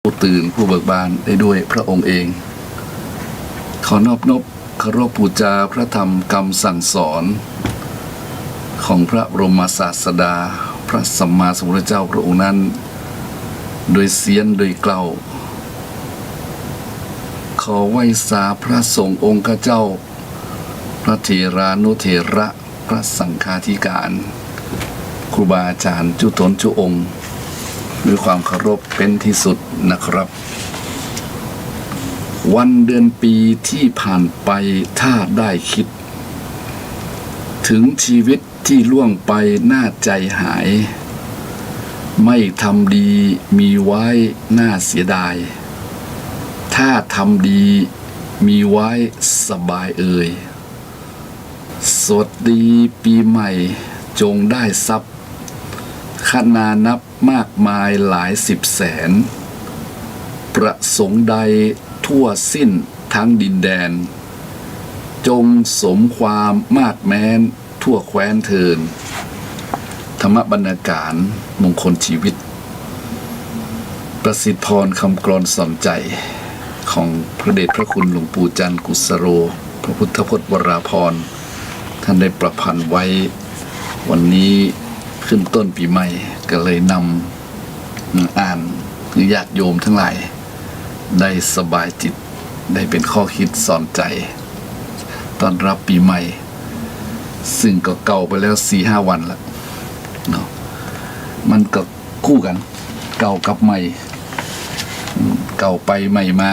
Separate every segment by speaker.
Speaker 1: ผู้ตื่นผู้เบิกบานได้ด้วยพระองค์เองขอนอบนบเคารพบูชาพระธรรมคำสั่งสอนของพระบรมศาสดาพระสัมมาสัมพุทธเจ้าพระองค์นั้นโดยเสียนโดยเกล้าขอไหว้สาพระสงฆ์องค์เจ้าพระเถรานุเถระพระสังฆาธิการครูบาอาจารย์จุตนจุองค์ด้วยความเคารพเป็นที่สุดนะครับวันเดือนปีที่ผ่านไปถ้าได้คิดถึงชีวิตที่ล่วงไปน่าใจหายไม่ทำดีมีไว้น่าเสียดายถ้าทำดีมีไว้สบายเอ่ยสวัสดีปีใหม่จงได้ทรัพย์คณานับมากมายหลายสิบแสนประสงค์ใดทั่วสิ้นทั้งดินแดนจงสมความมาดแม้นทั่วแคว้นเทินธรรมบรรณาการมงคลชีวิตประสิทธิพรคำกลอนสอนใจของพระเดชพระคุณหลวงปู่จันทร์กุสโรพระพุทธพจน์วราภรณ์ท่านได้ประพันธ์ไว้วันนี้ขึ้นต้นปีใหม่ก็เลยนำอ่านญาติโยมทั้งหลายได้สบายจิตได้เป็นข้อคิดสอนใจตอนรับปีใหม่ซึ่งก็เก่าไปแล้ว 4-5 วันแล้วเนาะมันก็คู่กันเก่ากับใหม่เก่าไปใหม่มา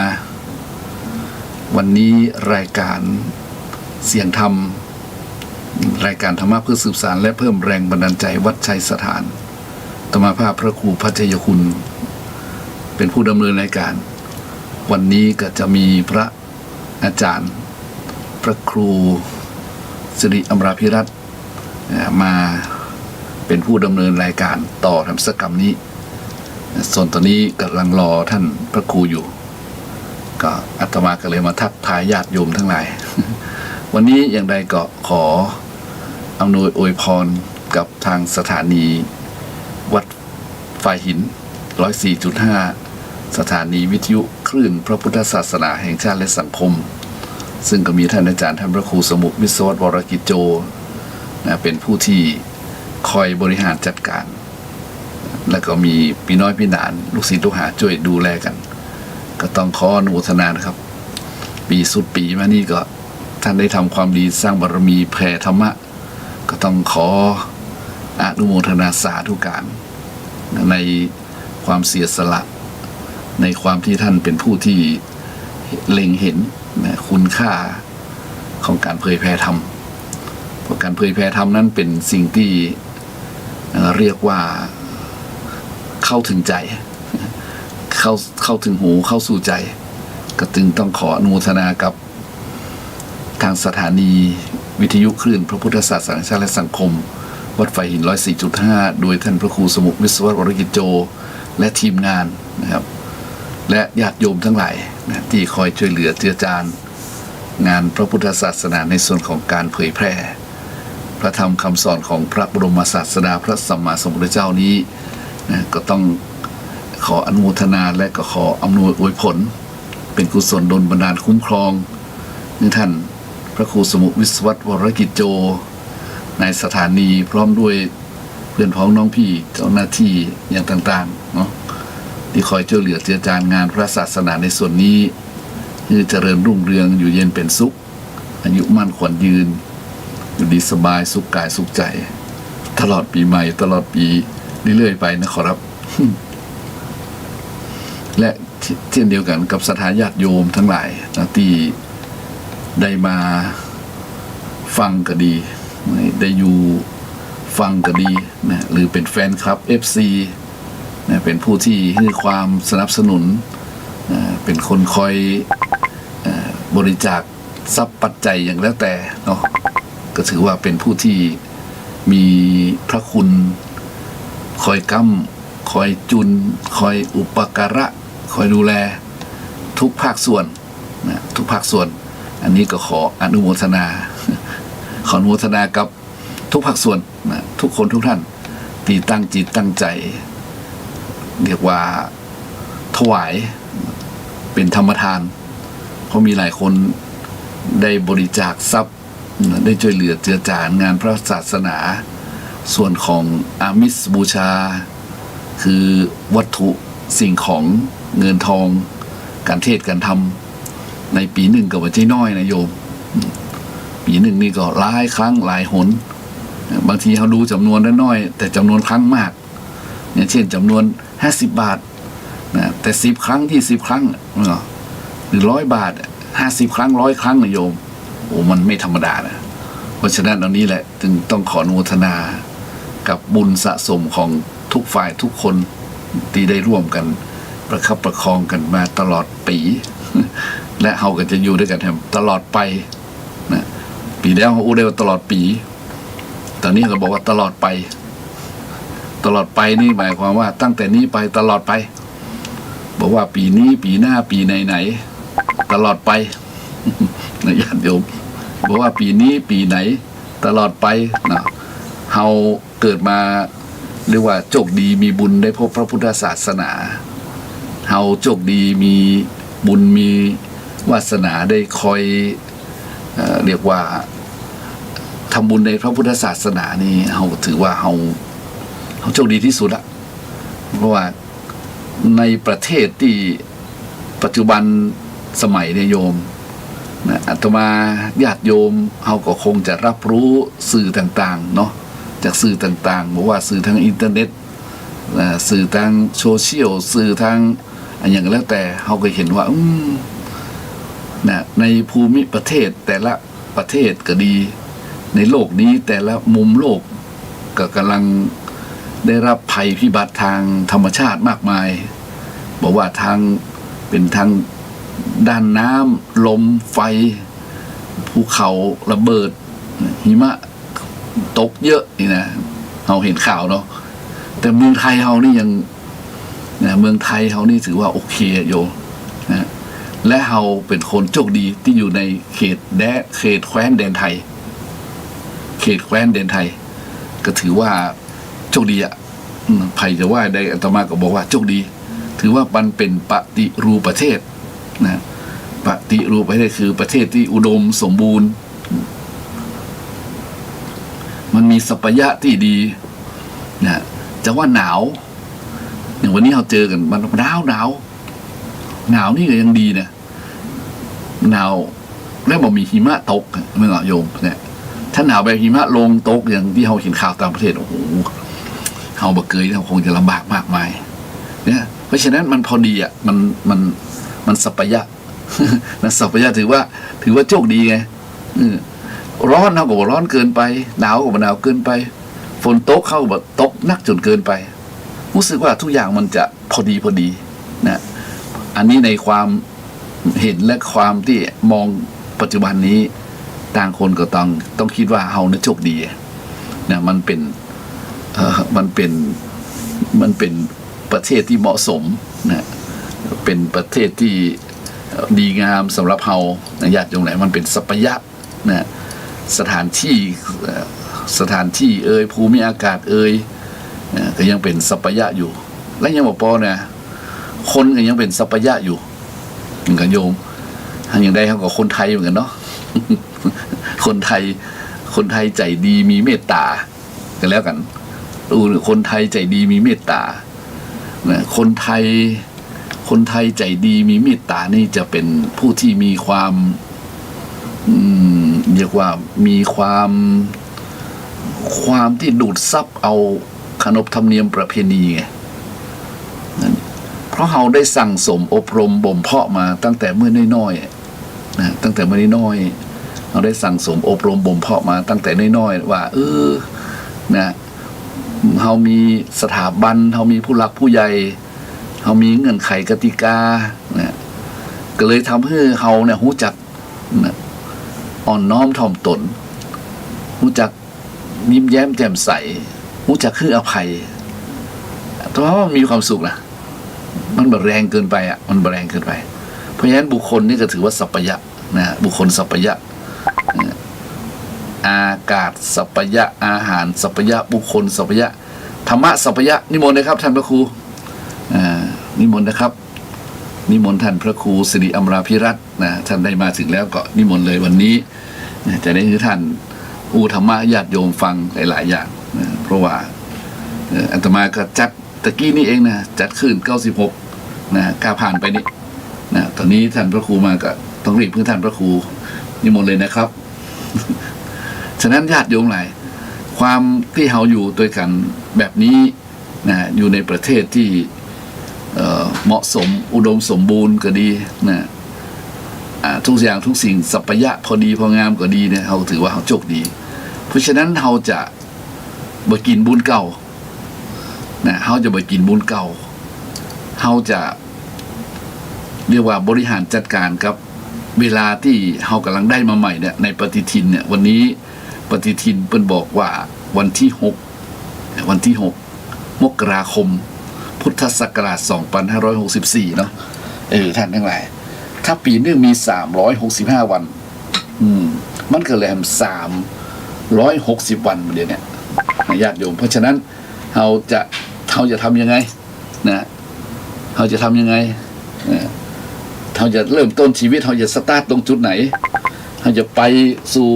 Speaker 1: วันนี้รายการเสียงธรรมรายการธรรมะเพื่อสืบสานและเพิ่มแรงบันดาลใจวัดชัยสถานธรรมภาพพระครูพัชยคุณเป็นผู้ดำเนินรายการวันนี้ก็จะมีพระอาจารย์พระครูสิริอมราภิรัตน์มาเป็นผู้ดำเนินรายการต่อธรรมสกรรมนี้ส่วนตอนนี้กำลังรอท่านพระครูอยู่ก็อาตมาก็เลยมาทักทายญาติโยมทั้งหลายวันนี้อย่างใดก็ขออำนวยอวยพรกับทางสถานีวัดฝ่ายหิน 104.5 สถานีวิทยุคลื่นพระพุทธศาสนาแห่งชาติและสังคมซึ่งก็มีท่านอาจารย์ท่านพระครูสมุขวิศววรกิจโจเป็นผู้ที่คอยบริหารจัดการแล้วก็มีพี่น้อยพี่หนานลูกศิษย์ลูกหาช่วยดูแลกันก็ต้องขออนุโมทนานะครับปีสุดปีมานี่ก็ท่านได้ทำความดีสร้างบารมีแผ่ธรรมะก็ต้องขออนุโมทนาสาธุการในความเสียสละในความที่ท่านเป็นผู้ที่เล็งเห็นคุณค่าของการเผยแผ่ธรรมเพราะการเผยแผ่ธรรมนั้นเป็นสิ่งที่เรียกว่าเข้าถึงใจเข้าถึงหูเข้าสู่ใจก็จึงต้องขออนุโมทนากับทางสถานีวิทยุคลื่นพระพุทธศาสนาชาติและสังคมวัดฝ่ายหิน 104.5 โดยท่านพระครูสมุขวิศววรกิจโจและทีมงานนะครับและญาติโยมทั้งหลายนะที่คอยช่วยเหลือเจือจานงานพระพุทธศาสนาในส่วนของการเผยแพร่พระธรรมคำสอนของพระบรมศาสดาพระสัมมาสัมพุทธเจ้านี้นะก็ต้องขออนุโมทนาและก็ขออำนวยอวยผลเป็นกุศลดลบันดาลคุ้มครองนี่ท่านพระครูสมุขวิศววรกิจโจในสถานีพร้อมด้วยเพื่อนพ้องน้องพี่เจ้าหน้าที่อย่างต่างๆเนาะที่คอยช่วยเหลือเจือจานงานพระศาสนาในส่วนนี้คือเจริญรุ่งเรืองอยู่เย็นเป็นสุขอายุมั่นขวัญยืนอยู่ดีสบายสุขกายสุขใจตลอดปีใหม่ตลอดปีเรื่อยๆไปนะขอรับ และเช่นเดียวกันกับสถานญาติโยมทั้งหลายนะที่ได้มาฟังก็ดีได้อยู่ฟังก็ดีนะหรือเป็นแฟนคลับ FC นะเป็นผู้ที่ให้ความสนับสนุนเป็นคนคอยบริจาคทรัพย์ปัจจัยอย่างแล้วแต่เนาะก็ถือว่าเป็นผู้ที่มีพระคุณคอยค้ำคอยจุนคอยอุปการะคอยดูแลทุกภาคส่วนนะทุกภาคส่วนอันนี้ก็ขออนุโมทนาขออนุโมทนากับทุกภาคส่วนนะทุกคนทุกท่านที่ตั้งจิตตั้งใจเรียกว่า ถวายเป็นธรรมทานเพราะมีหลายคนได้บริจาคทรัพย์ได้ช่วยเหลือเจือจานงานพระศาสนาส่วนของอามิสบูชาคือวัตถุสิ่งของเงินทองการเทศการทำในปีหนึ่งก็ไม่ใช่น้อยนะโยมปีหนึ่งนี่ก็หลายครั้งหลายหนบางทีเขาดูจำนวนน้อยแต่จำนวนครั้งมากอย่างเช่นจำนวน50 บาทนะแต่10 ครั้ง20 ครั้งหรือ100 บาท50 ครั้ง100 ครั้งนะโยมโอ้มันไม่ธรรมดานะเพราะฉะนั้นตรงนี้แหละจึงต้องขออนุโมทนากับบุญสะสมของทุกฝ่ายทุกคนที่ได้ร่วมกันประคับประคองกันมาตลอดปีและเราก็จะอยู่ด้วยกันตลอดไปนะปีแล้วเขาอู้ได้ว่าตลอดปีตอนนี้เราบอกว่าตลอดไปตลอดไปนี่หมายความว่าตั้งแต่นี้ไปตลอดไปบอกว่าปีนี้ปีหน้าปีไหนตลอดไปนะญาติโยมบอกว่าปีนี้ปีไหนตลอดไปนะเราเกิดมาเรียกว่าโชคดีมีบุญได้พบพระพุทธศาสนาเราโชคดีมีบุญมีวาสนาได้คอยเรียกว่าทำบุญในพระพุทธศาสนานี่เราถือว่าเราโชคดีที่สุดละเพราะว่าในประเทศที่ปัจจุบันสมัยเนี่ยโยมนะอาตมาญาติโยมเราก็คงจะรับรู้สื่อต่างๆเนาะจากสื่อต่างๆบอกว่าสื่อทางอินเทอร์เน็ตสื่อทางโซเชียลสื่อทางอย่างแล้วแต่เราก็เห็นว่านะในภูมิประเทศแต่ละประเทศก็ดีในโลกนี้แต่ละมุมโลกก็กำลังได้รับภัยพิบัติทางธรรมชาติมากมายบอกว่าทางเป็นทางด้านน้ำลมไฟภูเขาระเบิดหิมะตกเยอะนี่นะเราเห็นข่าวเนาะแต่เมืองไทยเรานี่ยังนะเมืองไทยเรานี่ถือว่าโอเคโยนะและเราเป็นคนโชคดีที่อยู่ในเขตแคว้นแดนไทยเขตแคว้นแดนไทยก็ถือว่าโชคดีอ่ะไผ่จะว่าได้อาตมาก็บอกว่าโชคดีถือว่ามันเป็นปฏิรูปประเทศนะปฏิรูปประเทศคือประเทศที่อุดมสมบูรณ์มันมีสัพยะที่ดีนะจะว่าหนาวอย่างวันนี้เราเจอกันมันหนาวนี่ก็ยังดีนะหนาวแล้วบอกมีหิมะตกไม่เหรอโยมเนี่ยถ้าหนาวแบบหิมะลงตกอย่างที่เราเห็นข่าวต่างประเทศโอ้โหเราบักเกยเราคงจะลำบากมากมายเนี่ยเพราะฉะนั้นมันพอดีอ่ะมันสัพยะนะสัพยะถือว่าโชคดีไงร้อนเขาก็ร้อนเกินไปหนาวก็หนาวเกินไปฝนตกเข้าแบบตกนักจนเกินไปรู้สึกว่าทุกอย่างมันจะพอดีนะอันนี้ในความเห็นและความที่มองปัจจุบันนี้ต่างคนก็ต้องคิดว่าเฮาเนี่ยโชคดีนะมันเป็นประเทศที่เหมาะสมนะเป็นประเทศที่ดีงามสำหรับเฮาญาติโยมไหนมันเป็นสัพยะนะสถานที่ภูมิอากาศก็ยังเป็นสัพยะอยู่และยังบอกปอเนี่ยคนก็ยังเป็นสัพยะอยู่เหมือนกันโยมอย่างใดเขาก็คนไทยเหมือนกันเนาะ คนไทยใจดีมีเมตตากันแล้วกันคนไทยใจดีมีเมตตาคนไทยใจดีมีเมตตานี่จะเป็นผู้ที่มีความเรียกว่ามีความที่ดูดซับเอาขนบธรรมเนียมประเพณีไงเพราะเราได้สั่งสมอบรมบ่มเพาะมาตั้งแต่เมื่อน้อยๆนะตั้งแต่เมื่อน้อยเราได้สั่งสมอบรมบ่มเพาะมาตั้งแต่น้อยๆว่านะเรามีสถาบันเรามีผู้หลักผู้ใหญ่เรามีเงื่อนไขกติกานะก็เลยทำให้เราเนี่ยรู้จักนะอ่อนน้อมถ่อมตนรู้จักยิ้มแย้มแจ่มใสรู้จักคืออภัยแต่ว่ามันมีความสุขนะมันแบบแรงเกินไปอ่ะมันแรงเกินไปเพราะฉะนั้นบุคคลนี่ก็ถือว่าสัพยะนะบุคคลสัพยะอากาศสัพยะอาหารสัพยะบุคคลสัพยะธรรมะสัพยะนิมนต์เลยครับท่านพระครูนิมนต์นะครับ นิมนต์ท่านพระครูสิริอมราภิรัตน์นะท่านได้มาถึงแล้วก็นิมนต์เลยวันนี้นะจะได้ให้ท่านอูธรรมะญาติโยมฟังหลายๆอย่างนะเพราะว่าอาตมาก็จัดตะกี้นี่เองนะจัดขึ้น96นะก้าผ่านไปนี่นะตอนนี้ท่านพระครูมาก็ต้องรีบพึ่งท่านพระครูนิมนต์เลยนะครับ ฉะนั้นญาติโยมหลายความที่เราอยู่ด้วยกันแบบนี้นะอยู่ในประเทศที่เหมาะสมอุดมสมบูรณ์ก็ดีนะทุกอย่างทุกสิ่งสัพยะพอดีพองามก็ดีเนี่ยเราถือว่าเราโชคดีเพราะฉะนั้นเราจะบ่กินบุญเก่านะเราจะบ่กินบุญเก่าเราจะเรียกว่าบริหารจัดการกับเวลาที่เรากำลังได้มาใหม่เนี่ยในปฏิทินเนี่ยวันนี้ปฏิทินเพิ่นบอกว่าวันที่6มกราคมพุทธศักราช2564เนาะท่านทั้งหลายถ้าปีนึงมี365วันมันก็เลย360วันเดี๋ยวนี้ญาติโยมเพราะฉะนั้นเราจะทำยังไงนะเราจะทำยังไงเราจะเริ่มต้นชีวิตเราจะสตาร์ทตรงจุดไหนเราจะไปสู่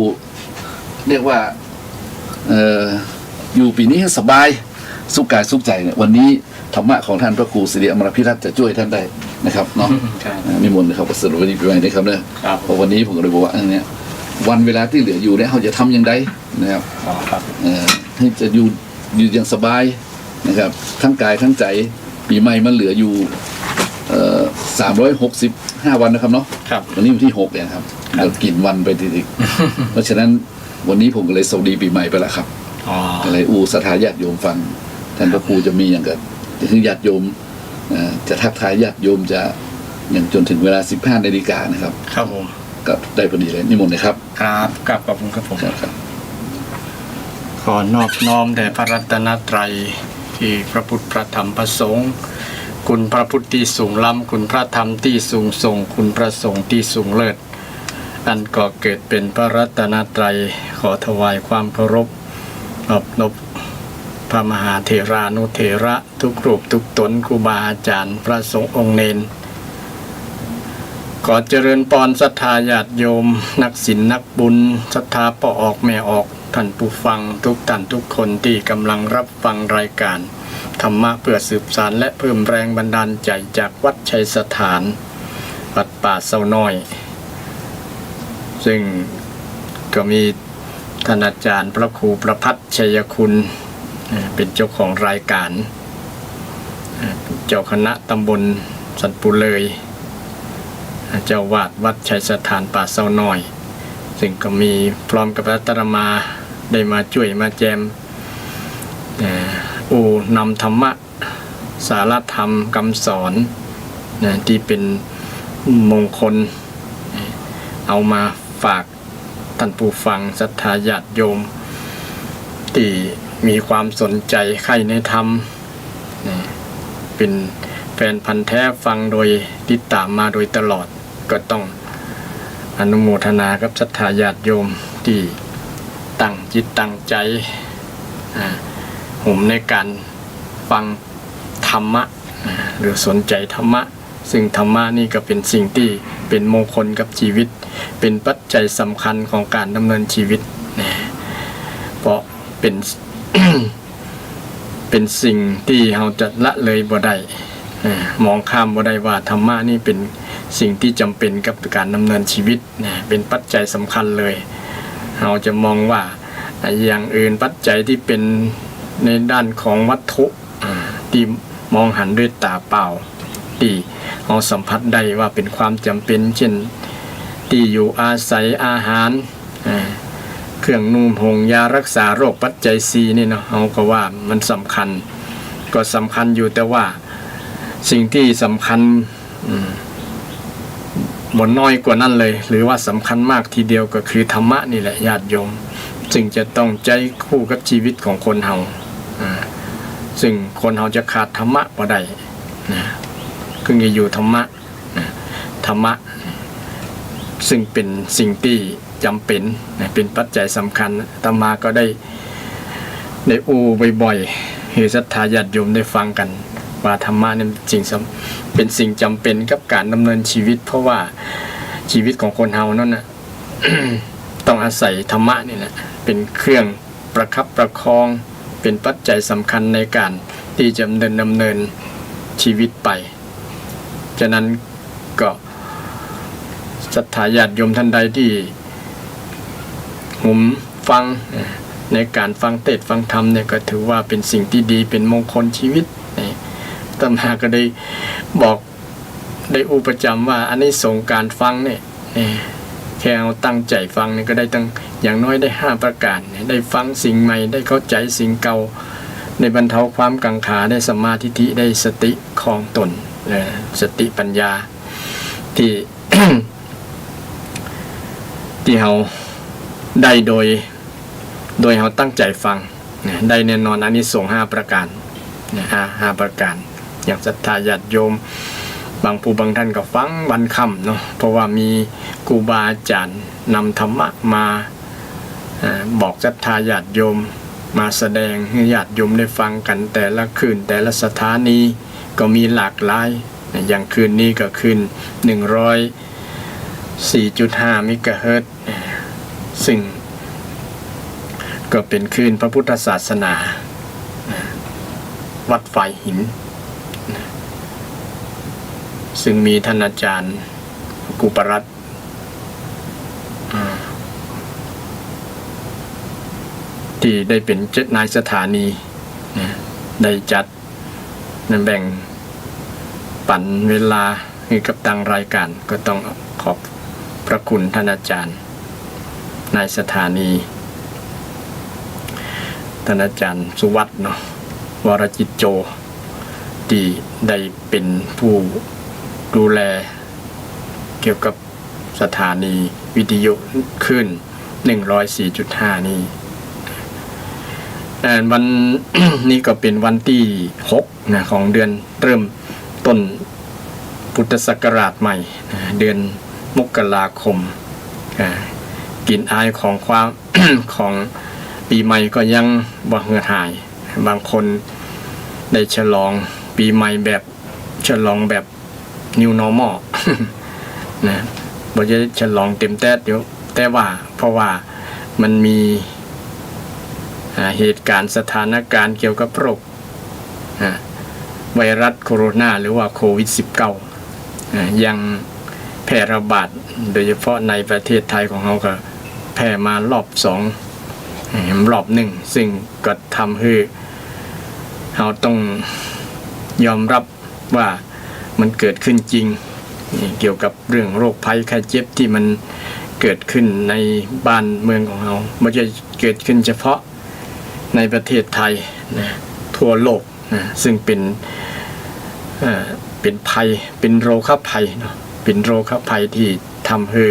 Speaker 1: เรียกว่าอยู่ปีนี้ให้สบายสุขกายสุขใจเนี่ยวันนี้ธรรมะของท่านพระครูสิริอมรภิรัตน์จะช่วยท่านได้นะครับเนาะนิมนต์นะครับประเสริฐวันนี้ไปไหนนะครับเนี่ยเพราะวันนี้ผมก็เลยบอกว่าเนี่ยวันเวลาที่เหลืออยู่เนี่ยเขาจะทำยังไงนะครับให้จะอยู่อย่างสบายนะครับทั้งกายทั้งใจปีใหม่มันเหลืออยู่365วันนะครับเนาะวันนี้วันที่6เนี่ยครับเรากินวันไปทีเพราะฉะนั้นวันนี้ผมก็เลยสวัสดีปีใหม่ไปแล้วครับอะไรศรัทธาญาติโยมฟังท่านพระครูจะมีอย่างกันคือญาติโยมจะทักทายญาติโยมจะอย่างจนถึงเวลา 15 นาฬิกานะครับ
Speaker 2: ครับผม
Speaker 1: ก็ได้พอดีเลยนิมนต์นะครับ
Speaker 2: ครับกราบขอบคุณครับผม
Speaker 1: ครับ
Speaker 2: ขอนอบน้อมแด่พระรัตนตรัยที่พระพุทธพระธรรมพระสงฆ์คุณพระพุทธที่สูงล้ำคุณพระธรรมที่สูงส่งคุณพระสงฆ์ที่สูงเลิศอันก่อเกิดเป็นพระรัตนตรัยขอถวายความเคารพนบพระมหาเถรานุเถระทุกรูปทุกตนครูบาอาจารย์พระสงฆ์องค์เนนขอเจริญพรศรัทธาญาติโยมนักศีลนักบุญศรัทธาพ่อออกแม่ออกท่านผู้ฟังทุกท่านทุกคนที่กำลังรับฟังรายการธรรมะเพื่อสืบสานและเพิ่มแรงบันดาลใจจากวัดชัยสถานวัดป่าเสาน้อยซึ่งก็มีท่านอาจารย์พระครูประภัทรชัยคุณเป็นเจ้าของรายการเจ้าคณะตำบลสันปุเลยเจ้าวาดวัดชัยสถานป่าเสาน้อยซึ่งก็มีพร้อมกับอาตมาได้มาช่วยมาแจมนำธรรมะสารธรรมคำสอนที่เป็นมงคลเอามาฝากท่านผู้ฟังศรัทธาญาติโยมที่มีความสนใจใคร่ในธรรมเป็นแฟนพันธุ์แท้ฟังโดยติดตามมาโดยตลอดก็ต้องอนุโมทนากับศรัทธาญาติโยมที่ตั้งจิตตั้งใจหุ่มในการฟังธรรมะหรือสนใจธรรมะซึ่งธรรมะนี่ก็เป็นสิ่งที่เป็นมงคลกับชีวิตเป็นปัจจัยสำคัญของการดำเนินชีวิตเพราะเป็น เป็นสิ่งที่เราจะละเลยบ่ได้มองข้ามบ่ได้ว่าธรรมะนี่เป็นสิ่งที่จำเป็นกับการดำเนินชีวิตเป็นปัจจัยสำคัญเลยเราจะมองว่าอย่างอื่นปัจจัยที่เป็นในด้านของวัตถุที่มองหันด้วยตาเปล่าที่เราสัมผัสได้ว่าเป็นความจำเป็นเช่นที่อยู่อาศัยอาหารเครื่องนุ่งห่มยารักษาโรคปัจจัย4นี่เนาะเราก็ว่ามันสำคัญก็สำคัญอยู่แต่ว่าสิ่งที่สำคัญบ่น้อยกว่านั้นเลยหรือว่าสำคัญมากทีเดียวก็คือธรรมะนี่แหละญาติโยมซึ่งจะต้องใจคู่กับชีวิตของคนเฮาซึ่งคนเฮาจะขาดธรรมะบ่ได้คืออยู่ธรรมะธรรมะซึ่งเป็นสิ่งที่จำเป็นเป็นปัจจัยสำคัญอาตมาก็ได้บ่อยๆให้ศรัทธาญาติโยมได้ฟังกัน ว่าธรรมะเนี่ยเป็นสิ่งจำเป็นกับการดำเนินชีวิตเพราะว่าชีวิตของคนเฮานั่นน่ะ ต้องอาศัยธรรมะนี่แหละเป็นเครื่องประคับประคองเป็นปัจจัยสำคัญในการที่จะดำเนินชีวิตไปฉะนั้นก็ศรัทธาญาติโยมท่านใดที่หุมฟังในการฟังเทศน์ฟังธรรมเนี่ยก็ถือว่าเป็นสิ่งที่ดีเป็นมงคลชีวิตอาตมาก็ได้บอกได้อุปจำว่าอันนี้สงส์การฟังเนี่ยแค่เอาตั้งใจฟังเนี่ยก็ได้ตั้งอย่างน้อยได้5ประการได้ฟังสิ่งใหม่ได้เข้าใจสิ่งเก่าได้บรรเทาความกังขาได้สัมมาทิฏฐิได้สติครองตนสติปัญญาที่ ที่เราได้โดยเราตั้งใจฟังได้แน่นอนอันนี้ส่ง5ประการ5ประการอย่างศรัทธาญาติโยมบางผู้บางท่านก็ฟังวันค่ำเนาะเพราะว่ามีครูบาอาจารย์นำธรรมะมาบอกศรัทธาญาติโยมมาแสดงให้ญาติโยมได้ฟังกันแต่ละคืนแต่ละสถานีก็มีหลากหลายอย่างคืนนี้ก็คืน104.5 เมกะเฮิรตซ์ซึ่งก็เป็นคืนพระพุทธศาสนาวัดฝ่ายหินซึ่งมีท่านอาจารย์กุปรัตน์ที่ได้เป็นนายสถานีได้จัดแบ่งปันเวลาให้กับทางรายการก็ต้องขอบพระคุณท่านอาจารย์นายสถานีท่านอาจารย์สุวัฒน์เนาะวรจิตโจที่ได้เป็นผู้ดูแลเกี่ยวกับสถานีวิทยุขึ้น 104.5 นี้วัน นี้ก็เป็นวันที่6นะของเดือนเริ่มต้นพุทธศักราชใหม่เดือนมกราคมกลิ่นอายของความ ของปีใหม่ก็ยังบ่เหือดหายบางคนได้ฉลองปีใหม่แบบฉลองแบบ New Normal นะบ่จะฉลองเต็มแต่เดี๋ยวแต่ว่าเพราะว่ามันมีเหตุการณ์สถานการณ์เกี่ยวกับโรคไวรัสโคโรนาหรือว่าโควิด -19 ยังแพร่ระบาดโดยเฉพาะในประเทศไทยของเราก็แพร่มารอบ2รอบ1ซึ่งก็ทำให้เราต้องยอมรับว่ามันเกิดขึ้นจริงเกี่ยวกับเรื่องโรคภัยไข้เจ็บที่มันเกิดขึ้นในบ้านเมืองของเราไม่ใช่เกิดขึ้นเฉพาะในประเทศไทยนะทั่วโลกนะซึ่งเป็นภัยเป็นโรคภัยเนาะเป็นโรคภัยที่ทำให้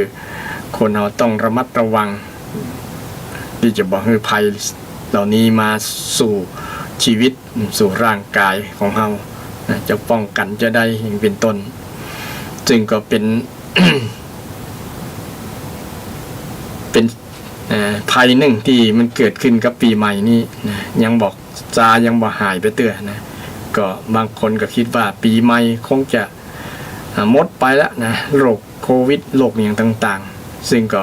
Speaker 2: คนเราต้องระมัดระวังที่จะบอกให้ภัยเหล่านี้มาสู่ชีวิตสู่ร่างกายของเราจะป้องกันจะได้อย่างเป็นต้นซึ่งก็เป็น เป็นภัยหนึ่งที่มันเกิดขึ้นกับปีใหม่นี้นะยังบอกยังบ่หายไปเตื้อนะก็บางคนก็คิดว่าปีใหม่คงจะหมดไปแล้วนะโรคโควิดโรคอย่างต่างๆซึ่งก็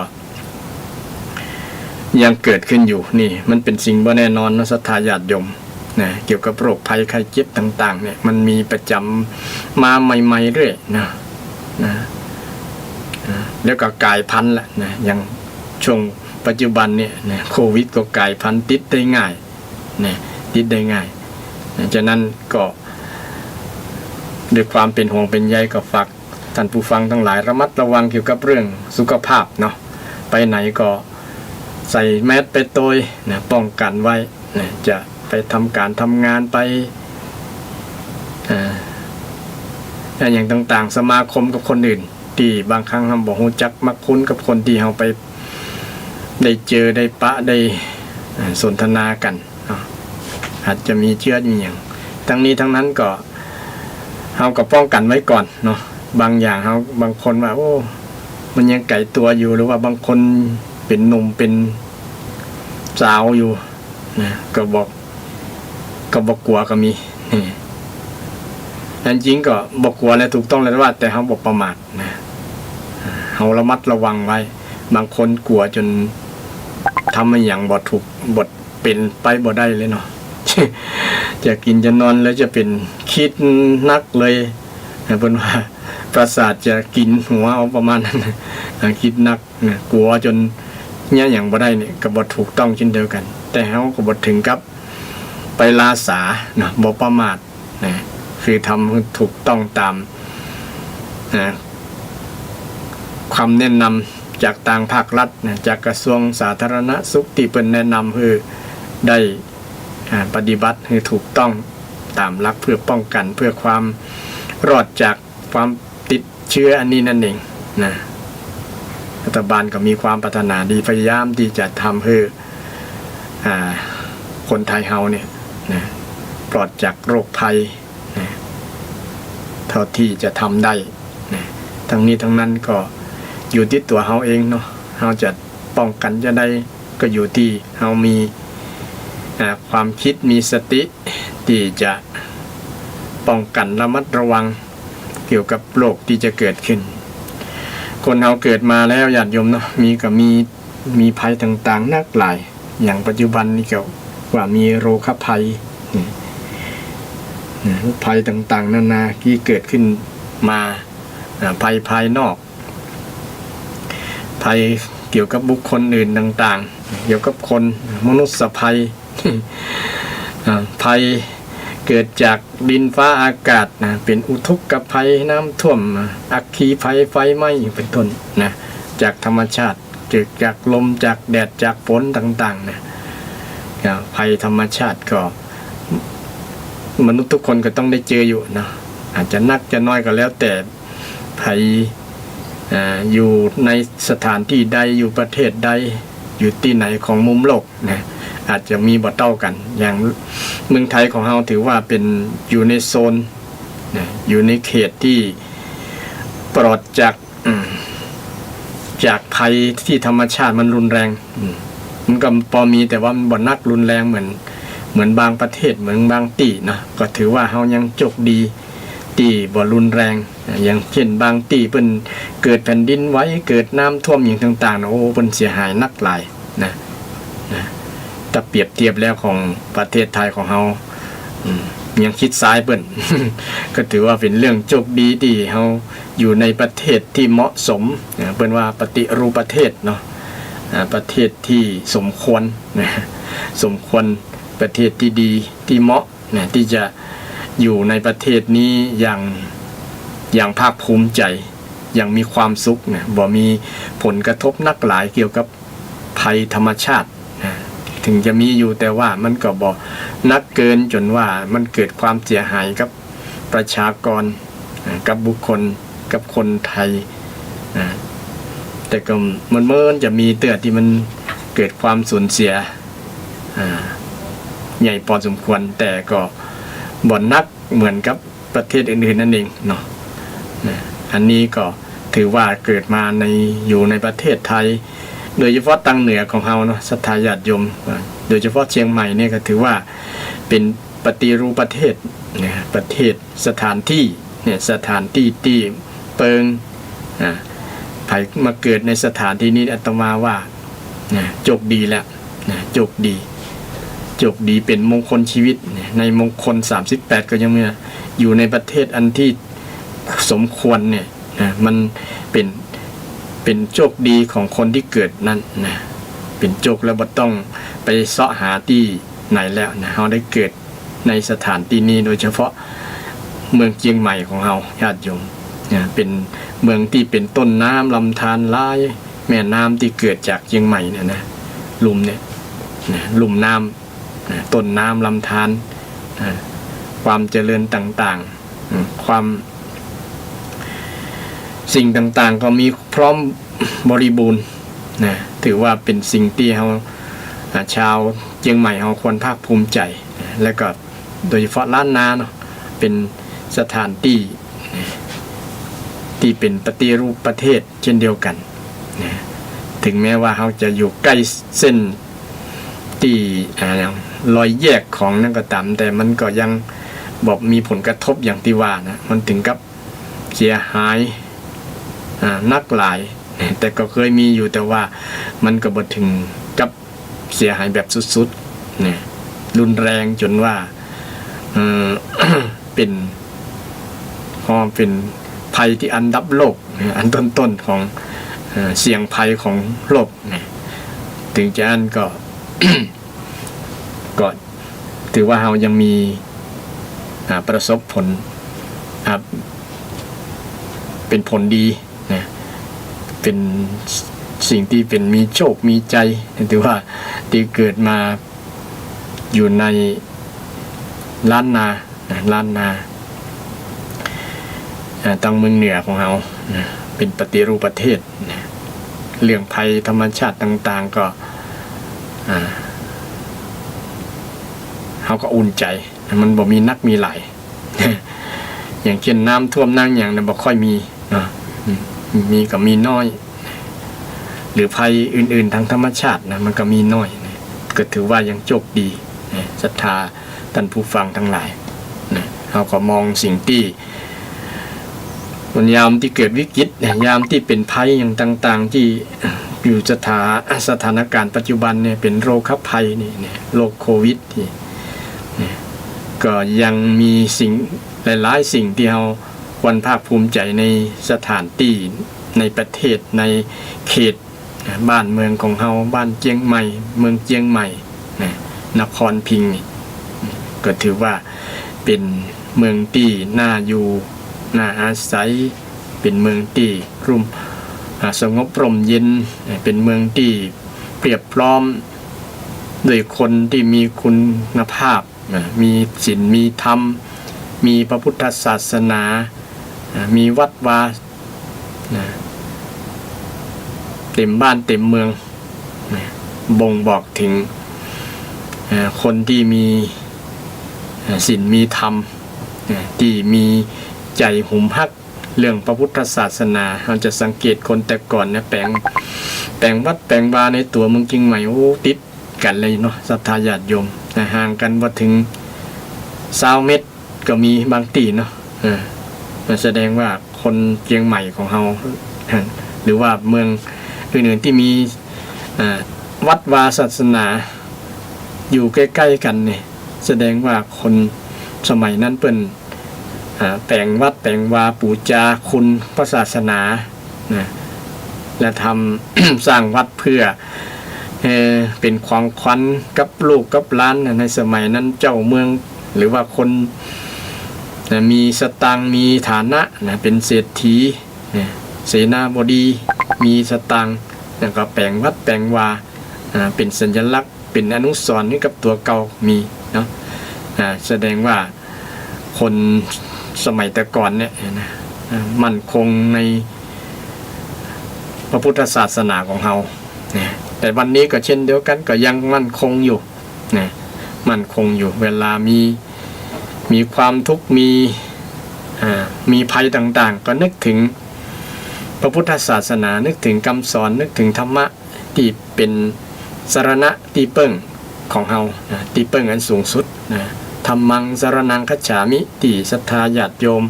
Speaker 2: ยังเกิดขึ้นอยู่นี่มันเป็นสิ่งบ่แน่นอนนะศรัทธาญาติโยมนะเกี่ยวกับโรคภัยไข้เจ็บต่างๆเนี่ยมันมีประจำมาใหม่ๆเรื่อยนะแล้วก็กลายพันธุ์ละนะอย่างช่วงปัจจุบันเนี่ยนะโควิดก็กลายพันธุ์ติดได้ง่ายนะติดได้ง่ายฉะนั้นก็ด้วยความเป็นห่วงเป็นใยก็ฝากท่านผู้ฟังทั้งหลายระมัดระวังเกี่ยวกับเรื่องสุขภาพเนาะไปไหนก็ใส่แมสไปโดยนะป้องกันไว้นะจะไปทำการทำงานไปอย่างต่างๆสมาคมกับคนอื่นที่บางครั้งเราบอกรู้จักมักคุ้นกับคนที่เราไปได้เจอได้ปะได้สนทนากันอาจจะมีเชื้ออย่างทั้งนี้ทั้งนั้นก็เราก็ป้องกันไว้ก่อนเนาะบางอย่างเราบางคนว่าโอ้มันยังไก่ตัวอยู่หรือว่าบางคนเป็นหนุ่มเป็นสาวอยู่นะก็บอกกลัวก็มี อันจริงก็บอกกลัวและถูกต้องแล้วว่าแต่เขาบอกประมาทนะเขาระมัดระวังไว้บางคนกลัวจนทำให้อย่างบ่ถูกบทเป็นไปบ่ได้เลยเนาะ จะกินจะนอนแล้วจะเป็นคิดนักเลยเป็นว่าประสาทจะกินหัวเอาประมาณนั้นคิดนักนะกลัวจนเนี่ยอย่างบ่ได้เนี่ยก็บ่ถูกต้องเช่นเดียวกันแต่เขาก็บ่ถึงกับไปลาสานะบ่ประมาทนะคือทำถูกต้องตามนะความแนะนำจากต่างภาครัฐนะจากกระทรวงสาธารณสุขที่เป็นแนะนำคือได้ปฏิบัติให้ถูกต้องตามหลักเพื่อป้องกันเพื่อความรอดจากความติดเชื้ออันนี้นั่นเองนะรัฐบาลก็มีความปรารถนาดีพยายามที่จะทำให้คนไทยเฮาเนี่ยนะปลอดจากโรคภัยนะเท่าที่จะทำได้นะทั้งนี้ทั้งนั้นก็อยู่ที่ตัวเฮาเองเนาะเฮาจะป้องกันจะได้ก็อยู่ที่เฮามีความคิดมีสติที่จะป้องกันระมัดระวังเกี่ยวกับโรคที่จะเกิดขึ้นคนเราเกิดมาแล้วญาติโยมเนาะมีภัยต่างๆนักหลายอย่างปัจจุบันนี่ก็ว่ามีโรคภัยภัยต่างๆนานาที่เกิดขึ้นมาภัยภายนอกภัยเกี่ยวกับบุคคลอื่นต่างๆเกี่ยวกับคนมนุษยภัยภัยเกิดจากดินฟ้าอากาศนะเป็นอุทกภัยน้ำท่วมอัคคีภัยไฟไหม้เป็นต้นนะจากธรรมชาติเกิดจากลมจากแดดจากฝนต่างๆนะภัยธรรมชาติก็มนุษย์ทุกคนก็ต้องได้เจออยู่นะอาจจะนักจะน้อยก็แล้วแต่ภัยอยู่ในสถานที่ใดอยู่ประเทศใดอยู่ที่ไหนของมุมโลกนะอาจจะมีบ่เท่ากันอย่างเมืองไทยของเราถือว่าเป็นอยู่ในโซนนะอยู่ในเขตที่ปลอดจากภัยที่ธรรมชาติมันรุนแรงมันก็พอมีแต่ว่ามันบ่นักรุนแรงเหมือนบางประเทศเหมือนบางที่นะก็ถือว่าเรายังโชคดีที่บ่รุนแรงอย่างเช่นบางที่เพิ่นเกิดแผ่นดินไหวเกิดน้ำท่วมอย่างต่างๆนะโอ้เพิ่นเสียหายนักหลายนะถ้าเปรียบเทียบแล้วของประเทศไทยของเรายังคิดซ้ายเปิ้น ก็ถือว่าเป็นเรื่องโชคดีที่เราอยู่ในประเทศที่เหมาะสมเปิ้นว่าปฏิรูปประเทศเนาะประเทศที่สมควรนะสมควรประเทศที่ดีที่เหมาะนะที่จะอยู่ในประเทศนี้อย่างภาคภูมิใจอย่างมีความสุขนะบ่มีผลกระทบนักหลายเกี่ยวกับภัยธรรมชาตินะถึงจะมีอยู่แต่ว่ามันก็บ่นักเกินจนว่ามันเกิดความเสียหายกับประชากรกับบุคคลกับคนไทยนะแต่ก็มันจะมีเตือนที่มันเกิดความสูญเสียใหญ่พอสมควรแต่ก็บ่นักเหมือนกับประเทศอื่นๆนั่นเองเนาะอันนี้ก็ถือว่าเกิดมาอยู่ในประเทศไทยโดยเฉพาะทางเหนือของเราเนาะศรัทธาญาติโยมโดยเฉพาะเชียงใหม่เนี่ยก็ถือว่าเป็นปฏิรูปประเทศเนี่ยประเทศสถานที่เนี่ยสถานที่ที่เปิงใครมาเกิดในสถานที่นี้อาตมาว่าโชคดีแล้วโชคดีเป็นมงคลชีวิตในมงคล38ก็ยังมีอยู่ในประเทศอันที่สมควรเนี่ยมันเป็นโชคดีของคนที่เกิดนั้นนะเป็นโชคแล้วบ่ต้องไปเสาะหาที่ไหนแล้วนะเราได้เกิดในสถานที่นี้โดยเฉพาะเมืองเชียงใหม่ของเราญาติโยมเป็นเมืองที่เป็นต้นน้ำลำธารหลายแม่น้ำที่เกิดจากเชียงใหม่เนี่ยนะลุ่มเนี่ยลุ่มน้ำต้นน้ำลำธารความเจริญต่างๆความสิ่งต่างๆก็มีพร้อมบริบูรณ์นะถือว่าเป็นสิ่งที่เราชาวเชียงใหม่เราควรภาคภูมิใจและก็โดยเฉพาะล้านนาเนาะเป็นสถานที่เป็นปฏิรูปประเทศเช่นเดียวกันนะถึงแม้ว่าเราจะอยู่ใกล้เส้นที่รอยแยกของนั่นก็ตามแต่มันก็ยัง บอกมีผลกระทบอย่างที่ว่านะมันถึงกับเสียหายนักหลายแต่ก็เคยมีอยู่แต่ว่ามันก็บ่ถึงกับเสียหายแบบสุดๆเนี่ยรุนแรงจนว่าเป็นภัยที่อันดับโลกอันต้นๆของเสี่ยงภัยของโลกเนี่ยถึงจะอันก็ ก็ถือว่าเรายังมีประสบผลเป็นผลดีนะเป็นสิ่งที่เป็นมีโชคมีใจถือว่าที่เกิดมาอยู่ในล้านนาตั้งเมืองเหนือของเราเป็นปฏิรูปประเทศเรื่องภัยธรรมชาติต่างๆก็เขาก็อุ่นใจมันบ่มีนักมีหลาย อย่างเช่นน้ำท่วมนั่งอย่างนั้นบ่ค่อยมีมีก็มีน้อยหรือภัยอื่นๆทางธรรมชาตินะมันก็มีน้อยก็ถือว่ายังโชคดีศรัทธาท่านผู้ฟังทั้งหลายเราก็มองสิ่งที่ยามที่เกิดวิกฤตยามที่เป็นภัยอย่างต่างๆที่อยู่สถานการณ์ปัจจุบันเนี่ยเป็นโรคภัยนี่โรคโควิดที่ก็ยังมีสิ่งหลายๆสิ่งที่เราควรภาคภูมิใจในสถานที่ในประเทศในเขตบ้านเมืองของเราบ้านเจียงใหม่เมืองเจียงใหม่นครพิงค์ก็ถือว่าเป็นเมืองที่น่าอยู่น่าอาศัยเป็นเมืองที่สงบร่มเย็นเป็นเมืองที่เปรียบพร้อมด้วยคนที่มีคุณภาพมีศีลมีธรรมมีพระพุทธศาสนามีวัดวาเต็มบ้านเต็มเมืองบ่งบอกถึงคนที่มีศีลมีธรรมที่มีใจหุมหักเรื่องพระพุทธศาสนาเราจะสังเกตคนแต่ก่อนเนี่ยแปลงวัดแปลงวาในตัวเมืองเชียงใหม่โอ้ติดกันเลยเนาะศรัทธาญาติโยมห่างกันว่าถึง20 เมตรก็มีบางที่เนาะแสดงว่าคนเชียงใหม่ของเราหรือว่าเมืองอื่นๆที่มีวัดวาศาสนาอยู่ใกล้ๆกันเนี่ยแสดงว่าคนสมัยนั้นเปิ้นแต่งวัดแต่งวาปูจาคุณพระศาสนาและทำ สร้างวัดเพื่อเป็นของขวัญกับลูกกับหลานในสมัยนั้นเจ้าเมืองหรือว่าคนมีสตางค์มีฐานะเป็นเศรษฐีเสนาบดีมีสตางค์แล้วก็แปลงวัดแปลงวาเป็นสัญลักษณ์เป็นอนุสรณ์ให้กับตัวเก่ามีเนาะแสดงว่าคนสมัยแต่ก่อนเนี่ยมั่นคงในพระพุทธศาสนาของเราแต่วันนี้ก็เช่นเดียวกันก็ยังมั่นคงอยู่มั่นคงอยู่เวลามีความทุกข์มีภัยต่างๆก็นึกถึงพระพุทธศาสนานึกถึงคำสอนนึกถึงธรรมะที่เป็นสรณะที่เปิ้งของเราที่เปิ้งอันสูงสุดธรรมังสรณังคัจฉามิที่ศรัทธาญาติโยม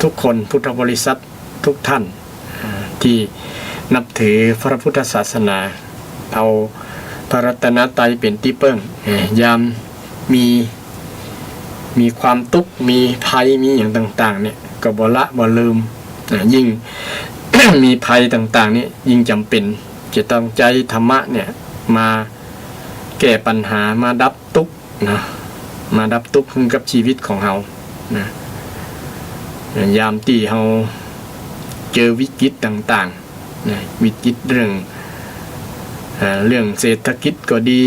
Speaker 2: ทุกคนพุทธบริษัททุกท่านที่นับถือพระพุทธศาสนาเอาพระรัตนตรัยเป็นที่เปิ้งยามมีความทุกข์มีภัยมีอย่างต่างๆเนี่ยก็บ่ละบ่ลืมยิ่ง มีภัยต่างๆนี่ยิ่งจำเป็นจะต้องใจธรรมะเนี่ยมาแก้ปัญหามาดับทุกข์นะมาดับทุกข์ขึ้นกับชีวิตของเรานะยามที่เราเจอวิกฤตต่างๆนะวิกฤตเรื่องเศรษฐกิจก็ดี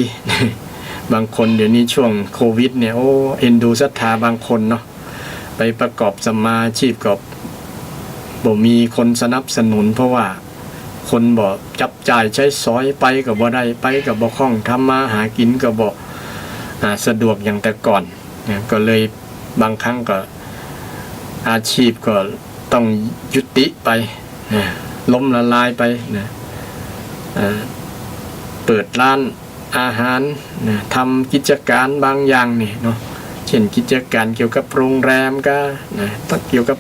Speaker 2: บางคนเดี๋ยวนี้ช่วงโควิดเนี่ยโอ้เอ็นดูศรัทธาบางคนเนาะไปประกอบสมาชีพกับบ่มีคนสนับสนุนเพราะว่าคนบ่จับจ่ายใช้สอยไปกับบ่ได้ไปกับบ่คล่องทำมาหากินกับบ่สะดวกอย่างแต่ก่อนก็เลยบางครั้งก็อาชีพก็ต้องยุติไปล้มละลายไปเปิดร้านอาหารทำกิจการบางอย่างนี่เนาะ ช่นกิจการเกี่ยวกับโรงแรมก็นะเกี่ยวกับ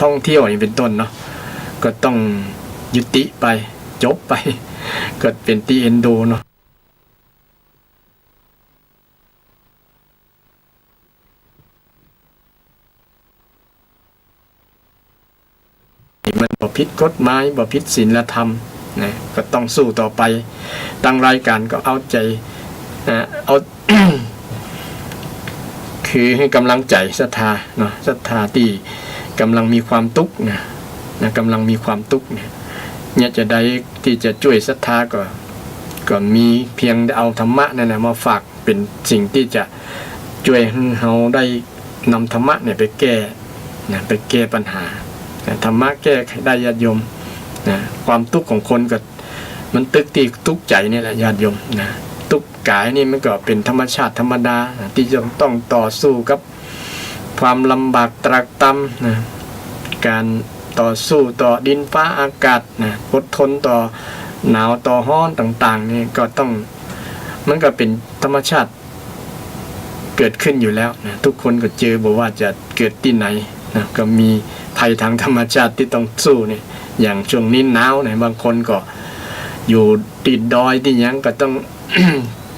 Speaker 2: ท่องเที่ยวนี่เป็นต้นเนาะก็ต้องยุติไปจบไปก็เป็นที่เอ็นดูเนาะมันบ่ผิดกฎหมายบ่ผิดศีลธรรมนะก็ต้องสู้ต่อไปตั้งรายการก็เอาใจเอา คือให้กำลังใจศรัทธาเนาะศรัทธาที่กำลังมีความทุกข์นะกำลังมีความทุกข์เนี่ยจะได้ที่จะช่วยศรัทธาก็มีเพียงเอาธรรมะนั่นแหละมาฝากเป็นสิ่งที่จะช่วยให้เราได้นำธรรมะเนี่ยไปแก้นะไปแก้ปัญหาธรรมะแก้ได้ญาติโยมนะความทุกข์ของคนก็มันตึกที่ทุกข์ใจนี่แหละญาติโยมนะทุกข์กายนี่มันก็เป็นธรรมชาติธรรมดาที่จะต้องต่อสู้กับความลำบากตรากตรำนะการต่อสู้ต่อดินฟ้าอากาศนะอดทนต่อหนาวต่อร้อนต่างๆนี่ก็ต้องมันก็เป็นธรรมชาติเกิดขึ้นอยู่แล้วนะทุกคนก็เจอบอกว่าจะเกิดที่ไหนนะก็มีภัยทางธรรมชาติที่ต้องสู้เนี่ยอย่างช่วงนี้หนาวเนี่ยบางคนก็อยู่ติดดอยที่ยังก็ต้อง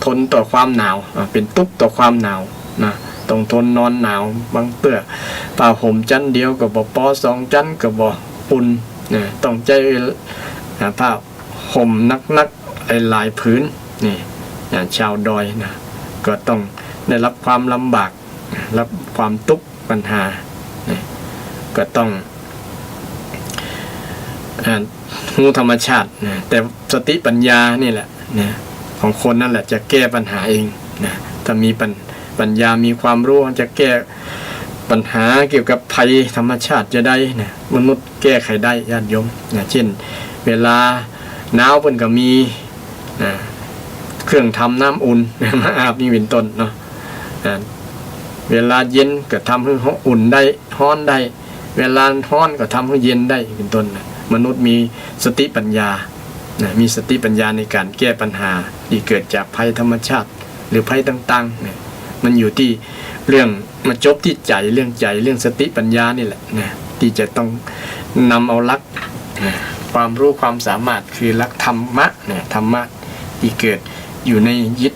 Speaker 2: ทนต่อความหนาวเป็นทุกข์ต่อความหนาวนะต้องทนนอนหนาวบางเตื้อผ้าห่มชั้นเดียวก็บ่พอ2ชั้นก็บ่อุ่นนะต้องใจผ้าห่มนักๆหลายผืนนี่ชาวดอยนะก็ต้องได้รับความลำบากรับความทุกข์ปัญหาก็ต้องรู้ธรรมชาตินะแต่สติปัญญานี่แหละนะของคนนั่นแหละจะแก้ปัญหาเองนะถ้ามีปัญญามีความรู้จะแก้ปัญหาเกี่ยวกับภัยธรรมชาติจะได้นะมนุษย์แก้ไขได้ญาติโยมนะเช่นเวลาหนาวเพิ่นก็มีนะเครื่องทำน้ำอุ่นมาอาบนี่เป็นต้นเนาะเวลาเย็นก็ทำให้อุ่นได้ร้อนได้เวลาร้อนก็ทำให้เย็นได้เป็นต้นนะมนุษย์มีสติปัญญานะมีสติปัญญาในการแก้ปัญหาที่เกิดจากภัยธรรมชาติหรือภัยต่างๆเนี่ยมันอยู่ที่เรื่องมาจบที่ใจเรื่องสติปัญญานี่แหละนะที่จะต้องนำเอาหลักนะความรู้ความสามารถคือหลักธรรมะเนี่ยธรรมะที่เกิดอยู่ใน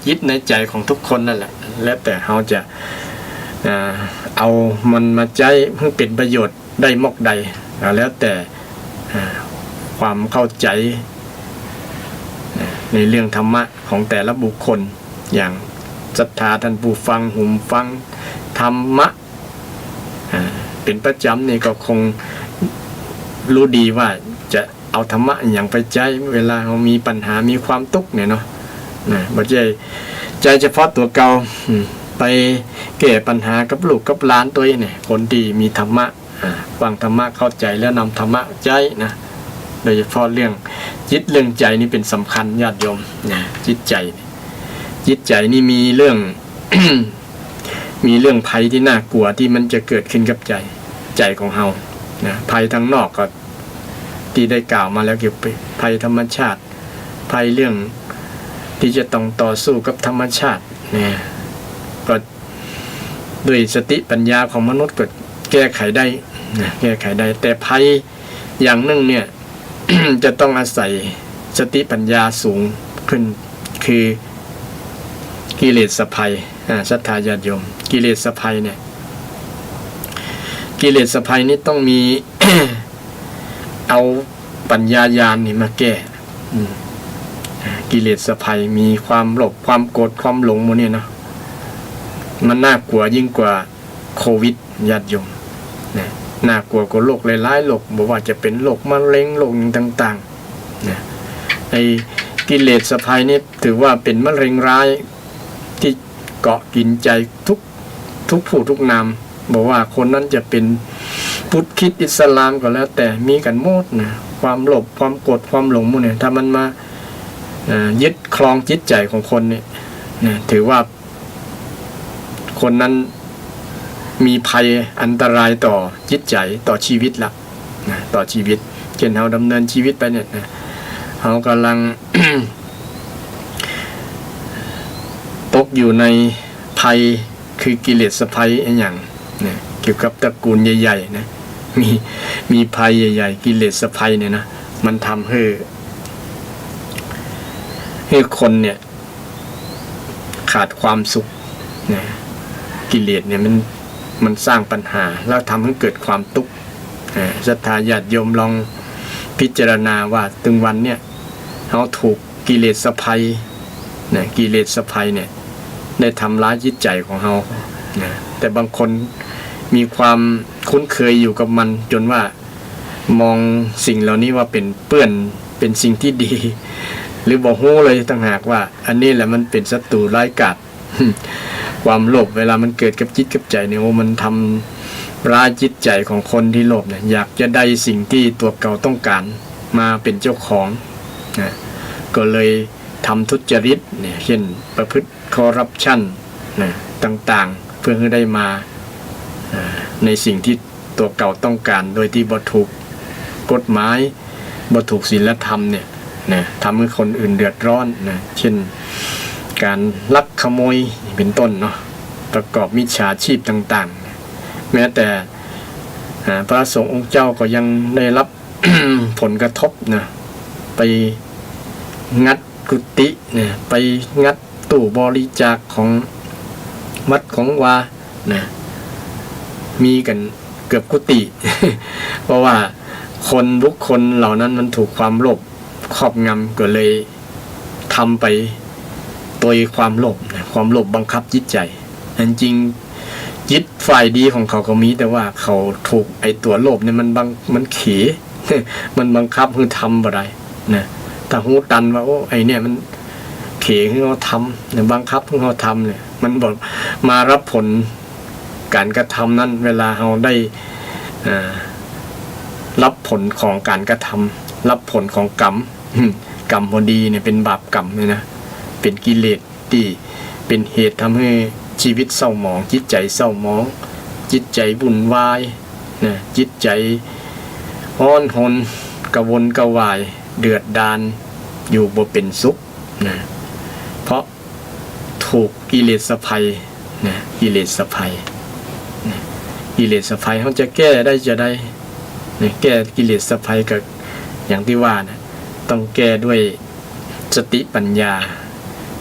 Speaker 2: ยึดในใจของทุกคนนั่นแหละแล้วแต่เราจะเอามันมาใช้เพื่อเป็นประโยชน์ได้มากใดแล้วแต่ความเข้าใจในเรื่องธรรมะของแต่ละบุคคลอย่างศรัทธาท่านผู้ฟังหุ่มฟังธรรมะเป็นประจำนี่ก็คงรู้ดีว่าจะเอาธรรมะอย่างไปใช้เวลาเรามีปัญหามีความทุกข์เนี่ยเนาะบ่ใจเฉพาะตัวเก่าไปแก้ปัญหากับลูกกับหลานตัวเนี่ยคนที่มีธรรมะฟังธรรมะเข้าใจแล้วนำธรรมะใช้นะโดยเฉพาะเรื่องจิตเรื่องใจนี่เป็นสำคัญญาติโยมนะจิตใจนี่มีเรื่อง มีเรื่องภัยที่น่ากลัวที่มันจะเกิดขึ้นกับใจของเฮานะภัยทางนอกก็ที่ได้กล่าวมาแล้วเกี่ยวกับภัยธรรมชาติภัยเรื่องที่จะต้องต่อสู้กับธรรมชาตินะก็ด้วยสติปัญญาของมนุษย์ก็แก้ไขได้นะแก้ไขได้แต่ภัยอย่างหนึ่งเนี่ย จะต้องอาศัยสติปัญญาสูงขึ้นคือกิเลสภัยศรัทธาญาติโยมกิเลสภัยเนี่ยกิเลสภัยนี้ต้องมี เอาปัญญาญาณนี่มาแก้กิเลสภัยมีความโลภความโกรธความหลงหมดเนี่ยเนาะมันน่ากลัวยิ่งกว่าโควิดญาติโยมนะน่ากลัวกว่าโรคหลายๆโรคบอกว่าจะเป็นโรคมะเร็งโรคต่างๆนะไอ้กิเลสภัยนี่ถือว่าเป็นมะเร็งร้ายที่เกาะกินใจทุกผู้ทุกนามบอกว่าคนนั้นจะเป็นพุทธคริสต์อิสลามก็แล้วแต่มีกันหมดนะความโลภความโกรธความหลงพวกนี้ถ้ามันมายึดครองจิตใจของคนเนี่ยนะถือว่าคนนั้นมีภัยอันตรายต่อจิตใจต่อชีวิตละนะต่อชีวิตเช่นเราดำเนินชีวิตไปเนี่ยนะเรากำลัง ตกอยู่ในภัย คือกิเลสภัยอย่างเนี่ยเกี่ยวกับตระกูลใหญ่ๆนะมีภัยใหญ่ๆกิเลสภัยเนี่ยนะมันทำให้คนเนี่ยขาดความสุขนะกิเลสเนี่ยมันสร้างปัญหาแล้วทำให้เกิดความทุกข์ศรัทธาญาติโยมลองพิจารณาว่าถึงวันเนี่ยเขาถูกกิเลสภัยนะกิเลสภัยเนี่ยได้ทำร้ายจิตใจของเขานะแต่บางคนมีความคุ้นเคยอยู่กับมันจนว่ามองสิ่งเหล่านี้ว่าเป็นเปื้อนเป็นสิ่งที่ดี หรือบอกฮู้เลยต่างหากว่าอันนี้แหละมันเป็นศัตรูร้ายกาจ ความโลภเวลามันเกิดกับจิตกับใจเนี่ยมันทำร้ายจิตใจของคนที่โลภเนี่ยอยากจะได้สิ่งที่ตัวเก่าต้องการมาเป็นเจ้าของนะก็เลยทำทุจริตเนี่ยเช่นประพฤติคอร์รัปชันนะต่างๆเพื่อให้ได้มาในสิ่งที่ตัวเก่าต้องการโดยที่บ่ถูกกฎหมายบ่ถูกศีลธรรมเนี่ยนะทำให้คนอื่นเดือดร้อนนะเช่นการลักขโมยเป็นต้นเนาะประกอบมิจฉาชีพต่างๆแม้แต่พระสงฆ์องค์เจ้าก็ยังได้รับ ผลกระทบนะไปงัดกุฏิเนี่ยไปงัดตู้บริจาคของวัดของวานะมีกันเกือบกุฏิ เพราะว่าบุคคลเหล่านั้นมันถูกความโลภครอบงำก็เลยทำไปโดยความโลภนะความโลภบังคับจิตใจอันจริงจิตฝ่ายดีของเขาก็มีแต่ว่าเขาถูกไอตัวโลภเนี่ยมันเข มันบังคับให้ทำบ่ได้นะถ้าหูตันว่าโอ้ไอเนี่ยมันเขให้เขาทำเนี่ยบังคับให้เขาทำเนี่ยมันบอกมารับผลการกระทำนั้นเวลาเราได้รับผลของการกระทำรับผลของกรรม กรรมพอดีเนี่ยเป็นบาปกรรมเนี่ยนะเป็นกิเลสที่เป็นเหตุทำให้ชีวิตเศร้าหมองจิตใจเศร้าหมองจิตใจวุ่นวายนะจิตใจอ้อนหนกระวนกระวายเดือดดาลอยู่บ่เป็นสุขนะเพราะถูกกิเลสภัยนะกิเลสภัยนะกิเลสภัยเขาจะแก้ได้จะได้นะแก้กิเลสภัยก็อย่างที่ว่านะต้องแก้ด้วยสติปัญญา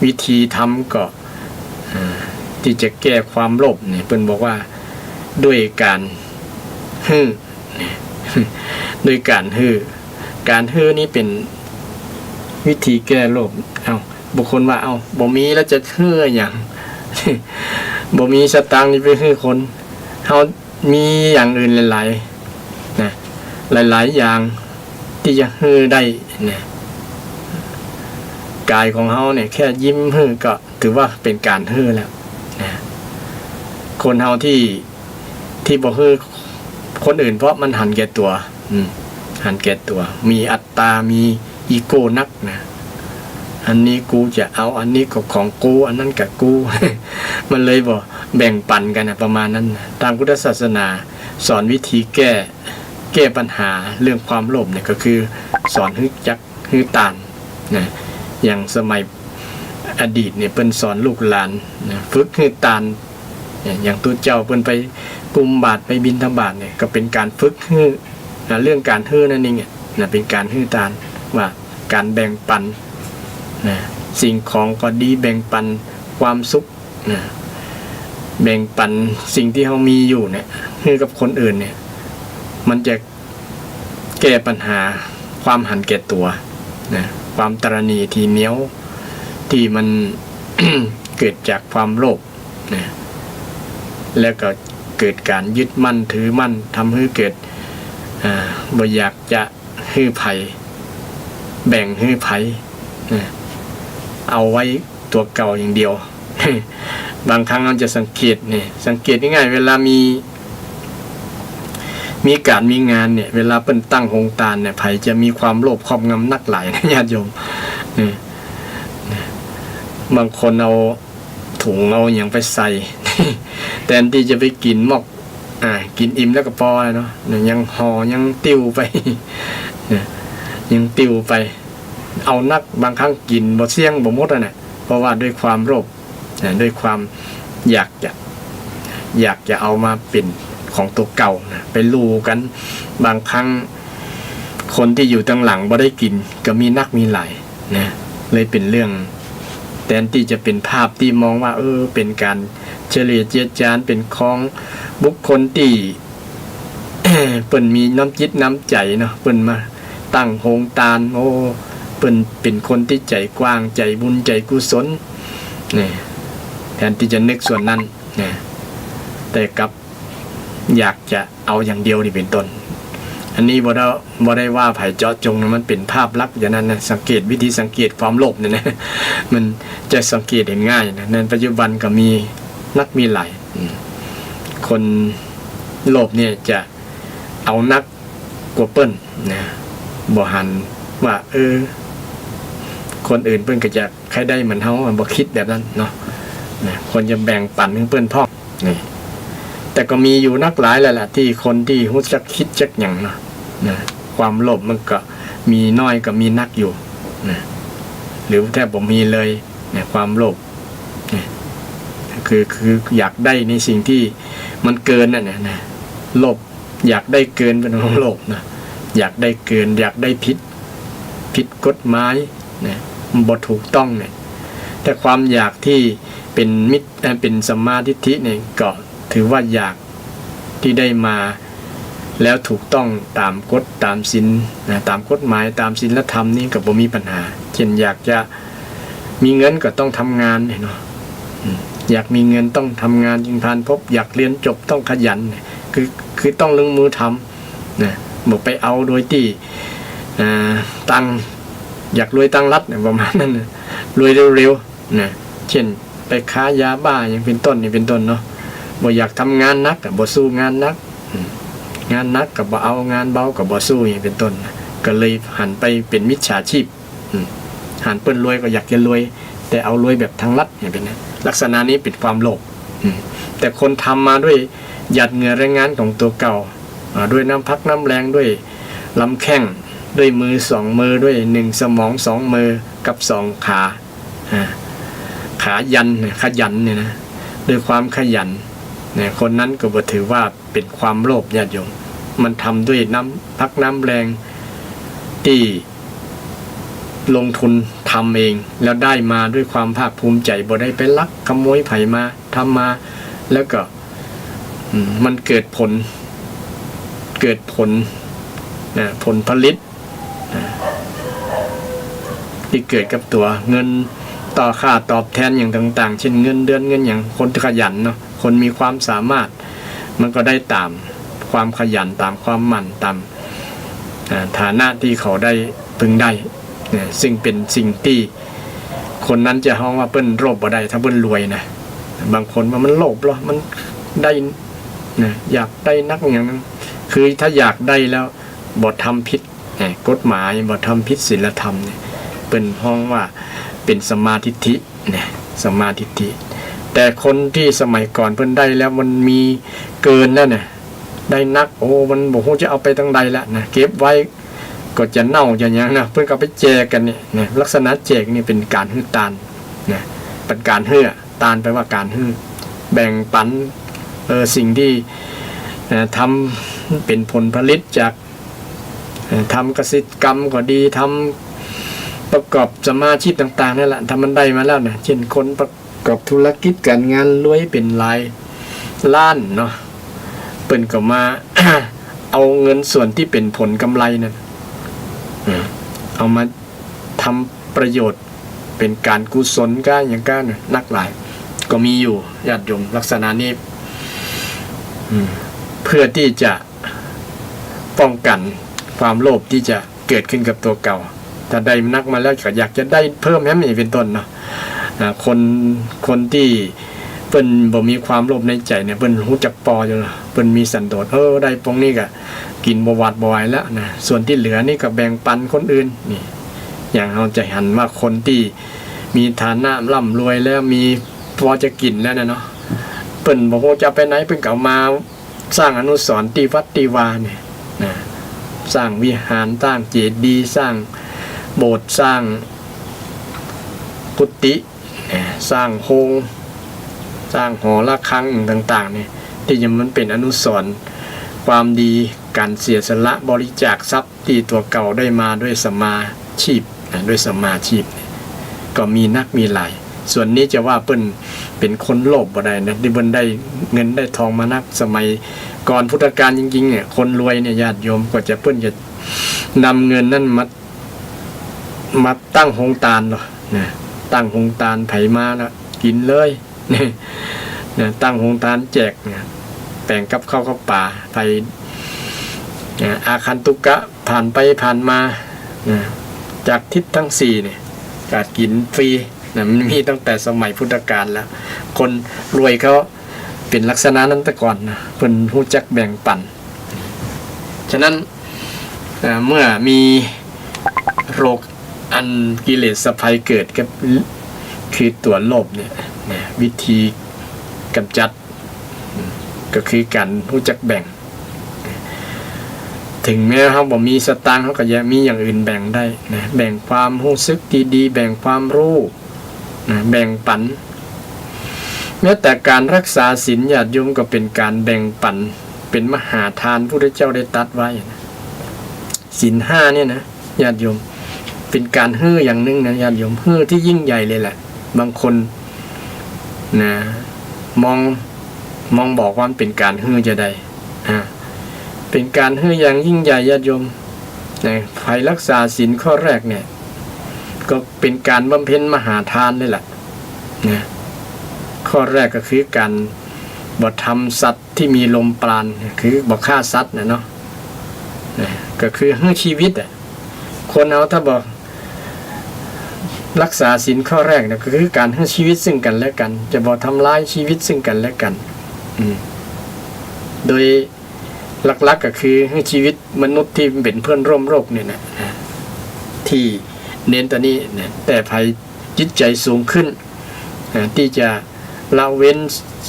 Speaker 2: วิธีทำก็ที่จะแก้ความโลภเนี่ยเพิ่นบอกว่าด้วยการด้วยการการนี่เป็นวิธีแก้โลภบุคคลว่าบ่มีแล้วจะอย่าง บ่มีสตางค์นี่ไปคนเฮามีอย่างอื่นหลายๆนะหลายๆอย่างที่จะได้เนี่ยกายของเฮาเนี่ยแค่ยิ้มก็ถือว่าเป็นการแล้วนะคนเฮาที่บ่คนอื่นเพราะมันหันแก่ตัวหันแก่ตัวมีอัตตามีอีโก้นักนะอันนี้กูจะเอาอันนี้ก็ของกูอันนั้นกับกู มันเลยบ่แบ่งปันกันนะประมาณนั้นนะทางพุทธศาสนาสอนวิธีแก้ปัญหาเรื่องความโลภเนี่ยก็คือสอนให้ตานนะอย่างสมัยอดีตเนี่ยเพิ่นสอนลูกหลานนะฝึกให้ตานอย่างตัวเจ้าเพิ่นไปกุมบาตรไปบิณฑบาตเนี่ยก็เป็นการฝึกนะเรื่องการนั่นเองนะเป็นการตานว่าการแบ่งปันนะสิ่งของก็ดีแบ่งปันความสุขนะแบ่งปันสิ่งที่เขามีอยู่เนี่ยให้กับคนอื่นเนี่ยมันจะแก้ปัญหาความหันแก่ตัวนะความตระหนี่ที่เหนียวที่มัน เกิดจากความโลภนะแล้วก็เกิดการยึดมั่นถือมั่นทำให้เกิดบ่อยากจะให้ภัยแบ่งให้ภัยนะเอาไว้ตัวเก่าอย่างเดียว บางครั้งเราจะสังเกตง่ายๆเวลามีการมีงานเนี่ยเวลาเป็นตั้งโฮงตาลเนี่ยไผจะมีความโลภครอบงำนักหลายนะญาติโยมบางคนเอาถุงเอาอย่างไปใส่ แทนที่จะไปกินหมกกินอิ่มแล้วก็พอเนาะยังห่อยังติ้วไป ยังติ้วไปเอานักบางครั้งกินบ่เสี่ยงบ่หมดน่ะเพราะว่าด้วยความโลภด้วยความอยากจะ อยากจะเอามาเป็นของตัวเก่านะไปลู่กันบางครั้งคนที่อยู่ตั้งหลังบ่ได้กินก็มีนักมีหลายนะเลยเป็นเรื่องแทนที่จะเป็นภาพที่มองว่าเป็นการเฉลี่ยเจียดจานเป็นของบุคคลที่ เปิ้นมีน้ำจิตน้ำใจเนาะเปิ้นมาตั้งโฮงตาลเปิ้นเป็นคนที่ใจกว้างใจบุญใจกุศลนี่แทนที่จะนึกส่วนนั้นนี่แต่กับอยากจะเอาอย่างเดียวนี่เป็นต้นอันนี้บ่ได้ว่าไผเจาะจงนะมันเป็นภาพลักษณ์อย่างนั้นนะสังเกตวิธีสังเกตความโลภเนี่ยนะมันจะสังเกตเห็นง่ายนะในปัจจุบันก็มีนักมีหลายคนโลภเนี่ยจะเอานักกว่าเปิ้นนะบ่หันว่าคนอื่นเปิ้นก็จะใครได้เหมือนเฮาบ่คิดแบบนั้นเนาะนะคนจะแบ่งปันให้เปิ้นพร้อมนี่แต่ก็มีอยู่นักหลายแหละที่คนที่รู้จักคิดจักหยังเนาะนะความโลภมันก็มีน้อยก็มีนักอยู่นะหรือแทบบ่มีเลยนะความโลภนะคืออยากได้ในสิ่งที่มันเกินนั่นนะโลภอยากได้เกินเป็นของโลภนะอยากได้เกินอยากได้ผิดกฎหมายนะมันบ่ถูกต้องเนี่ยแต่ความอยากที่เป็นมิตรเป็นสัมมาทิฏฐิเนี่ยก็ถือว่าอยากที่ได้มาแล้วถูกต้องตามกฎตามศีลนะตามกฎหมายตามศีลธรรมนี่ก็บ่มีปัญหาเช่นอยากจะมีเงินก็ต้องทำงานเนาะอยากมีเงินต้องทำงานจึงผ่านพบอยากเรียนจบต้องขยันคือต้องลงมือทำนะบอกไปเอาโดยที่ตังอยากรวยตังรัดเนี่ยประมาณนั้นนะรวยเร็วๆนะเช่นไปค้ายาบ้าอย่างเป็นต้นนี่เป็นต้นเนาะบ่อยากทำงานนักบ่สู้งานนักงานนักกับบ่เอางานเบากับบ่สู้อย่างเป็นต้นก็เลยหันไปเป็นมิจฉาชีพหันเปิ้นรวยก็อยากจะรวยแต่เอารวยแบบทางลัดอย่างเป็นลักษณะนี้เป็นความโลภแต่คนทำมาด้วยหยัดเหงื่อแรงงานของตัวเก่าด้วยน้ำพักน้ำแรงด้วยลำแข้งด้วยมือ2มือด้วย1สมอง2มือกับ2ขายันขยันเนี่ยนะด้วยความขยันเนี่ยคนนั้นก็บ่ถือว่าเป็นความโลภญาติโยมมันทำด้วยน้ำพักน้ำแรงที่ลงทุนทำเองแล้วได้มาด้วยความภาคภูมิใจบ่ได้ไปลักขโมยไผมาทำมาแล้วก็มันเกิดผลผลผลิตที่เกิดกับตัวเงินต่อค่าตอบแทนอย่างต่างๆเช่นเงินเดือนเงินอย่างคนขยันเนาะคนมีความสามารถมันก็ได้ตามความขยันตามความหมั่นตามฐานะที่เขาได้พึงได้ซึ่งเป็นสิ่งที่คนนั้นจะฮ้องว่าเปิ้นโลภบ่ได้ถ้าเปิ้นรวยนะบางคนว่ามันโลภเหรอมันได้นะอยากได้นักอย่างนั้นคือถ้าอยากได้แล้วบ่ทำผิดกฎหมายบ่ทำผิดศีลธรรมเนี่ยเปิ้นฮ้องว่าเป็นสัมมาทิฏฐิเนี่ยสัมมาทิฏฐิแต่คนที่สมัยก่อนเพิ่นได้แล้วมันมีเกินแล้วเนี่ยได้นักมันบ่ฮู้จะเอาไปทางใดละนะเก็บไว้ก็จะเน่าจะหยังนะเพิ่นก็ไปแจกกันเนี่ยลักษณะแจกนี่เป็นการฮื้อตานนะเป็นการฮื้อตานแปลว่าการฮื้อแบ่งปันสิ่งที่ทำเป็นผลผลิตจากทำเกษตรกรรมก็ดีทำประกอบสมาชีพต่างๆนั่นแหละถ้ามันได้มาแล้วนะเช่นคนประกอบธุรกิจการงานรวยเป็นหลายล้านเนาะเปิ้นก็มา เอาเงินส่วนที่เป็นผลกำไรนั่นเอามาทำประโยชน์เป็นการกุศลก้าอย่างก้านักหลายก็มีอยู่ญาติโยมลักษณะนี้เพื่อที่จะป้องกันความโลภที่จะเกิดขึ้นกับตัวเก่าถ้าได้นักมาแล้วก็อยากจะได้เพิ่มแม้ไม่เป็นต้นเนาะคนที่เปิ้นบ่มีความโลภในใจเนี่ยเปิ้นรู้จักปออยู่เปิ้นมีสันโดษได้ปงนี้ก็กินบ่หวาดบ่ไหวแล้วนะส่วนที่เหลือนี่ก็แบ่งปันคนอื่นนี่อย่างเราจะเห็นว่าคนที่มีฐานะร่ำรวยแล้วมีพอจะกินแล้วนะเนาะเปิ้นบ่ฮู้จะไปไหนเพิ่นก็เอามาสร้างอนุสรณ์ที่วัดที่วาเนี่ยนะสร้างวิหารสร้างเจดีย์สร้างโบสถ์สร้างกุฏิสร้างโฮงสร้างหอระฆังต่างๆเนี่ย ที่จะมันเป็นอนุสรณ์ความดีการเสียสละบริจาคทรัพย์ที่ตัวเก่าได้มาด้วยสมาชีพด้วยสมาชีพก็มีนักมีหลายส่วนนี้จะว่าเปิ้นเป็นคนโลภบ่ได้นะที่เปิ้นได้เงินได้ทองมานักสมัยก่อนพุทธกาลจริงๆเนี่ยคนรวยเนี่ยญาติโยมกว่าจะเปิ้นจะนำเงินนั้นมาตั้งโรงทานเนาะนะตั้งโรงทานไผมาแล้วกินเลยเนี่ยตั้งโรงทานแจกเนี่ยแบ่งกับข้าวกับป่าไปอาคันตุกะผ่านไปผ่านมาจากทิศทั้งสี่เนี่ยการกินฟรีนะมันมีตั้งแต่สมัยพุทธกาลแล้วคนรวยเขาเป็นลักษณะนั้นแต่ก่อนนะเพิ่นรู้จักแบ่งปันฉะนั้นเมื่อมีโรคอันกิเลสภัยเกิดกับคือตัวโลภเนี่ยวิธีกำจัดก็คือการรู้จักแบ่งถึงแม้เขาบอกมีสตางค์เขาก็ยังมีอย่างอื่นแบ่งได้นะแบ่งความรู้สึกดีๆแบ่งความรู้นะแบ่งปันแม้แต่การรักษาศีลญาติโยมก็เป็นการแบ่งปันเป็นมหาทานพระพุทธเจ้าได้ตรัสไว้ศีลห้าเนี่ยนะญาติโยมเป็นการฮื้ออย่างหนึ่งนะญาติโยมฮื้อที่ยิ่งใหญ่เลยแหละบางคนนะมองบอกว่าเป็นการฮื้อจะได้เป็นการฮื้ออย่างยิ่งใหญ่ญาติโยมนะใครรักษาศีลข้อแรกเนี่ยก็เป็นการบำเพ็ญมหาทานเลยแหละนะข้อแรกก็คือการบ่ทำสัตว์ที่มีลมปราณคือบ่ฆ่าสัตว์นะเนาะก็คือฮื้อชีวิตคนเอาถ้าบอกรักษาศีลข้อแรกนะก็คือการให้ชีวิตซึ่งกันและกันจะบ่ทำร้ายชีวิตซึ่งกันและกันโดยหลักๆก็คือให้ชีวิตมนุษย์ที่เป็นเพื่อนร่วมโลกเนี่ยนะที่เน้นตัวนี้เนี่ยแต่ภัยจิตใจสูงขึ้นที่จะละเว้น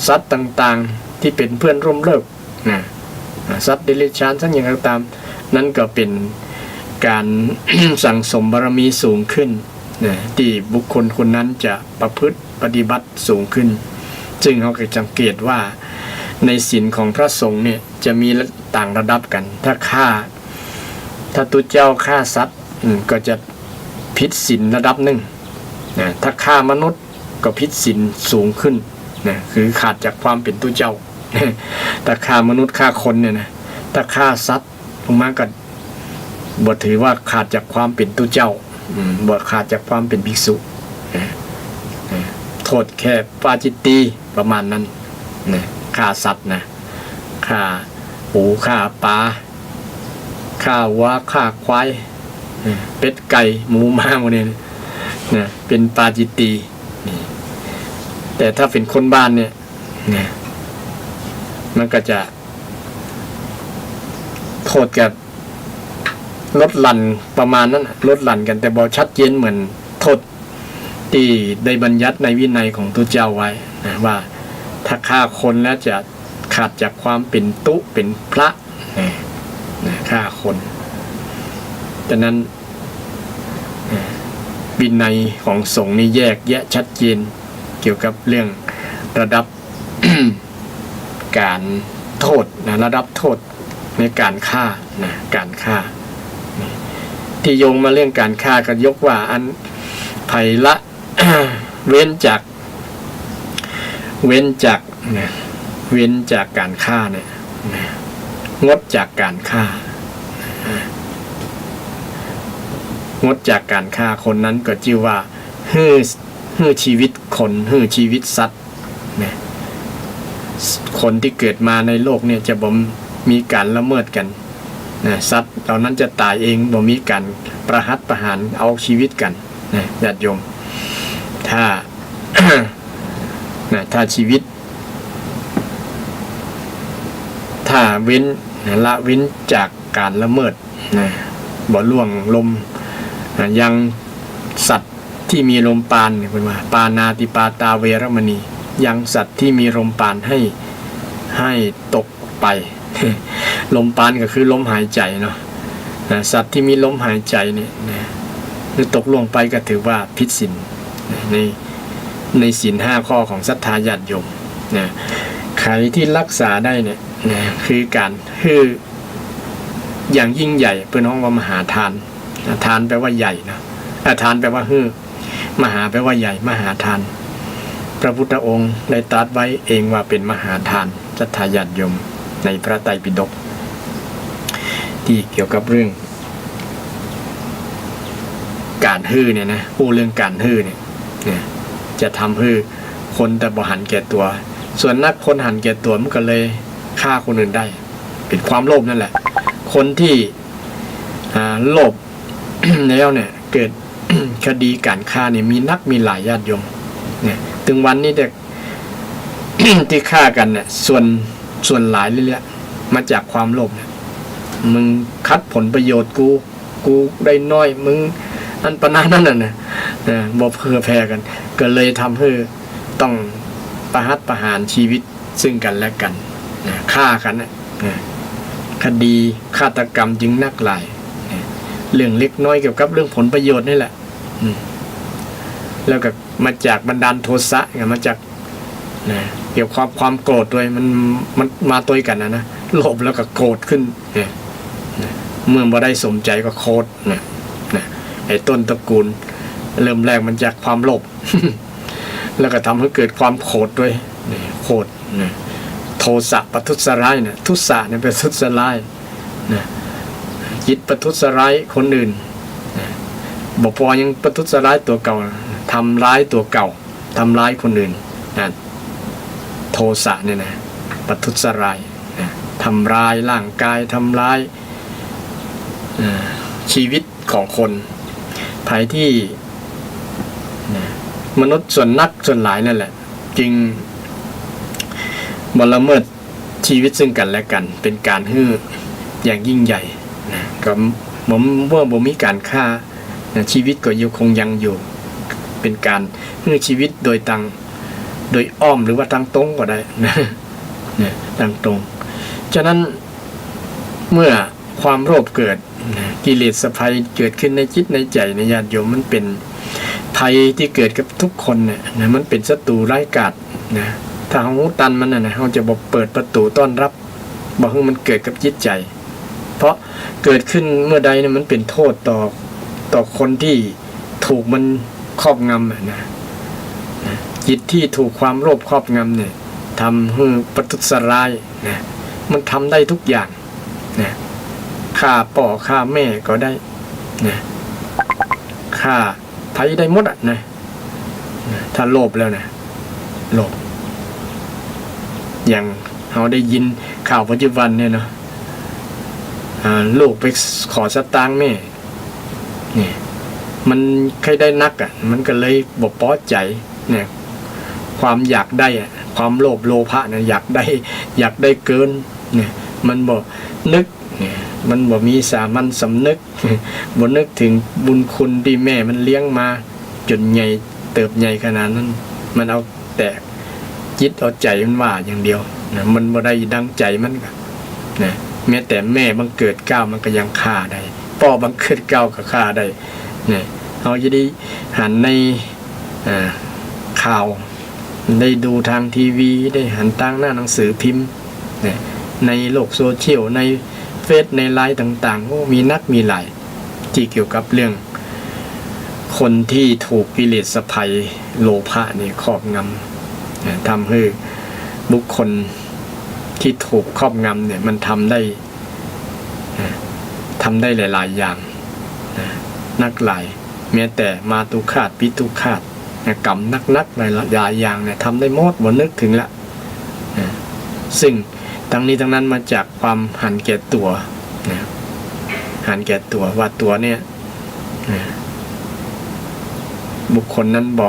Speaker 2: สัตว์ต่างๆที่เป็นเพื่อนร่วมโลกนะสัตว์เดรัจฉานทั้งอย่างต่างๆนั่นก็เป็นการ สั่งสมบารมีสูงขึ้นที่บุคคลคนนั้นจะประพฤติปฏิบัติสูงขึ้นจึงเขาก็สังเกตว่าในศีลของพระสงฆ์เนี่ยจะมีต่างระดับกันถ้าตุเจ้าฆ่าสัตว์ก็จะผิดศีลระดับหนึ่งถ้าฆ่ามนุษย์ก็ผิดศีลสูงขึ้นคือขาดจากความเป็นตุเจ้าถ้าฆ่ามนุษย์ฆ่าคนเนี่ยนะถ้าฆ่าสัตว์ลงมาก็บ่ถือว่าขาดจากความเป็นตุเจ้าบ่ขาดจากความเป็นภิกษุโทษแค่ปาจิตตีประมาณนั้นฆ่าสัตว์นะฆ่าปูฆ่าปลาฆ่าวัวฆ่าควายเป็ดไก่หมูม้าพวกนี้นะเป็นปาจิตตีแต่ถ้าเป็นคนบ้านเนี่ยมันก็จะโทษกับลดหลั่นประมาณนั้นลดหลั่นกันแต่บ่ชัดเจนเหมือนโทษที่ได้บัญญัติในวินัยของตุเจ้าไว้นะว่าถ้าฆ่าคนแล้วจะขาดจากความเป็นตุเป็นพระฆ่าคนดังนั้นวินัยของสงฆ์นี่แยกแยะชัดเจนเกี่ยวกับเรื่องระดับ การโทษนะระดับโทษในการฆ่านะการฆ่าที่โยงมาเรื่องการฆ่าก็ยกว่าอันไผ่ละ เว้นจากการฆ่าเนี่ยงดจากการฆ่างดจากการฆ่าคนนั้นก็ชื่อว่าฮื้อชีวิตคนฮื้อชีวิตสัตว์เนี่ยคนที่เกิดมาในโลกเนี่ยจะบ่มีการละเมิดกันนะสัตว์เหล่านั้นจะตายเองบ่มีการประหัตประหารเอาชีวิตกันนะญาติโยมถ้า ถ้าชีวิตถ้าเว้นละเว้นจากการละเมิดนะบ่ล่วงลมยังสัตว์ที่มีลมปานเนี่ยเป็นว่าปานาติปาตาเวรมณียังสัตว์ที่มีลมปานให้ตกไป ลมปานก็คือลมหายใจเนาะสัตว์ที่มีลมหายใจเนี่ยหรือตกลงไปก็ถือว่าผิดศีลในศีล5ข้อของศรัทธาญาติโยมนะค ไขที่รักษาได้เนี่ยคือการคืออย่างยิ่งใหญ่เป็นห้องว่ามหาทานทานแปลว่าใหญ่นะทานแปลว่าฮือมหาแปลว่าใหญ่มหาทานพระพุทธองค์ได้ตรัสไว้เองว่าเป็นมหาทานศรัทธาญาติโยมในพระไตรปิฎกที่เกี่ยวกับเรื่องการฮือเนี่ยนะพูดเรื่องการฮือเนี่ยจะทำฮือคนแต่บ่หันแก่ตัวส่วนนักคนหันแก่ตัวมันก็เลยฆ่าคนอื่นได้เป็นความโลภนั่นแหละคนที่โลภ แล้วเนี่ยเกิด คดีการฆ่าเนี่ยมีหลายญาติโยมเนี่ยถึงวันนี้เด็ก ที่ฆ่ากันเนี่ยส่วนหลายเลยแหละมาจากความโลภเนี่ยมึงคัดผลประโยชน์กูได้น้อยมึงอันปนานั่นน่ะนะบ่เพื่อแพ้กันก็เลยทำให้ต้องประหารชีวิตซึ่งกันและกันฆ่ากันนะคดีฆาตกรรมจึงนักหลายเรื่องเล็กน้อยเกี่ยวกับเรื่องผลประโยชน์นี่แหละแล้วก็มาจากบันดาลโทสะมาจากเกี่ยวกับความโกรธด้วยมันมาตัวกันนะโลภแล้วก็โกรธขึ้นเมื่อบ่ได้สมใจก็โกรธไอ้ต้นตระกูลเริ่มแรกมันจากความโลภ แล้วก็ทำให้เกิดความโกรธด้วยโกรธโทสะประทุษร้ายเนี่ยทุสะเนี่ยเป็นทุษร้ายจิตประทุษร้ายคนอื่นบ่พอยังประทุษร้ายตัวเก่าทำร้ายตัวเก่าทำร้ายคนอื่นโทสะเนี่ยนะประทุษร้ายทำร้ายร่างกายทำร้ายชีวิตของคนภายที่มนุษย์ส่วนนักส่วนหลายนั่นแหละจึงละเมิดชีวิตซึ่งกันและกันเป็นการฮื้ออย่างยิ่งใหญ่ก็เมื่อบ่มีการฆ่าชีวิตก็คงยังอยู่เป็นการฮื้อชีวิตโดยอ้อมหรือว่าทางตรงก็ได้นะทางตรงฉะนั้นเมื่อความโลภเกิดกิเลสภัยเกิดขึ้นในจิตในใจในญาติโยมมันเป็นภัยที่เกิดกับทุกคนเนี่ยมันเป็นศัตรูร้ายกาจนะถ้าเฮาตันมันน่ะนะเฮาจะบ่เปิดประตูต้อนรับบ่ให้มันเกิดกับจิตใจเพราะเกิดขึ้นเมื่อใดเนี่ยมันเป็นโทษต่อคนที่ถูกมันครอบงำนะจิตที่ถูกความโลภครอบงำเนี่ยทำให้ประทุษร้ายนะมันทำได้ทุกอย่างนะฆ่าพ่อฆ่าแม่ก็ได้นะฆ่าไผได้หมดอ่ะนะถ้าโลภแล้วนะโลภอย่างเราได้ยินข่าวปัจจุบันเนี่ยเนาะลูกไปขอสตางค์แม่เนี่ยมันใครได้นักอ่ะมันก็เลยบ่พอใจเนี่ยความอยากได้อ่ะความโลภโลภะเนี่ยอยากได้เกินเนี่ยมันบ่นึกเนี่ยมันบ่มีสามัญสำนึกบ่นึกถึงบุญคุณที่แม่มันเลี้ยงมาจนใหญ่เติบใหญ่ขนาดนั้นมันเอาแต่จิตเอาใจมันว่าอย่างเดียวนะมันบ่ได้ดังใจมันก็นะแม้แต่แม่บังเกิดเก้ามันก็ยังฆ่าได้พ่อบังเกิดเก้าก็ฆ่าได้เนี่ยเฮาจะได้หันในข่าวได้ดูทางทีวีได้หันตั้งหน้าหนังสือพิมพ์เนี่ยในโลกโซเชียลในเฟซในไลน์ต่างๆมีนักมีหลายที่เกี่ยวกับเรื่องคนที่ถูกกิเลสภัยโลภะนี่ครอบงำทำให้บุคคลที่ถูกครอบงำเนี่ยมันทำได้หลายๆอย่างนักหลายแม้แต่มาตุคาตปิตุคาตกรรมนักหลายอย่างเนี่ยทำได้หมดบ่นึกถึงละซึ่งทั้งนี้ทั้งนั้นมาจากความหันแก่ตัวหันแก่ตัวว่าตัวเนี่ยบุคคลนั้นบ่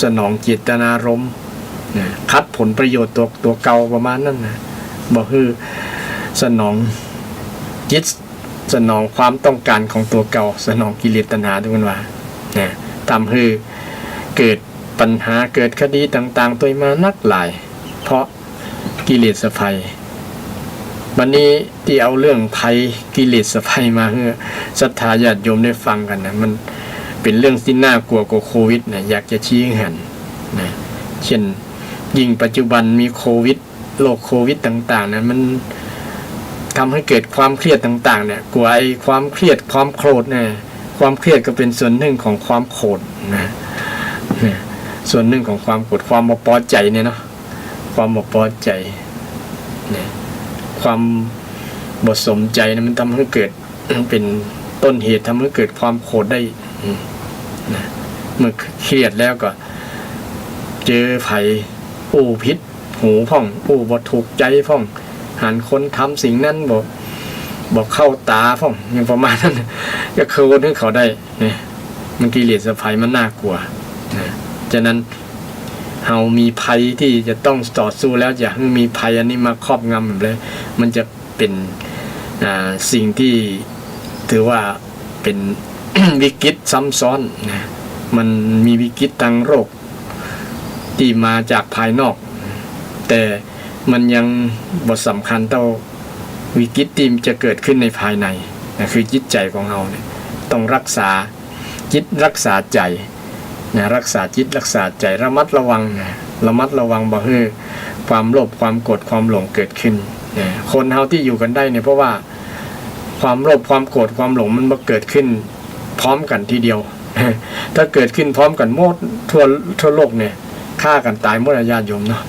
Speaker 2: สนองเจตนารมณ์คัดผลประโยชน์ตัวเก่าประมาณนั้นนะบ่คือสนองจิตสนองความต้องการของตัวเก่าสนองกิเลสตัณหาทุกคนว่าทำให้เกิดปัญหาเกิดคดีต่างๆตัวมานักหลายเพราะกิเลสภัยวันนี้ที่เอาเรื่องภัยกิเลสภัยมาให้ศรัทธาญาติโยมได้ฟังกันนะมันเป็นเรื่องที่น่ากลัวกว่าโควิดนะอยากจะชี้ให้เห็นนะเช่นยิ่งปัจจุบันมีโควิด โรคโควิดต่างๆเนี่ยมันทำให้เกิดความเครียดต่างๆเนี่ยกลัวไอ้ความเครียดความโกรธเนี่ยความเครียดก็เป็นส่วนหนึ่งของความโกรธนะส่วนหนึ่งของความโกรธความบ่พอใจเนี่ยเนาะความบ่พอใจเนี่ยความบ่สมใจเนี่ยมันทำให้เกิดเป็นต้นเหตุทำให้เกิดความโกรธได้นะเมื่อเครียดแล้วก็เจอไผอู้พิษหูพ่องอู้บ่ถูกใจพ่องหันคนทำสิ่งนั้นบอกเข้าตาพ่องอย่างประมาณนั้นก็คือวนให้เขาได้เนี่ยมันกิเลสภัยมันน่ากลัวนะฉะนั้นเฮามีภัยที่จะต้องต่อสู้แล้วอย่าให้มีภัยอันนี้มาครอบงำเลยมันจะเป็นสิ่งที่ถือว่าเป็น วิกฤตซ้ำซ้อนนะมันมีวิกฤตทางโรคที่มาจากภายนอกแต่มันยังบทสำคัญเท่าวิกฤตที่จะเกิดขึ้นในภายในนะคือจิตใจของเราเนี่ยต้องรักษาจิตรักษาใจนะรักษาจิตรักษาใจระมัดระวังนะระมัดระวังบ่ให้ความโลภความโกรธความหลงเกิดขึ้นนะคนเฮาที่อยู่กันได้เนี่ยเพราะว่าความโลภความโกรธความหลงมันมาเกิดขึ้นพร้อมกันทีเดียว ถ้าเกิดขึ้นพร้อมกันหมดทั่วโลกเนี่ยฆ่ากันตายหมดญาติโยมเนาะ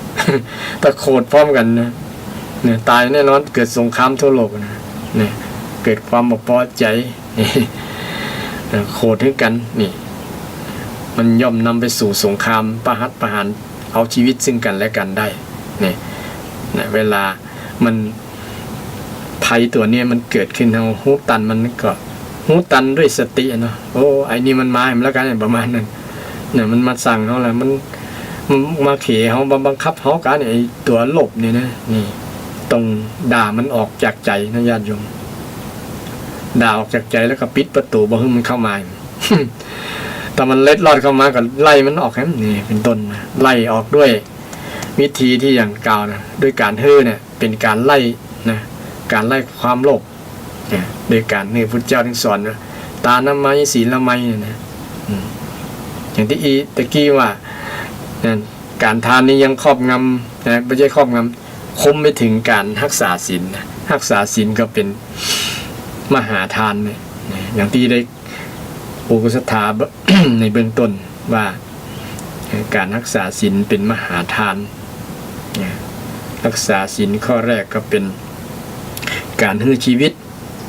Speaker 2: ถ้าโกรธพร้อมกันนะเนี่ยตายแน่นอนเกิดสงครามทั่วโลกนะเนี่ยเกิดความบ่พอใจนี่โกรธด้วยกันนี่มันย่อมนำไปสู่สงครามประหัตประหารเอาชีวิตซึ่งกันและกันได้เนี่ยเวลามันภัยตัวนี้มันเกิดขึ้นเอาหูตันมันก็หูตันด้วยสติเนาะโอ้ไอ้นี่มันมาให้มันแล้วกันประมาณนั้นเนี่ยมันมาสั่งเขาแหละมันมาเขเขาบังคับเขากันไอ้ตัวหลบเนี่ยนะนี่ต้องด่ามันออกจากใจนะญาติโยมด่าออกจากใจแล้วก็ปิดประตูบ่ให้มันเข้ามา แต่มันเล็ดลอดเข้ามาก็ไล่มันออกแค่นี่เป็นต้นนะไล่ออกด้วยวิธีที่อย่างกล่าวนะด้วยการฮื้อเนี่ยเป็นการไล่นะการไล่ความโลภเนี่ยโดยการนี่พุทธเจ้าถึงสอนนะตาละไมศีลละไมเนี่ยนะอย่างที่ตะกี้ว่าการทานนี้ยังครอบงำนะไม่ใช่ครอบงำคุมไปถึงการรักษาศีลนะรักษาศีลก็เป็นมหาทานเนี่ยอย่างที่ได้อุปสถา ในเบื้องต้นว่าการรักษาศีลเป็นมหาทานรักษาศีลข้อแรกก็เป็นการให้ชีวิต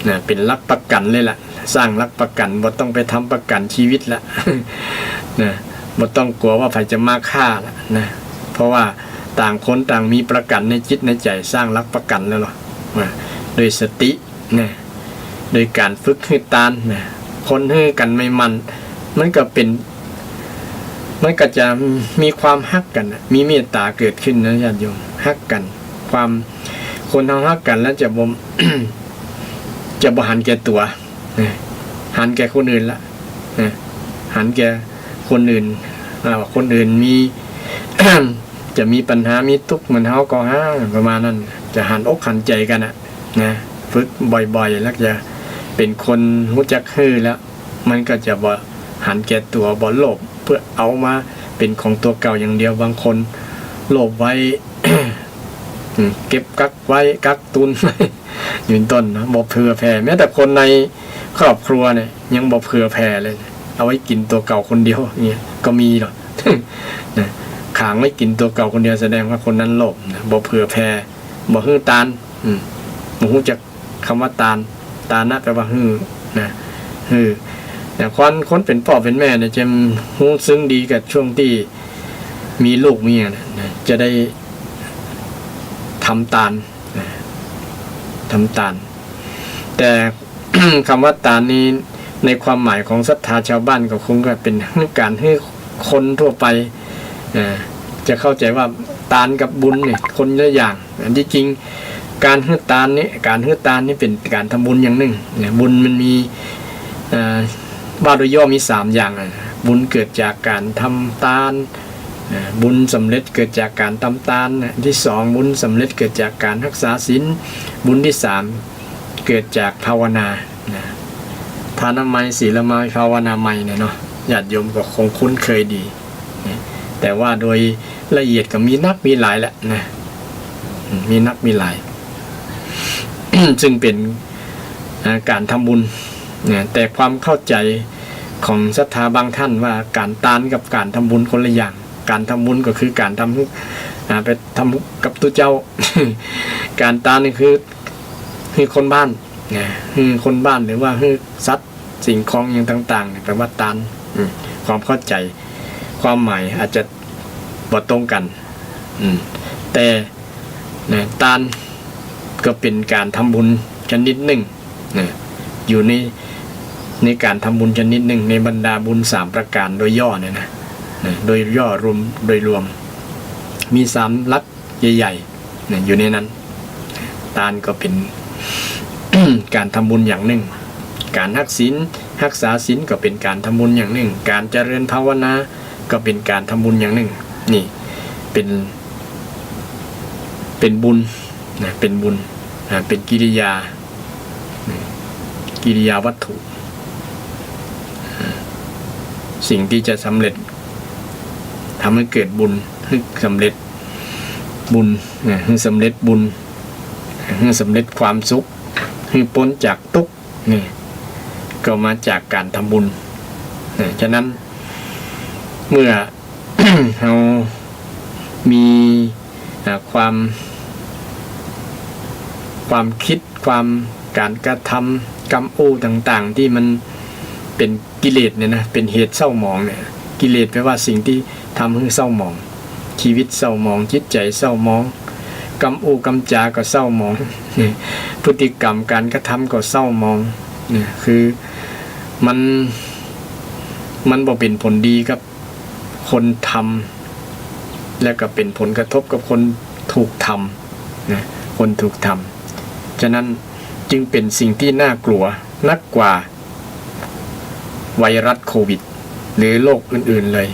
Speaker 2: นะเป็นหลักประกันเลยล่ะสร้างหลักประกันบ่ต้องไปทำประกันชีวิตละ นะบ่ต้องกลัวว่าใครจะมาฆ่าละนะเพราะว่าต่างคนต่างมีประกันในจิตในใจสร้างหลักประกันแล้วหรอโดยสตินะโดยการฝึกให้ตานนะคนให้กันไม่มันก็เป็นมันก็จะมีความฮักกันมีเมตตาเกิดขึ้นนะญาติโยมฮักกันความคนทำฮักกันแล้วจะบ่ จะบ่หันแก่ตัวหันแก่คนอื่นละหันแก่คนอื่นคนอื่นมี จะมีปัญหามีทุกข์เหมือนเฮาก็ห้าประมาณนั้นจะหันอกหันใจกันนะฝึกบ่อยๆแล้วจะเป็นคนรู้จักฮื้อแล้วมันก็จะบ่หันแก่ตัวบ่โลภเพื่อเอามาเป็นของตัวเก่าอย่างเดียวบางคนโลภไว้ เก็บกักไว้กักตุนไว้อยู่ต้นนะบ่เผื่อแผ่แม้แต่คนในครอบครัวเนี่ยยังบ่เผื่อแผ่เลยเอาไว้กินตัวเก่าคนเดียวเงี้ยก็มีหรอก นะขางไว้กินตัวเก่าคนเดียวแสดงว่าคนนั้นโลภนะบ่เผื่อแผ่บ่ฮื้อตานบ่ฮู้จักคำว่าตานนะแปลว่าฮื้อนะฮื้อแต่คนเป็นพ่อเป็นแม่เนี่ยจะฮู้ซึ้งดีกับช่วงที่มีลูกเมียนะจะได้ทำตานแต่ คำว่าตานนี้ในความหมายของศรัทธาชาวบ้านก็คงก็เป็นการให้คนทั่วไปจะเข้าใจว่าตานกับบุญเนี่ยคนละอย่างอันที่จริงการให้ตานนี่เป็นการทำบุญอย่างหนึ่งบุญมันมีว่าโดยย่อมี3อย่างบุญเกิดจากการทำตานบุญสำเร็จเกิดจากการทำตานที่2บุญสำเร็จเกิดจากการรักษาศีลบุญที่3เกิดจากภาวนาทานไมศีลไมภาวนาไมเนี่ยเนาะญาติโยมก็คงคุ้นเคยดีแต่ว่าโดยละเอียดก็มีนักมีหลายแหละนะ มีนักมีหลาย ซึ่งเป็นการทำบุญเนี่ยแต่ความเข้าใจของศรัทธาบางท่านว่าการทานกับการทำบุญคนละอย่าง การทำบุญก็คือการทำไปทำกับตัวเจ้า การทานนี่คือคนบ้านเนี่ยคือคนบ้านหรือว่าคือสัตว์สิ่งของอย่างต่างๆเนี่ยแปลว่าทานความเข้าใจความหมายอาจจะบ่ตรงกันแต่เนี่ยทานก็เป็นการทำบุญชนิดหนึ่งเนี่ยอยู่ในการทำบุญชนิดหนึ่งในบรรดาบุญ3ประการโดยย่อเนี่ยนะโดยย่อโดยรวมมี3หลักใหญ่ๆเนี่ยอยู่ในนั้นทานก็เป็น การทำบุญอย่างหนึ่งการรักษาศีลก็เป็นการทำบุญอย่างหนึ่งการเจริญภาวนาก็เป็นการทำบุญอย่างหนึ่งนี่เป็นบุญนะเป็นบุญเป็นกิริยาวัตถุสิ่งที่จะสำเร็จทำให้เกิดบุญให้สำเร็จบุญให้สำเร็จบุญให้สำเร็จความสุขให้พ้นจากทุกข์นี่ก็มาจากการทำบุญฉะนั้นเมื่อ เรามีความคิดการกระทำกรรมอู้ต่างๆที่มันเป็นกิเลสเนี่ยนะเป็นเหตุเศร้าหมองเนี่ยกิเลสแปลว่าสิ่งที่ทำให้เศร้าหมองชีวิตเศร้าหมองจิตใจเศร้าหมองกรรมอู้กรรมจาก็เศร้าหมองนี่พฤติกรรมการกระทำก็เศร้าหมองเนี่ยคือมันบ่เป็นผลดีกับคนทำและก็เป็นผลกระทบกับคนถูกทำนะคนถูกทำฉะนั้นจึงเป็นสิ่งที่น่ากลัวนักกว่าไวรัสโควิดหรือโรคอื่นๆเลย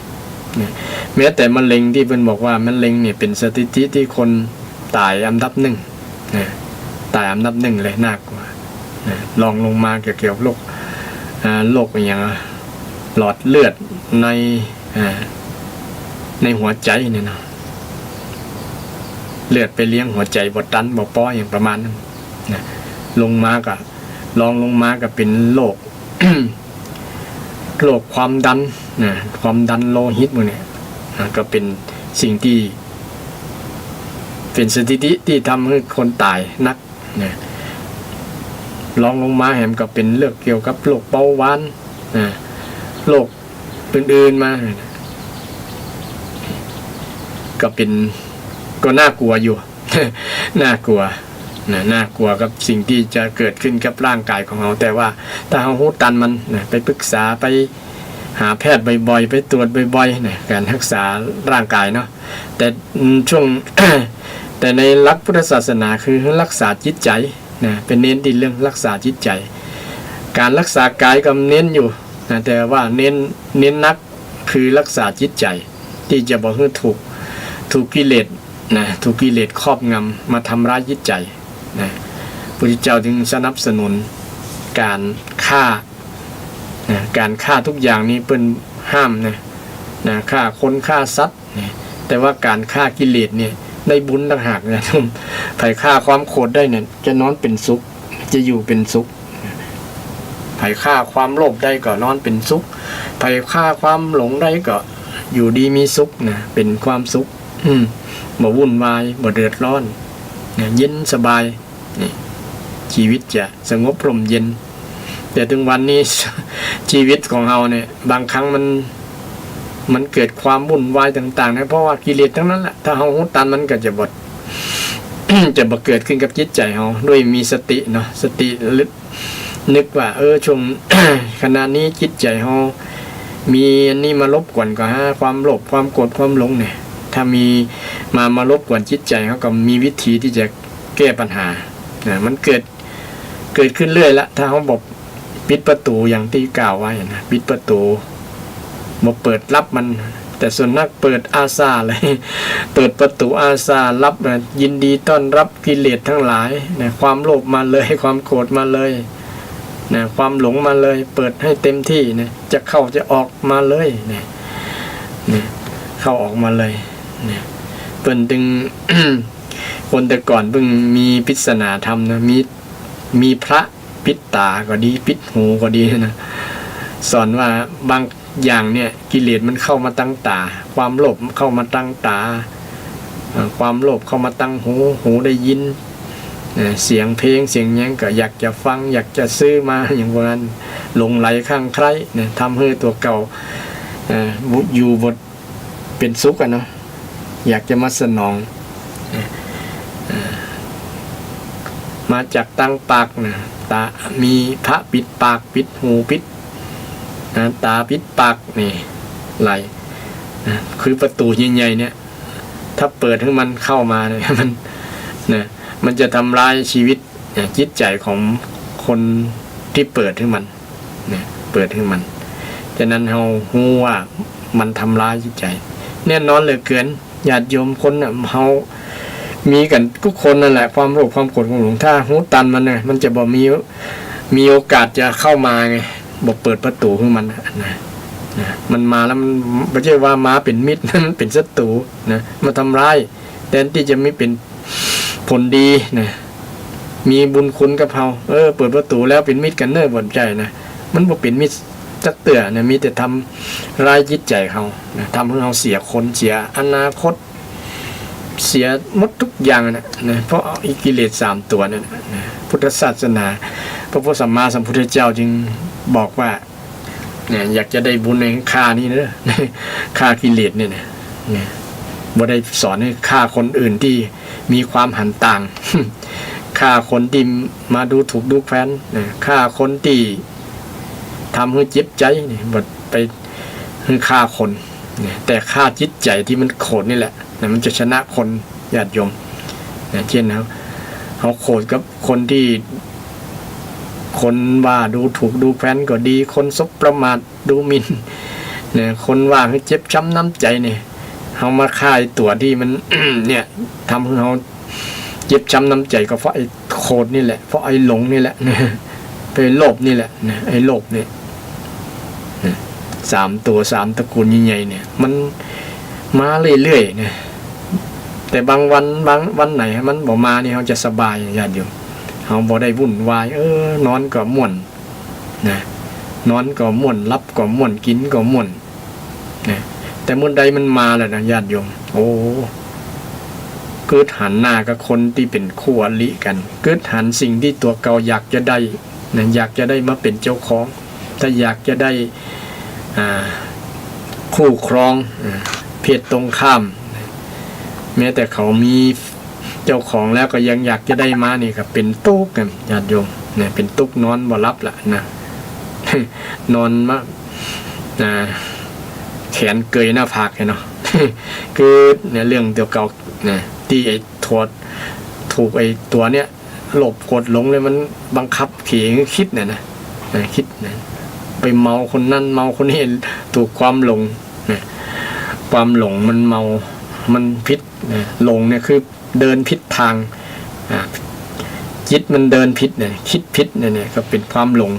Speaker 2: นะแม้แต่มะเร็งที่เพิ่นบอกว่ามะเร็งเนี่ยเป็นสถิติที่คนตายอันดับ1นะตายอันดับ1เลยน่ากลัวนะลองลงมาเกี่ยวกับโรคอย่างหลอดเลือดในหัวใจเนี่ยนะเลือดไปเลี้ยงหัวใจบ่ตันบ่ป้ออย่างประมาณนั้นนะลงมาก็เป็นโรค โรคความดันนะความดันโลหิตพวกนี้ก็เป็นสิ่งที่เป็นสถิติที่ทำให้คนตายนักนะลงมาแหมก็เป็นเรื่องเกี่ยวกับโรคเบาหวานโรคอื่นๆมาก็น่ากลัวอยู่ น่ากลัวกับสิ่งที่จะเกิดขึ้นกับร่างกายของเราแต่ว่าถ้าเราหูตันมันไปปรึกษาไปหาแพทย์บ่อยๆไปตรวจบ่อยๆการรักษาร่างกายเนาะแต่ช่วง แต่ในหลักพุทธศาสนาคือรักษาจิตใจเป็นเน้นที่เรื่องรักษาจิตใจการรักษากายก็เน้นอยู่แต่ว่าเน้นนักคือรักษาจิตใจที่จะบอกให้ถูกกิเลสถูกกิเลสครอบงำมาทำร้ายจิตใจพระพุทธเจ้าจึงสนับสนุนการฆ่าทุกอย่างนี้เป็นห้ามฆ่าคนฆ่าสัตว์แต่ว่าการฆ่ากิเลสเนี่ยได้บุญต่างหากนะทุกไผ่ฆ่าความโกรธได้เนี่ยจะนอนเป็นสุขจะอยู่เป็นสุขไผ่ฆ่าความโลภได้ก็นอนเป็นสุขไผ่ฆ่าความหลงได้ก็อยู่ดีมีสุขเป็นความสุขบ่วุ่นวายบ่เดือดร้อนเย็นสบายนี่ชีวิตจะสงบร่มเย็นแต่ถึงวันนี้ ชีวิตของเราเนี่ยบางครั้งมันเกิดความวุ่นวายต่างๆนะเพราะว่ากิเลสทั้งนั้นแหละถ้าเราหูตันมันก็จะบด จะบ่เกิดขึ้นกับจิตใจเราด้วยมีสติเนาะสตินึกว่าช่วง ขณะนี้จิตใจเรามีอันนี้มารบกวนก็ความโลภความโกรธความหลงเนี่ยถ้ามีมารบกวนจิตใจเขาก็มีวิธีที่จะแก้ปัญหามันเกิดขึ้นเรื่อยละถ้าเขาบอกปิดประตูอย่างที่กล่าวไว้นะปิดประตูบ่เปิดรับมันแต่ส่วนนักเปิดอาซาเลย เปิดประตูอาซารับยินดีต้อนรับกิเลสทั้งหลายความโลภมาเลยความโกรธมาเลยความหลงมาเลยเปิดให้เต็มที่จะเข้าจะออกมาเลยเข้าออกมาเลยเปิ่นจึง คนแต่ก่อนเพิ่งมีปริศนาธรรมนะมีพระปิดตาก็ดีปิดหูก็ดีนะสอนว่าบางอย่างเนี่ยกิเลสมันเข้ามาตั้งตาความโลภเข้ามาตั้งตาความโลภเข้ามาตั้งหูได้ยินเสียงเพลงเสียงหยังก็อยากจะฟังอยากจะซื้อมาอย่างนั้นหลงไหลข้างใครเนี่ยทำให้ตัวเก่าอยู่บทเป็นสุขเนาะอยากจะมาสนองมาจากตั้งปากนะตามีพระปิดปากปิดหูปิดตาปิดปากนี่ไหลคือประตูใหญ่ๆเนี่ยถ้าเปิดให้มันเข้ามาเนี่ยมันจะทำลายชีวิตจิตใจของคนที่เปิดให้มันเปิดให้มันฉะนั้นเราฮู้ว่ามันทำลายจิตใจแน่นอนเหลือเกินญาติโยมคนเรามีกันทุกคนนั่นแหละความโลภความโกรธความหลงถ้าหูตันมันเนี่ยมันจะบ่มีโอกาสจะเข้ามาไงบอกเปิดประตูให้มันนะมันมาแล้วมันไม่ใช่ว่ามาเป็นมิตรมันเป็นศัตรูนะมาทำร้ายแทนที่จะไม่เป็นผลดีนะมีบุญคุณกับเราเปิดประตูแล้วเป็นมิตรกันเนิ่นบนใจนะมันบ่เป็นมิตรจักเตื่อนะมีแต่ทำร้ายจิตใจเขานะทำให้เราเสียคนเสียอนาคตเสียหมดทุกอย่างนะเพราะอิกิเลส3ตัวนั่นนะพุทธศาสนาพระพุทธสัมมาสัมพุทธเจ้าจึงบอกว่าเนี่ยอยากจะได้บุญในฆ่านี่เนอะฆ่ากิเลสเนี่ยบ่ได้สอนให้ฆ่าคนอื่นที่มีความหันต่างฆ่าคนที่มาดูถูกดูแคลนฆ่าคนที่ทำให้เจ็บใจนี่บ่ไปให้ฆ่าคนแต่ฆ่าจิตใจที่มันโกรธนี่แหละมันจะชนะคนญาติโยมเช่นเขาโกรธกับคนที่คนว่าดูถูกดูแคลนก็ดีคนสบประมาทดูหมิ่นคนว่าให้เจ็บช้ำน้ำใจเนี่ยเขามาฆ่าตัวที่มัน เนี่ยทำให้เขาเจ็บช้ำน้ำใจก็เพราะไอ้โกรธนี่แหละเพราะไอ้หลงนี่แหละไปโลภนี่แหละไอ้โลภเนี่ย3 ตัว3 ตระกูลใหญ่ๆเนี่ยมันมาเรื่อยๆเนี่ยแต่บางวันไหนมันบ่มานี่เขาจะสบายญาติโยมเขาบ่ได้วุ่นวายนอนก็ม่วนนอนก็ม่วนรับก็ม่วนกินก็ม่วนแต่เมื่อใดมันมาแล้วนะญาติโยมโอ้เกิดหันหน้ากับคนที่เป็นคู่อริกันเกิดหันสิ่งที่ตัวเก่าอยากจะได้อยากจะได้มาเป็นเจ้าของถ้าอยากจะได้คู่ครองเพศตรงข้ามแม้แต่เขามีเจ้าของแล้วก็ยังอยากจะได้มานี่ครับเป็นตุ๊กกันญาติโยมเป็นตุ๊กนอนบ่รับละนะ นอนมาแขนเกยหน้าผากเนาะ คือเนี่ยเรื่องเดียวเก่าเนี่ยที่ไอ้ถูกไอ้ตัวเนี้ยหลบกดหลงเลยมันบังคับขี่คิดเนี่ยนะคิดนะไปเมาคนนั้นเมาคนนี้ถูกความหลงเนี่ยความหลงมันเมามันพิษหลงเนี่ยคือเดินพิษทางจิตมันเดินพิษเนี่ยคิดพิษเนี่ยก็เป็นความหลง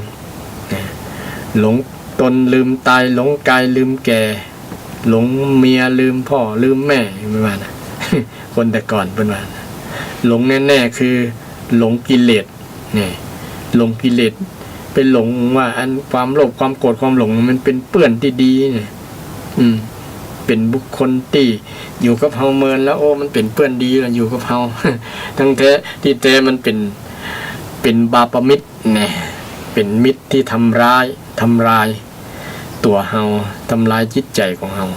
Speaker 2: หลงตนลืมตายหลงกายลืมแก่หลงเมียลืมพ่อลืมแม่ไม่ว่านะ คนแต่ก่อนเป็นว่าหลงแน่ๆคือหลงกิเลสเนี่ยหลงกิเลสไปหลงว่าอันความโลภความโกรธความหลงมันเป็นเปื้อนที่ดีเนี่ยเป็นบุคคลที่อยู่กับเฮาเมินแล้วโอ้มันเป็นเพื่อนดีแล้วอยู่กับเฮา ทั้งแท้ที่แท้มันเป็นบาปมิตรเนี่ยเป็นมิตรที่ทำร้ายตัวเฮาทำลายจิตใจของเฮา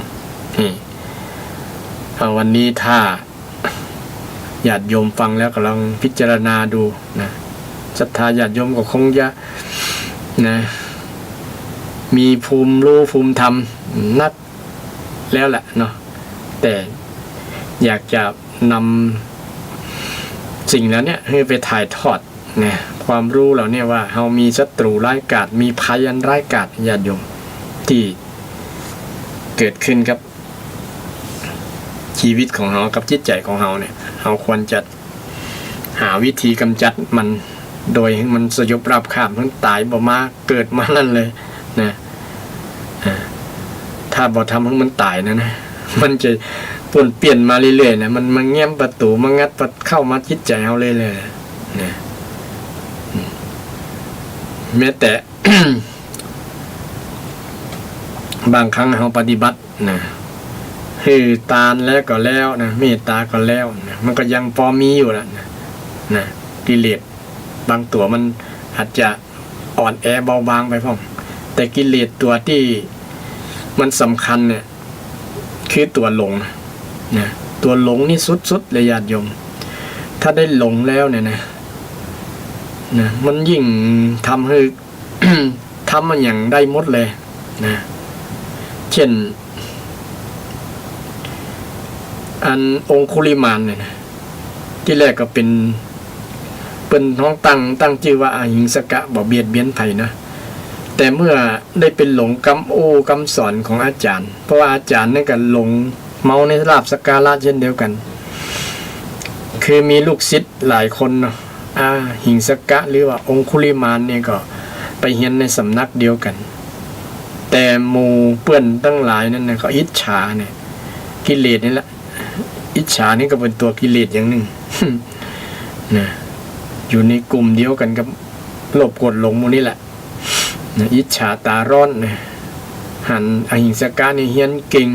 Speaker 2: วันนี้ถ้าญาติโยมฟังแล้วกำลังพิจารณาดูนะศรัทธาญาติโยมก็คงจะนะมีภูมิรู้ภูมิธรรมนักแล้วแหละเนาะแต่อยากจะนำสิ่งนั้นเนี่ยให้ไปถ่ายทอดเนี่ยความรู้เหล่านี้ว่าเรามีศัตรูร้ายกาจมีภัยอันร้ายกาจญาติโยมที่เกิดขึ้นกับชีวิตของเรากับจิตใจของเราเนี่ยเราควรจะหาวิธีกำจัดมันโดยให้มันสยบราบคาบมันตายบ่มาเกิดมานั่นเลยนะถ้าบ่ทำให้มันตายนะมันจะ ป่นเปลี่ยนมาเรื่อยๆนะมันมาแง้มประตูมางัดเข้ามาจิตใจเฮาเรื่อยๆนะแม้แต่ บางครั้งเฮาปฏิบัตินะคือตาลแล้วก็แล้วนะเมตตาก็แล้วนะมันก็ยังพอมีอยู่แล้วนะกิเลสบางตัวมันอาจจะอ่อนแอเบาบางไปพ่องแต่กิเลสตัวที่มันสำคัญเนี่ยคือตัวหลงนะตัวหลงนี่สุดๆเลยญาติโยมถ้าได้หลงแล้วเนี่ยนะมันยิ่งทำให้ ทำมันอย่างได้หมดเลยนะเช่นอันองคุลิมานเนี่ยนะที่แรกก็เป็นท้องตั้งชื่อว่าอหิงสกะบ่เบียดเบียนไผนะแต่เมื่อได้เป็นหลงคำสอนของอาจารย์เพราะว่าอาจารย์นั่นก็หลงเมาในลาภสักการะเช่นเดียวกันคือมีลูกศิษย์หลายคนเนาะหิงสกะหรือว่าองคุลิมานเนี่ยก็ไปเรียนในสำนักเดียวกันแต่หมู่เพื่อนตั้งหลายนั่นนะเขาอิจฉาเนี่ยกิเลสนี่แหละอิจฉานี่ก็เป็นตัวกิเลสอย่างหนึ่ง นะอยู่ในกลุ่มเดียวกันกับโลภโกรธหลงหมู่นี่แหละนะอิจฉาตาร้อนนะหันอหิงสกะนี่เฮียนเก่ง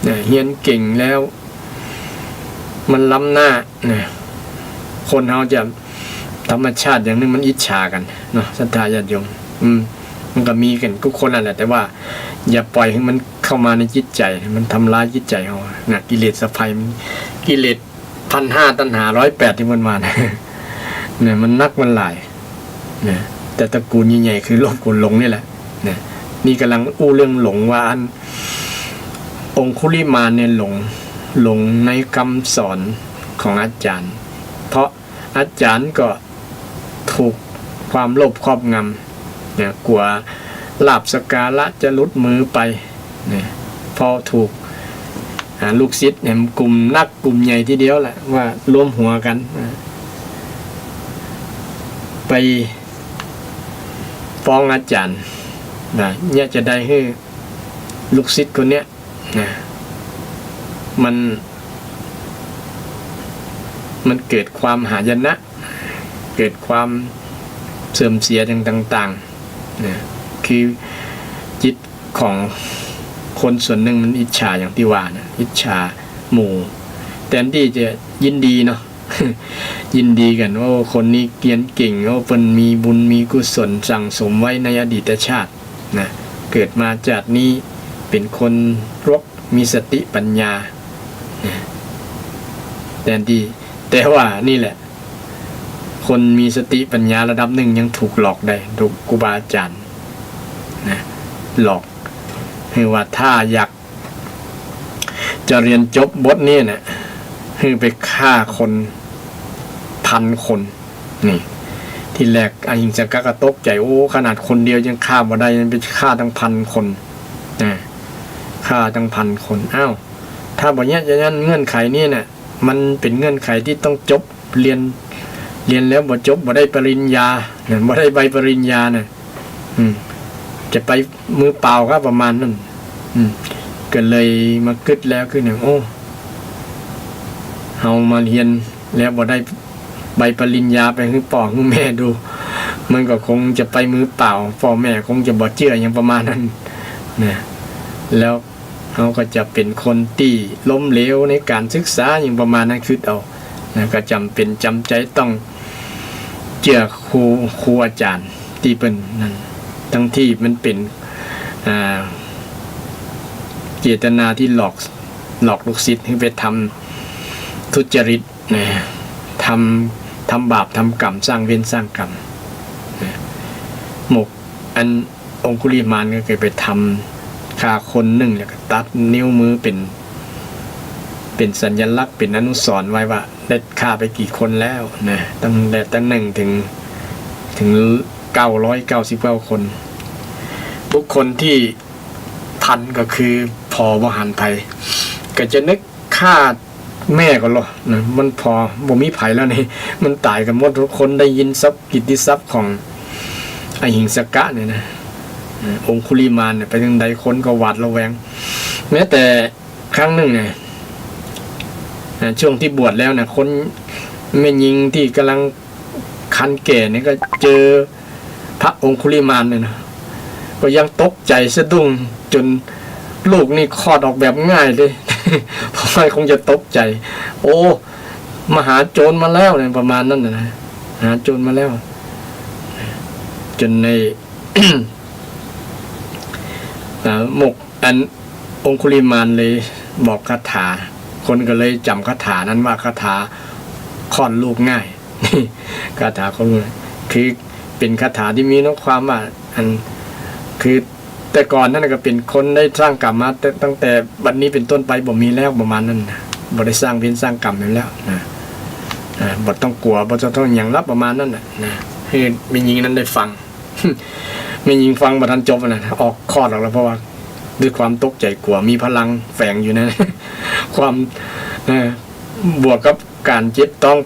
Speaker 2: นะเฮียนเก่งแล้วมันล้ำหน้านะคนเราจะธรรมชาติอย่างนึงมันอิจฉากันเนาะศรัทธาญาติโยมมันก็มีกันทุกคนนั่นแหละแต่ว่าอย่าปล่อยให้มันเข้ามาในจิตใจมันทำร้ายจิตใจเรานะกิเลสสะภัยกิเลส1,500ตัณหา108ที่มันมาเนี่ยมันนักมันหลายเนี่ยแต่ตระกูลใหญ่ๆคือโลภโกรธหลงนี่แหละเนี่ยนี่กำลังอู้เรื่องหลงว่าอันองคุลิมานเนี่ยหลงในคำสอนของอาจารย์เพราะอาจารย์ก็ถูกความโลภครอบงำเนี่ยกลัวลาภสักการะจะหลุดมือไปเนี่ยพอถูกลูกศิษย์เนี่ยกลุ่มนักกลุ่มใหญ่ทีเดียวแหละว่ารวมหัวกันไปฟ้องอาจารย์นะเนี่ยจะได้ให้ลูกศิษย์คนเนี้ยนะมันเกิดความหายนะเกิดความเสื่อมเสียต่างๆนะคือจิตของคนส่วนหนึ่งมันอิจฉาอย่างที่ว่านะอิจฉาหมู่แทนที่จะยินดีเนาะ ยินดีกันว่าคนนี้เรียนเก่งว่าเป็นมีบุญมีกุศลสั่งสมไว้ในอดีตชาตินะเกิดมาจากนี้เป็นคนรกมีสติปัญญาแต่ว่านี่แหละคนมีสติปัญญาระดับหนึ่งยังถูกหลอกได้ถูกครูบาอาจารย์นะหลอกคือว่าถ้าอยากจะเรียนจบบทนี้นะคือไปฆ่าคน1,000 คนนี่ที่แรกอหิงสกะก็ตกใจโอ้ขนาดคนเดียวยังฆ่าบ่ได้ยังไปฆ่าทั้ง1,000 คนฆ่าทั้ง1,000 คนอ้าวถ้าบ่เนี่ยจะนั้นเงื่อนไขนี่น่ะมันเป็นเงื่อนไขที่ต้องจบเรียนแล้วบ่จบบ่ได้ปริญญาบ่ได้ใบปริญญาน่ะจะไปมือเปล่าครับประมาณนั้นก็เลยมาคิดแล้วคือโอ้เฮามาเรียนแล้วบ่ได้ใบปริญญาไปให้พ่อให้แม่ดูมันก็คงจะไปมือเปล่าพ่อแม่คงจะบ่เชื่ออย่างประมาณนั้นนะแล้วเขาก็จะเป็นคนที่ล้มเหลวในการศึกษาอย่างประมาณนั้นคือเอานะก็จำใจต้องเชื่อครูอาจารย์ที่เป็นนั่นทั้งที่มันเป็นเจตนาที่หลอกลูกศิษย์ให้ไปทำทุจริตนะทำบาปทำกรรมสร้างเวรสร้างกรรมหมกอันองคุลิมานก็เคยไปทำฆ่าคนหนึ่งแล้วก็ตัดนิ้วมือเป็นสัญลักษณ์เป็นอนุสรณ์ไว้ว่าได้ฆ่าไปกี่คนแล้วนะตั้งแต่1ถึง999 คนบุคคลที่ทันก็คือพอบ่หันภัยก็จะนึกฆ่าแม่ก็หรอนะมันพอบ่มีภัยแล้วนี่มันตายกันหมดทุกคนได้ยินทรัพย์กิตติทรัพย์ของอหิงสกะเนี่ยนะองคุลิมานเนี่ยไปทางใดคนก็หวาดระแวงแม้แต่ครั้งหนึ่งเนี่ย ช่วงที่บวชแล้วนะคนแม่หญิงที่กำลังคันแก่เนี่ยก็เจอพระองคุลิมานเนี่ยนะก็ยังตกใจสะดุ้งจนลูกนี่คลอดออกแบบง่ายเลย เพราะว่าคงจะตกใจโอ้มหาโจรมาแล้วเนี่ยประมาณนั้นนะมหาโจรมาแล้วจนใน หมกอันองคุลิมานเลยบอกคาถาคนก็เลยจำคาถานั้นว่าคาถาคลอดลูกง่ายนี่คาถาเขาคือเป็นคาถาที่มีความว่าอันคือแต่ก่อนนั่นก็เป็นคนได้สร้างกรรมมาตั้งแต่บัดนี้เป็นต้นไปบ่มีแล้วประมาณนั้นนะบ่ได้สร้างเวรสร้างกรรมแล้วนะบ่ต้องกลัวบ่ต้องอย่างรับประมาณนั้นนะคือมีหญิงนั้นได้ฟัง มีหญิงฟังบ่ทันจบนะออกคลอดออกแล้วเพราะว่าด้วยความตกใจกลัวมีพลังแฝงอยู่นะ ความบวกกับการเจ็บต้อง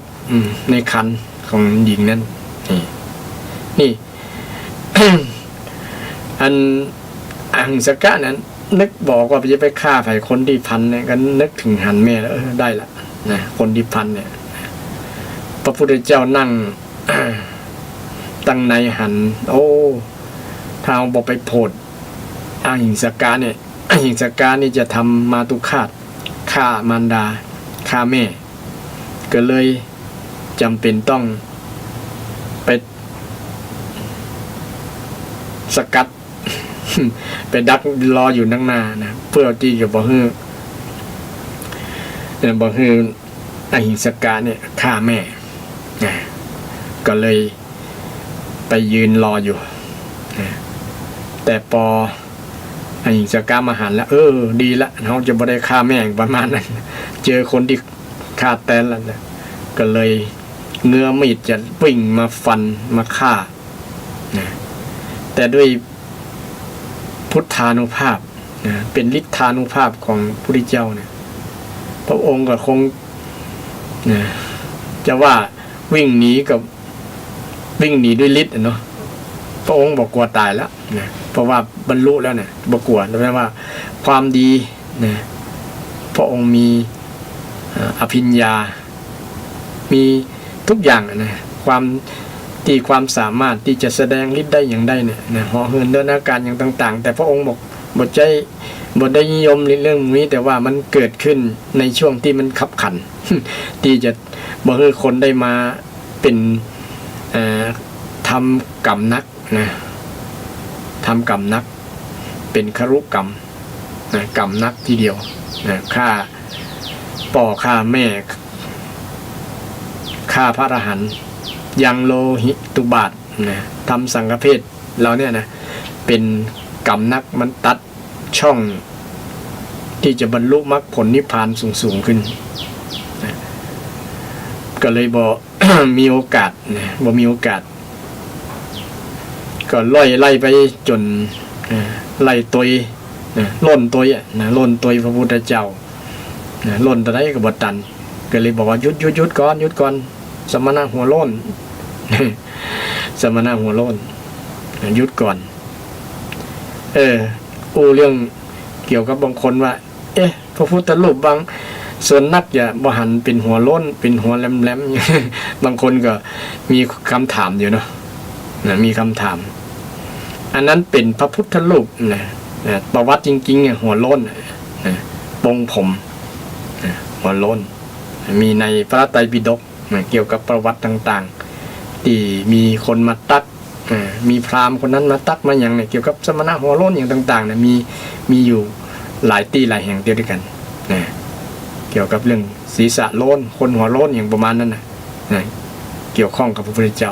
Speaker 2: ในคันของหญิงนั้นนี่ อันอหิงสกะนั้นนึกบอกว่าจะไปฆ่าไผ่คนที่พันเนี่ยก็นึกถึงหันแม่แล้วได้ละนะคนที่พันเนี่ยพระพุทธเจ้านั่ง ตั้งในหันโอ้ถ้าเอาบอกไปโพดอหิงสกะเนี่ยอหิงสกะนี่จะทำมาตุฆาตฆ่ามารดาฆ่าแม่ก็เลยจำเป็นต้องไปสกัด ไปดักรออยู่นั่งหน้านะเพื่อที่จะบอกให้อหิงสกะเนี่ยฆ่าแม่ก็เลยไปยืนรออยู่แต่พออหิงสกะมาหันแล้วดีละเขาจะไม่ได้ฆ่าแม่ประมาณนั้นเจอคนที่ฆ่าแตนแล้วนะก็เลยเงื้อมีดจะวิ่งมาฟันมาฆ่าแต่ด้วยพุทธานุภาพเป็นฤทธานุภาพของพระพุทธเจ้าเนี่ยพระองค์ก็คงจะว่าวิ่งหนีด้วยฤทธิ์เนาะพระองค์บอกกลัวตายแล้วนะเพราะว่าบรรลุแล้วเนี่ยบอกกลัวแปลว่าความดีนะพระองค์มีอภิญญามีทุกอย่างนะความสามารถที่จะแสดงฤทธิ์ได้อย่างใดเนี่ยนะห่อเหินเดินอาการอย่างต่างๆแต่พระองค์บอกบ่ได้นิยมเรื่องนี้แต่ว่ามันเกิดขึ้นในช่วงที่มันขับขัน ที่จะบ่ให้คนได้มาเป็นทำกรรมนักนะทำกรรมนักเป็นครุกรรมนะกรรมนักทีเดียวนะฆ่าพ่อฆ่าแม่ฆ่าพระอรหันต์ยังโลหิตุบาทนะทำสังฆเพศเราเนี่ยนะเป็นกรรมนักมันตัดช่องที่จะบรรลุมรรคผลนิพพานสูงขึ้นนะก็เลยบอก มีโอกาสนะบ่มีโอกาสก็ไล่ไปจนไล่ตัวล้นตัวล้นตัวพระพุทธเจ้าล้นตะไดก็บ่ตันก็เลยบอกว่าหยุดก่อนสมณะหัวโล้น สมณะหัวโล้นหยุดก่อนเรื่องเกี่ยวกับบางคนว่าพระพุทธรูปบางส่วนนักอย่าบ่หันเป็นหัวโล้นเป็นหัวแหลมๆ บางคนก็มีคำถามอยู่เนาะมีคำถามอันนั้นเป็นพระพุทธรูปนะประวัติจริงๆหัวโล้นปงผมหัวโล้นมีในพระไตรปิฎกเกี่ยวกับประวัติต่างๆที่มีคนมาตักมีพราหมณ์คนนั้นมาตักมาอย่างเนี่ยเกี่ยวกับสมณะหัวโล้นอย่างต่างๆเนี่ยมีอยู่หลายที่หลายแห่งเดียวกันนะเกี่ยวกับเรื่องศีรษะโล้นคนหัวโล้นอย่างประมาณนั้นนะเกี่ยวข้องกับพระพุทธเจ้า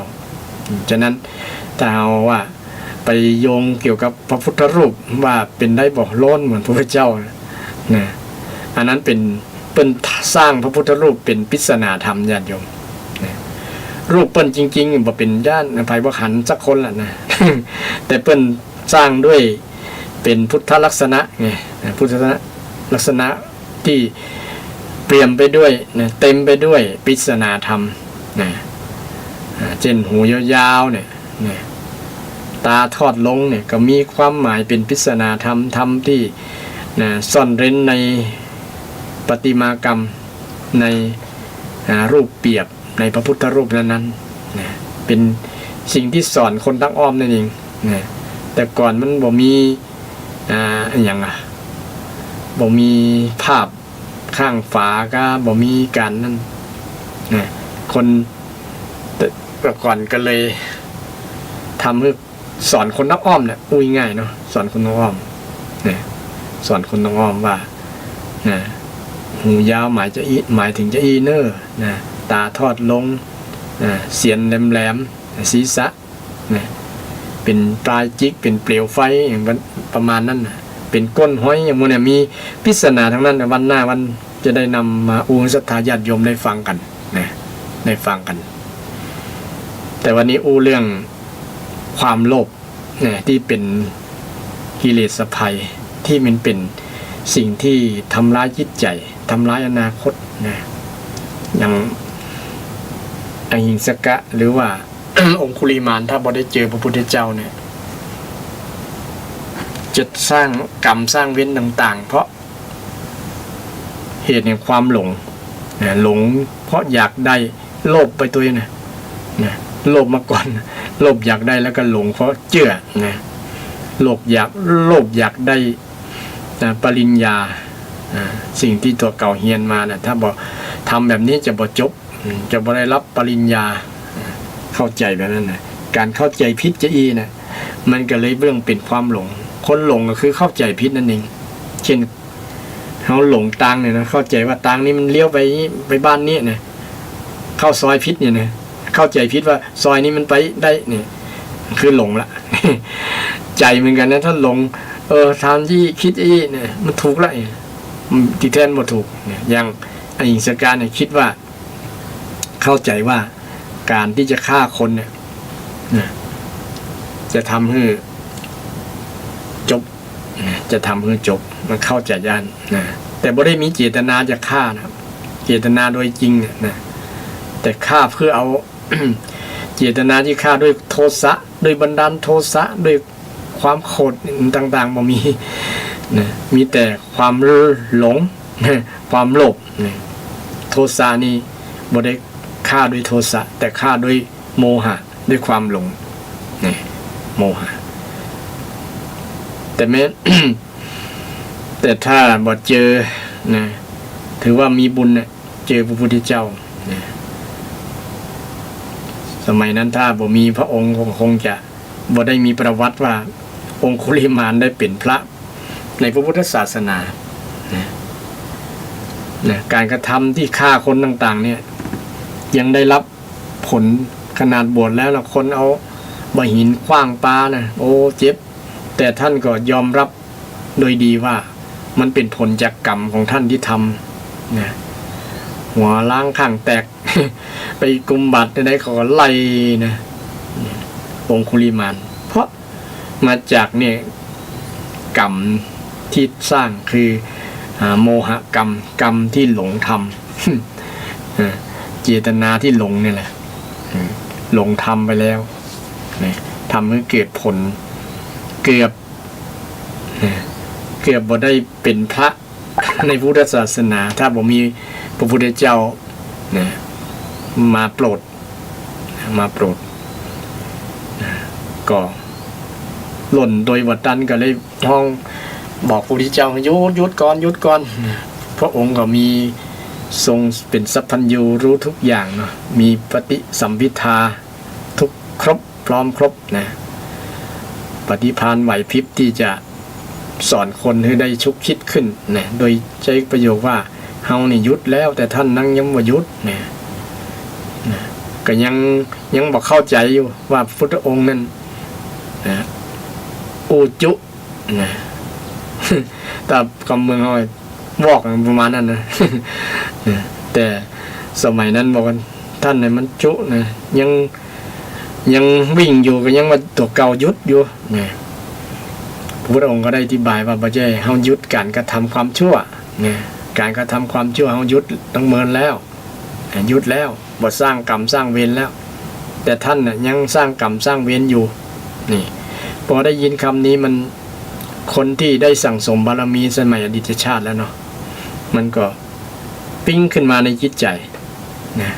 Speaker 2: ฉะนั้นถ้าเอาว่าไปโยงเกี่ยวกับพระพุทธรูปว่าเป็นได้บ่โล้นเหมือนพระพุทธเจ้านะอันนั้นเป็นสร้างพระพุทธรูปเป็นปริศนาธรรมญาติโยมรูปเปิ้นจริงๆบ่เป็นญาติภัยบ่ขันสักคนล่ะนะ แต่เปิ้นสร้างด้วยเป็นพุทธลักษณะไงพุทธลักษณะที่เปี่ยมไปด้วยนะเต็มไปด้วยปริศนาธรรมนะเช่นหูยาวๆเนี่ยตาทอดลงเนี่ยก็มีความหมายเป็นปริศนาธรรมที่นะซ่อนเร้นในประติมากรรม ในรูปเปรียบในพระพุทธรูปนั้นๆนะเป็นสิ่งที่สอนคนทั้งอ้อมนั่นเองนะแต่ก่อนมันบ่มีอย่างบ่มีภาพข้างฝาก็บ่มีการนั่นนะคนแต่ก่อนก็เลยทำให้สอนคนทั้งอ้อมเนี่ยอุ้ยง่ายเนาะสอนคนทั้งอ้อมนะสอนคนทั้งอ้อมว่านะหูยาวหมายถึงจะอีเนอร์นะตาทอดลงนะเสียนแหลมๆศีรษะนะเป็นปลายจิกเป็นเปลวไฟอย่างประมาณนั้นนะเป็นก้นห้อยอย่างมันเนี่ยมีปริศนาทั้งนั้นวันหน้าวันจะได้นำมาอูศรัทธาญาติโยมได้ฟังกันนะได้ฟังกันแต่วันนี้อูเรื่องความโลภนะที่เป็นกิเลสภัยที่มันเป็นสิ่งที่ทำร้ายจิตใจทำร้ายอนาคตนะอย่างอหิงสกะหรือว่า องคุลิมานถ้าบ่ได้เจอพระพุทธเจ้าเนี่ยจะสร้างกรรมสร้างเวรต่างๆเพราะเหตุแห่งความหลงนะหลงเพราะอยากได้โลภไปตัวนะโลภมาก่อนโลภอยากได้แล้วก็หลงเพราะเชื่อนะโลภอยากได้ปริญญาสิ่งที่ตัวเก่าเฮียนมานะถ้าบอกทำแบบนี้จะบ่จบจะบ่ได้รับปริญญาเข้าใจแบบนั้นนะการเข้าใจผิดจะอีนะมันก็เลยเบื้องเป็นความหลงคนหลงก็คือเข้าใจผิดนั่นเองเช่นเขาหลงทางเนี่ยนะเข้าใจว่าทางนี้มันเลี้ยวไปบ้านนี้นะเข้าซอยผิดเนี่ยนะเข้าใจผิดว่าซอยนี้มันไปได้เนี่ยคือหลงละ ใจเหมือนกันนะถ้าหลงทางที่คิดเนี่ยมันถูกละที่แท้บ่ถูกเนี่ยอย่างอหิงสกะเนี่ยคิดว่าเข้าใจว่าการที่จะฆ่าคนเนี่ยจะทำให้จบจะทำให้จบมันเข้าใจย่านนะแต่บ่ได้มีเจตนาจะฆ่านะเจตนาโดยจริงนะแต่ฆ่าเพื่อเอา เจตนาที่ฆ่าด้วยโทสะด้วยบันดาลโทสะด้วยความโกรธต่างๆบ่มีนะมีแต่ความหลงความโลภโทสะนี่บ่ได้ฆ่าด้วยโทสะแต่ฆ่าด้วยโมหะด้วยความหลงนี่โมหะแต่แม้ แต่ถ้าบ่เจอนะถือว่ามีบุญนะเจอพระพุทธเจ้านะสมัยนั้นถ้าบ่มีพระองค์คงจะบ่ได้มีประวัติว่าองคุลิมานได้เป็นพระในพระพุทธศาสนานะการกระทำที่ฆ่าคนต่างๆเนี่ยยังได้รับผลขนาดบวชแล้วนะคนเอาบ่หินขว้างปานะโอ้เจ็บแต่ท่านก็ยอมรับโดยดีว่ามันเป็นผลจากกรรมของท่านที่ทำนะหัวล้างข้างแตก ไปกุมบัตรได้เขาก็ไล่นะองคุลิมานเพราะมาจากเนี่ยกรรมที่สร้างคือโมหกรรมที่หลงทำ เจตนาที่หลงนี่แหละหลงทำไปแล้วทำให้เกิดผลเกือบบ่ได้เป็นพระในพุทธศาสนาถ้าบ่มีพระพุทธเจ้ามาโปรดก็หล่นโดยวัดตันก็เลยท้องบอกพระพุทธเจ้าหยุดก่อนพระองค์ก็มีทรงเป็นสัพพัญญูรู้ทุกอย่างเนาะมีปฏิสัมภิทาทุกครบพร้อมครบนะปฏิภาณไหวพริบที่จะสอนคนให้ได้ชุกคิดขึ้นนะโดยใช้ประโยคว่าเฮานี่หยุดแล้วแต่ท่านนั่งยังบ่หยุดนะก็ยังบ่เข้าใจอยู่ว่าพุทธองค์นั้นนะอุจุนะ แต่คำเมืองเขาบอกประมาณนั้นนะ แต่สมัยนั้นบอกว่าท่านเนี่ยมันจุนะยังวิ่งอยู่ก็ยังว่าตัวเก่ายุดอยู่นะพระพุทธองค์ก็ได้อธิบายว่าบ่ใช่เฮายุดการกระทำความชั่วนะการกระทำความชั่วเฮายุดตั้งเมินแล้วยุดแล้วบ่สร้างกรรมสร้างเวรแล้วแต่ท่านน่ะยังสร้างกรรมสร้างเวรอยู่นี่พอได้ยินคำนี้มันคนที่ได้สั่งสมบารมีสมัยอดีตชาติแล้วเนาะมันก็ ปิ้งขึ้นมาในจิตใจนะ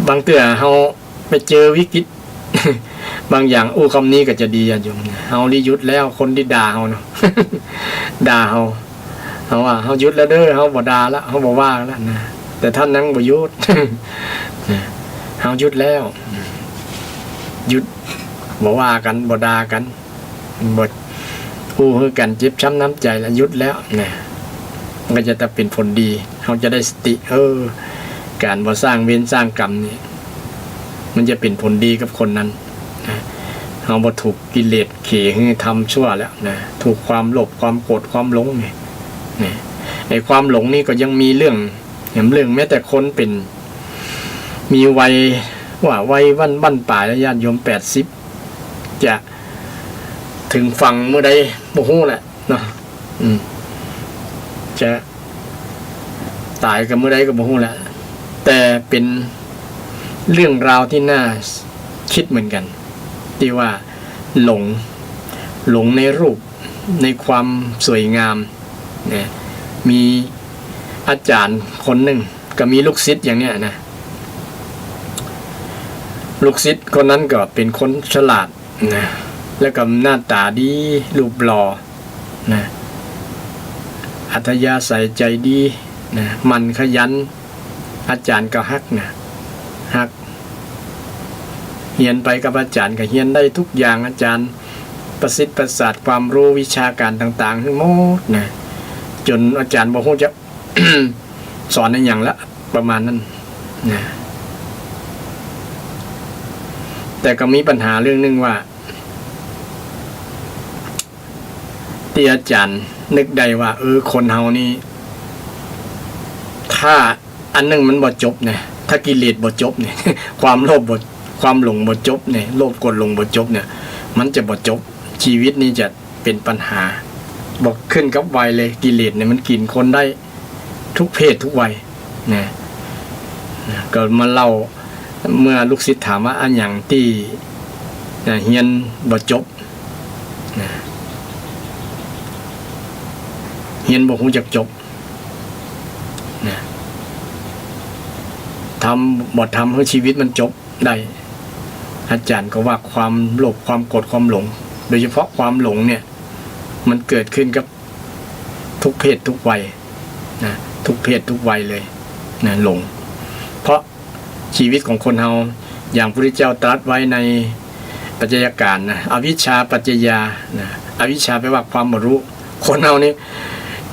Speaker 2: บางเตื่อเฮาไปเจอวิกฤต บางอย่างคำนี้ก็จะดีญาติโยมเฮาลิยุดแล้วคนที่ด่าเฮาเนาะ ด่าเฮาว่าเฮายุดแล้วเด้อเฮาบ่ด่าแล้วเฮาบ่ว่าแล้วนะแต่ท่านนั้นบ่ยุด เฮายุดแล้วยุดบ่ว่ากันบ่ด่ากันบ่คือกันเจ็บช้ำน้ำใจแล้วยุดแล้วนะมันก็จะเป็นผลดีเฮาจะได้สติการบ่สร้างเวรสร้างกรรมนี่มันจะเป็นผลดีกับคนนั้นนะเฮาบ่ถูกกิเลสเขหือทำชั่วแล้วนะถูกความโลภความโกรธความหลงนี่ไอ้ความหลงนี่ก็ยังมีเรื่องแม้แต่คนเป็นมีวัยบั้นปลายแล้วญาติโยม80จะถึงฝั่งเมื่อใดบ่ฮู้แหละเนาะจะตายกับเมื่อใดก็บ่ฮู้แหละแต่เป็นเรื่องราวที่น่าคิดเหมือนกันที่ว่าหลงในรูปในความสวยงามเนี่ยมีอาจารย์คนหนึ่งก็มีลูกศิษย์อย่างเนี้ยนะลูกศิษย์คนนั้นก็เป็นคนฉลาดนะแล้วก็หน้าตาดีรูปหล่อนะอัธยาศัยใจดีนะมันขยันอาจารย์ก็ฮักเฮียนไปกับอาจารย์ก็เฮียนได้ทุกอย่างอาจารย์ประสิทธิ์ประสาทความรู้วิชาการต่างๆทั้งหมดนะจนอาจารย์บอกว่าจะ สอนในอย่างละประมาณนั้นนะแต่ก็มีปัญหาเรื่องนึงว่าที่อาจารย์นึกได้ว่าคนเฮานี่ถ้าอันนึงมันบ่จบเนี่ยถ้ากิเลสบ่จบเนี่ย ความโลภความหลงบ่จบเนี่ยโลภกดหลงบ่จบเนี่ยมันจะบ่จบชีวิตนี้จะเป็นปัญหาบอกขึ้นกับวัยเลยกิเลสเนี่ยมันกินคนได้ทุกเพศทุกวัยนะก็มาเล่าเมื่อลูกศิษย์ถามว่าอันอย่างที่เฮียนบ่จบนะเฮียนบ่ฮู้จักจบนะทำให้ชีวิตมันจบได้อาจารย์ก็ว่าความโลภความโกรธความหลงโดยเฉพาะความหลงเนี่ยมันเกิดขึ้นกับทุกเพศทุกวัยนะทุกเพศทุกวัยเลยนะหลงเพราะชีวิตของคนเฮาอย่างพระพุทธเจ้าตรัสไว้ในปัจจัยการนะอวิชชาปัจจยานะอวิชชาแปลว่าความบ่รู้คนเฮานี่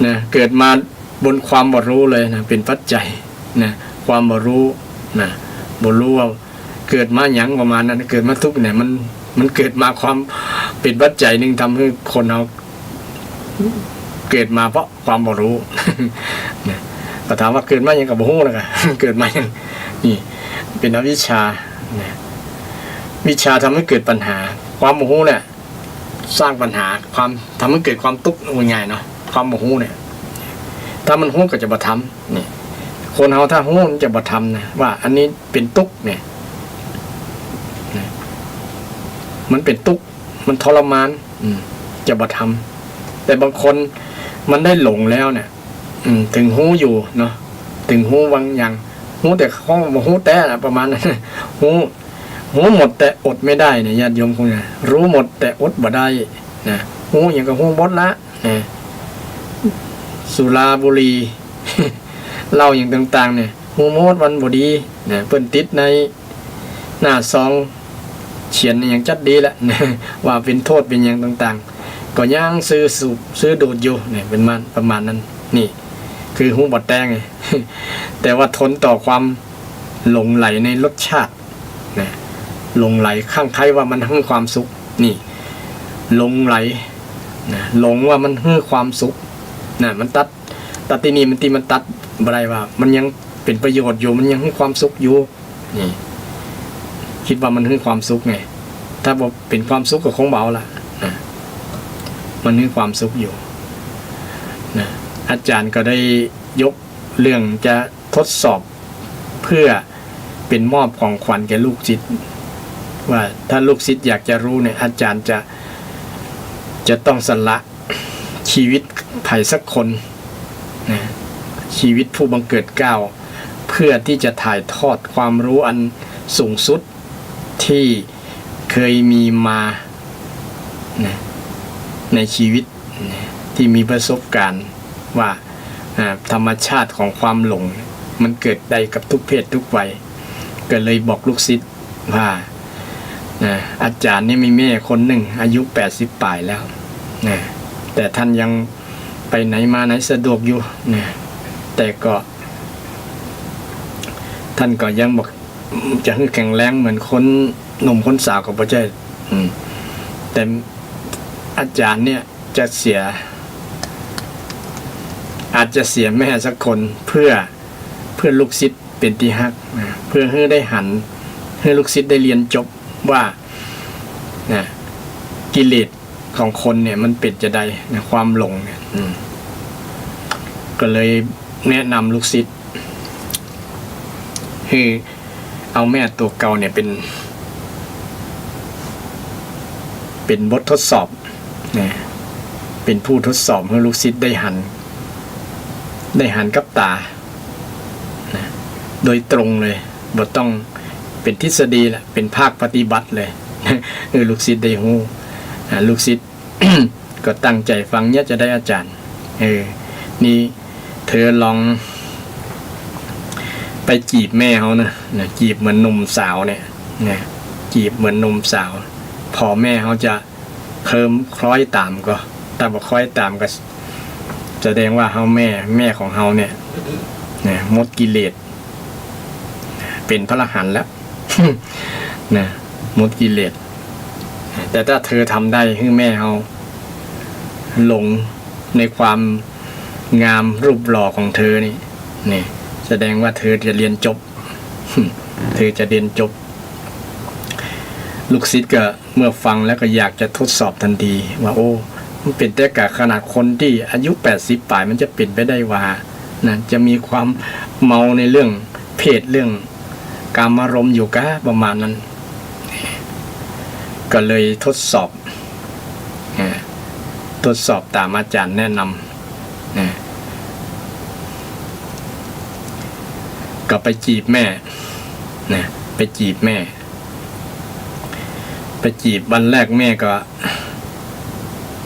Speaker 2: นะเกิดมาบนความบ่รู้เลยนะเป็นปัจจัยนะความบ่รู้นะบ่รู้ว่าเกิดมาหยังประมาณนั้นเกิดมาทุกข์เนี่ยมันเกิดมาความเป็นปัจจัยนึงทำให้คนเฮาเกิดมาเพราะความบ่รู้ นะก็ถามว่าเกิดมาหยังก็บ่ฮู้นะคะ เกิดมาหยังนี่เป็นอวิชชานะวิชาทำให้เกิดปัญหาความโมโหเนี่ยสร้างปัญหาความทำให้เกิดความทุกข์ง่ายๆเนาะความโมโหเนี่ยถ้ามันโหก็จะบ่ทำนี่คนเฮาถ้าโหมันจะบ่ทำนะว่าอันนี้เป็นทุกข์เนี่ยมันเป็นทุกข์มันทรมานจะบ่ทำแต่บางคนมันได้หลงแล้วเนี่ยถึงหูอยู่เนาะถึงหูบางอย่างหูแต่ข้องหูแต่ประมาณนั้นหูหมดแต่อดไม่ได้เนี่ยญาติโยมคงจะรู้หมดแต่อดบ่ได้นะหูอย่างกับหูบดละนะสุราบุหรี่ เหล้าอย่างต่างๆเนี่ยหูหมดวันบ่ดีนะเปิ้นติดในหน้าซองเขียนอย่างจัดดีแล้วนะว่าเป็นโทษเป็นอย่างต่างๆก็ย่างซื้อสูบซื้อดูดอยู่เนี่ยเป็นมันประมาณนั้นนี่คือหูบดแตงไง แต่ว่าทนต่อความหลงไหลในรสชาตินะหลงไหลข้างใครว่ามันให้ความสุขนี่หลงไหลนะหลงว่ามันให้ความสุขนะมันตัดที่นี่มันตัดบ่ได้ว่ามันยังเป็นประโยชน์อยู่มันยังให้ความสุขอยู่นี่คิดว่ามันให้ความสุขไงถ้าบอกเป็นความสุขก็คงเบาละนะมันให้ความสุขอยู่นะอาจารย์ก็ได้ยกเรื่องจะทดสอบเพื่อเป็นมอบของขวัญแก่ลูกศิษย์ว่าถ้าลูกศิษย์อยากจะรู้เนี่ยอาจารย์จะต้องสละชีวิตไผ่สักคนนะ ชีวิตผู้บังเกิดเกล้าเพื่อที่จะถ่ายทอดความรู้อันสูงสุดที่เคยมีมานะในชีวิตนะที่มีประสบการณ์ว่าธรรมชาติของความหลงมันเกิดได้กับทุกเพศทุกวัยก็เลยบอกลูกศิษย์ว่าอาจารย์นี่มีแม่คนหนึ่งอายุ80ปลายแล้วนะแต่ท่านยังไปไหนมาไหนสะดวกอยู่นะแต่ก็ท่านก็ยังบอกจะให้แข็งแรงเหมือนคนหนุ่มคนสาวกับพระเจ้าแต่อาจารย์เนี่ยจะอาจจะเสียแม่สักคนเพื่อลูกศิษย์เป็นที่ฮักนะเพื่อให้ได้หันให้ลูกศิษย์ได้เรียนจบว่านะกิเลสของคนเนี่ยมันเป็นจะได้นะความหลงเนี่ยก็เลยแนะนำลูกศิษย์คือเอาแม่ตัวเก่าเนี่ยเป็นบททดสอบนะเป็นผู้ทดสอบให้ลูกศิษย์ได้หันกับตานะโดยตรงเลยบ่ต้องเป็นทฤษฎีแหละเป็นภาคปฏิบัติเลยลูกศิษย์ได้ฮู้ลูกศิษย์ ก็ตั้งใจฟังเนี่ยจะได้อาจารย์นี่เธอลองไปจีบแม่เขานะจีบเหมือนหนุ่มสาวเนี่ยจีบเหมือนหนุ่มสาวพอแม่เขาจะเคิมคล้อยตามก็แต่บอกคล้อยตามก็แสดงว่าเขาแม่ของเขาเนี่ยหมดกิเลสเป็นพระอรหันต์แล้ว นะหมดกิเลสแต่ถ้าเธอทำได้ให้แม่เขาหลงในความงามรูปหล่อของเธอนี่แสดงว่าเธอจะเรียนจบ เธอจะเรียนจบลูกศิษย์ก็เมื่อฟังแล้วก็อยากจะทดสอบทันทีว่าโอ้มันเป็นแต่กะขนาดคนที่อายุ80ปลายมันจะเป็นไปได้ว่านะจะมีความเมาในเรื่องเพศเรื่องกามารมณ์อยู่กะประมาณนั้นก็เลยทดสอบตามอาจารย์แนะนำก็ไปจีบแม่ไปจีบวันแรกแม่ก็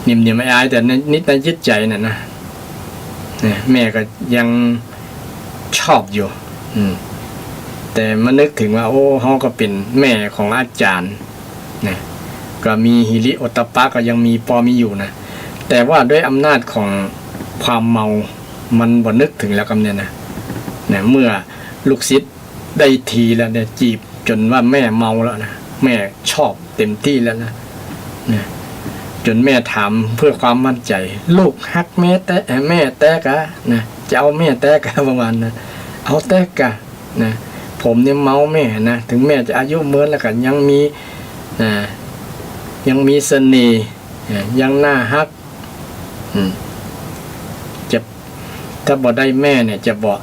Speaker 2: นิ่มๆไม่อายแต่นิดในจิตใจน่ะนะแม่ก็ยังชอบอยู่แต่มานึกถึงว่าโอ้เขาก็เป็นแม่ของอาจารย์นะก็มีหิริโอตตัปปะก็ยังมีพอมีอยู่นะแต่ว่าด้วยอำนาจของความเมามันบ่นึกถึงแล้วกันเนี่ยนะเมื่อลูกศิษย์ได้ทีแล้วเนี่ยจีบจนว่าแม่เมาแล้วนะแม่ชอบเต็มที่แล้วนะจนแม่ถามเพื่อความมั่นใจลูกฮักแม่แต่กะนะจะเอาแม่แต่กะประมาณนั้นเอาแต่กะนะผมเนี่ยเมาแม่นะถึงแม่จะอายุเมินแล้วกันยังมีเสน่ห์ยังน่าฮักจะถ้าบ่ได้แม่เนี่ยจะบ่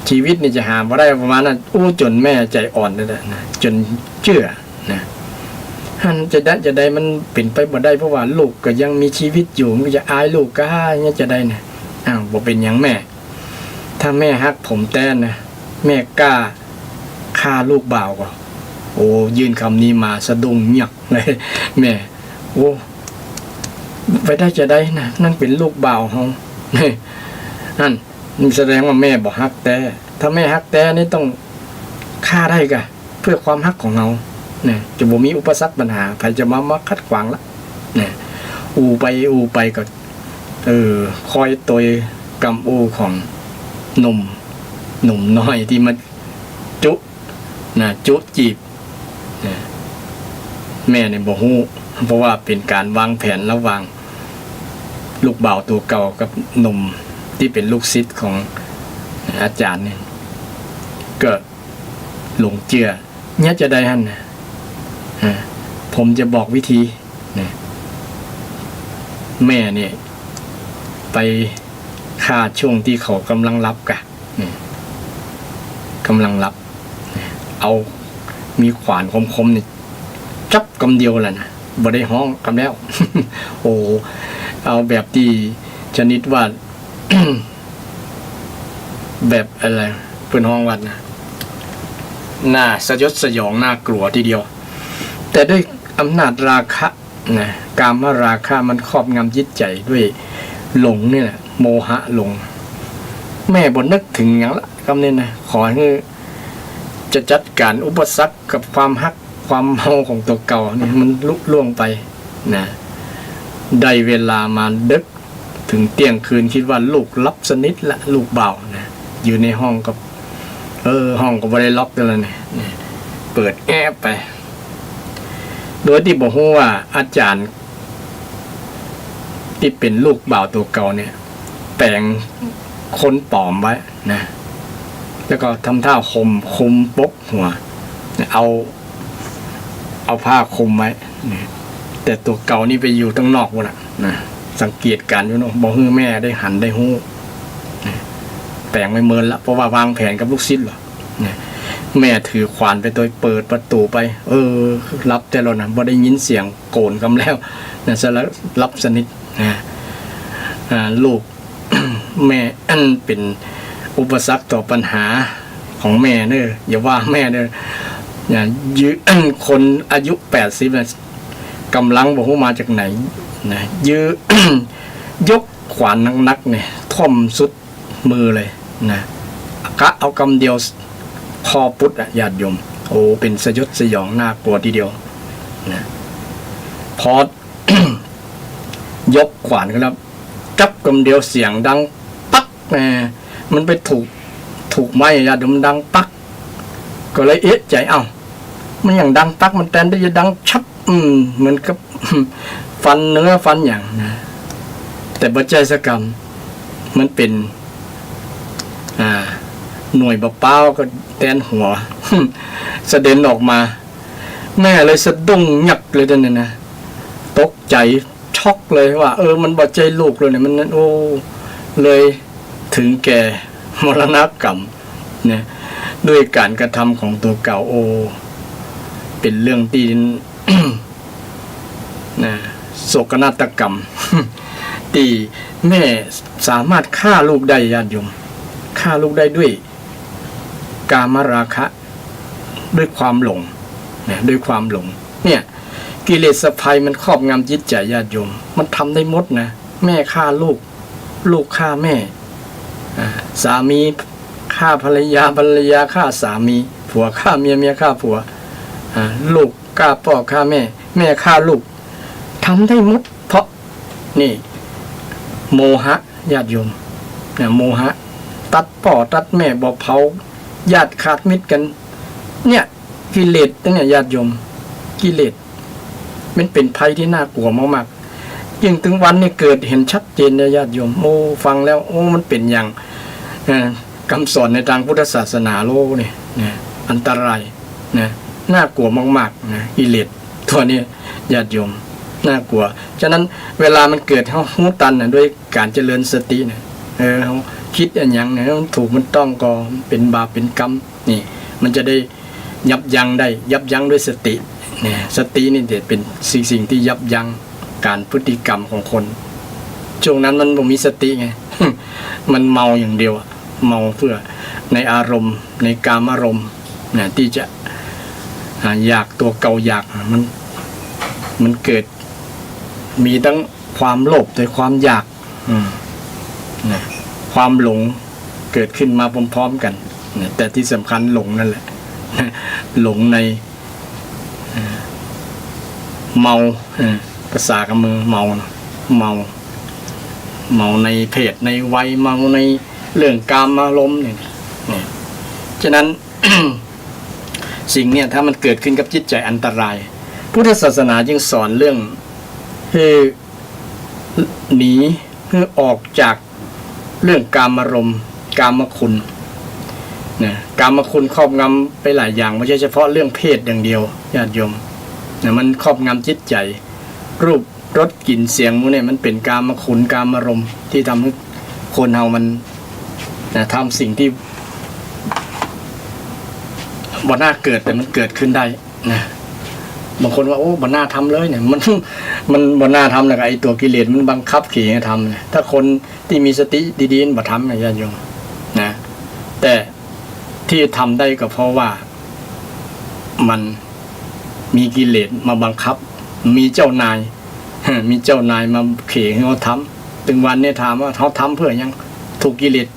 Speaker 2: ชีวิตนี่จะหาบ่ได้ประมาณนั้นจนแม่ใจอ่อนนั่นแหละนะจนเชื่อนะท่านจะได้มันเป็นไปบ่ได้เพราะว่าลูกก็ยังมีชีวิตอยู่มันจะอายลูกก็เนี่ยจะได้นะบ่เป็นอย่างแม่ถ้าแม่ฮักผมแต้นนะแม่กล้าฆ่าลูกบ่าวก็ยื่นคำนี้มาสะดุ้งเงียบเลยแม่ไปได้จะได้นะนั่นเป็นลูกบ่าวเขานั่นแสดงว่าแม่บอกฮักแต่ถ้าแม่ฮักแต่นี่ต้องฆ่าได้กะเพื่อความฮักของเราเนี่ยจะบ่มีอุปสรรคปัญหาใครจะมาคัดขวางละเนี่ยไปก็คอยตัวกำของหนุ่มน้อยที่มาจุจีบแม่เนี่ยบ่ฮู้เพราะว่าเป็นการวางแผนระหว่างลูกบ่าวตัวเก่ากับหนุ่มที่เป็นลูกศิษย์ของอาจารย์เนี่ยก็หลงเชื่อเนี่ยจะได้หั่นนะผมจะบอกวิธีแม่เนี่ยไปฆ่าช่วงที่เขากำลังรับกะกำลังรับเอามีขวานคมๆเนี่ยจับกำเดียวแหละนะบ่ได้ห้องกำแล้ว เอาแบบที่ชนิดว่า แบบอะไรเพื่อนห้องวัดนะน่าสยดสยองน่ากลัวทีเดียว แต่ด้วยอำนาจราคะนะกามราคะมันครอบงำจิตใจด้วยหลงนี่แหละโมหะหลง แม่บ่นึกถึงอย่างละคำนี้นะขอให้จะจัดการอุปสรรคกับความฮักความเมาของตัวเก่านี่มันลุล่วงไปนะได้เวลามาดึกถึงเที่ยงคืนคิดว่าลูกรับสนิทละลูกเบานะอยู่ในห้องกับห้องก็ไม่ได้ล็อกแล้วเนี่ยเปิดแอบไป โดยที่บอกว่าอาจารย์ที่เป็นลูกบ่าวตัวเก่าเนี่ยแปลงคนปลอมไว้นะแล้วก็ทำท่าคุมปกหัวเอาผ้าคุมไว้แต่ตัวเก่านี่ไปอยู่ตั้งนอกวะนะสังเกตการอยู่เนาะบอกให้แม่ได้หันได้หู้แปลงไม่เมินละเพราะว่าวางแผนกับลูกศิษย์หรอแม่ถือขวานไปโดยเปิดประตูไปรับแต่เรานะบ่ได้ยินเสียงโกนกำแล้วนะสแล้วรับสนิทนะลูก แม่อันเป็นอุปสรรคต่อปัญหาของแม่เนอะอย่าว่าแม่เนอะยื้อคนอายุ80นะกำลังบอกว่ามาจากไหนนะยื้อ ยกขวานนักๆเนี่ยท่อมสุดมือเลยนะกะเอากำเดียวพอพุทธญาติโยมโอ้เป็นสยดสยองน่ากลัวทีเดียวนะพอ ยกขวานกันแล้วจับกำเดียวเสียงดังปักมันไปถูกไม้ญาติโยมดังปักก็เลยเอ๊ะใจมันอย่างดังปักมันแทนที่จะดังชับเหมือนกับ ฟันเนื้อฟันอย่างนะแต่ปัจจัยสกรรมมันเป็นหน่วยเปล่าก็แตนหัว เสด็จออกมาแม่เลยสะดุ้งหยักเลยเนี่ยนะตกใจช็อกเลยว่ามันบาดใจลูกเลยเนี่ยมันโอ้เลยถึงแก่มรณกรรมเนี่ยด้วยการกระทำของตัวเก่าโอ้เป็นเรื่องที่ นะโศกนาฏกรรม ที่แม่สามารถฆ่าลูกได้ญาติโยมฆ่าลูกได้ด้วยกามราคะด้วยความหลงเนี่ยด้วยความหลงเนี่ยกิเลสภัยมันครอบงำจิตใจญาติโยมมันทำได้หมดนะแม่ฆ่าลูกลูกฆ่าแม่สามีฆ่าภรรยาภรรยาฆ่าสามีผัวฆ่าเมียเมียฆ่าผัวลูกฆ่าพ่อฆ่าแม่แม่ฆ่าลูกทำได้หมดเพราะนี่โมหะญาติโยมเนี่ยโมหะตัดพ่อตัดแม่บ่เผาญาติขาดมิตรกันเนี่ยกิเลสเนี่ยญาติโยมกิเลสมันเป็นภัยที่น่ากลัวมากๆยิ่งถึงวันนี้เกิดเห็นชัดเจนนะญาติโยมโอ้ฟังแล้วโอ้มันเป็นอย่างคำสอนในทางพุทธศาสนาโลกเนี่ยอันตรายนะน่ากลัวมากๆนะกิเลสตัวนี้ญาติโยมน่ากลัวฉะนั้นเวลามันเกิดเฮาหูตันนะด้วยการเจริญสติเนี่ยเฮาคิดอย่างเนี่ยมันถูกมันต้องก็เป็นบาปเป็นกรรมนี่มันจะได้ยับยั้งได้ยับยั้งด้วยสติเนี่ยสตินี่เด็ดเป็นสิ่งที่ยับยั้งการพฤติกรรมของคนช่วงนั้นมันบ่มีสติไง มันเมาอย่างเดียวเมาเพื่อในอารมณ์ในกามอารมณ์เนี่ยที่จะอยากตัวเก่าอยากมันเกิดมีทั้งความโลภแต่ความอยากนะความหลงเกิดขึ้นมาพร้อมๆกันนะแต่ที่สำคัญหลงนั่นแหละ หลงในเมาภาษากำมือเมาในเพศในวัยเมาในเรื่องกามอารมณ์เนี่ยฉะนั้น สิ่งเนี่ยถ้ามันเกิดขึ้นกับจิตใจอันตรายพุทธศาสนาจึงสอนเรื่องให้หนีให้ออกจากเรื่องกามอารมณ์กามคุณนะกามคุณครอบงำไปหลายอย่างไม่ใช่เฉพาะเรื่องเพศอย่างเดียวญาติโยมนะมันครอบงำจิตใจรูปรสกลิ่นเสียงพวกนี้มันเป็นกามคุณกามอารมณ์ที่ทำให้คนเฮามันนะทำสิ่งที่บ่น่าเกิดแต่มันเกิดขึ้นได้นะ บางคนว่าโอ้บ่น่าทำเลยเนี่ยมันบ่น่าทำนะไอ้ตัวกิเลสมันบังคับขี่ให้ทำนะถ้าคนที่มีสติดีๆบ่ทำนะญาติโยมนะแต่ที่ทำได้ก็เพราะว่ามันมีกิเลสมาบังคับมีเจ้านาย มีเจ้านายมาเขี่ให้เขาทำถึงวันนี้ถามว่าเขาทำเพื่อยังถูกกิเลส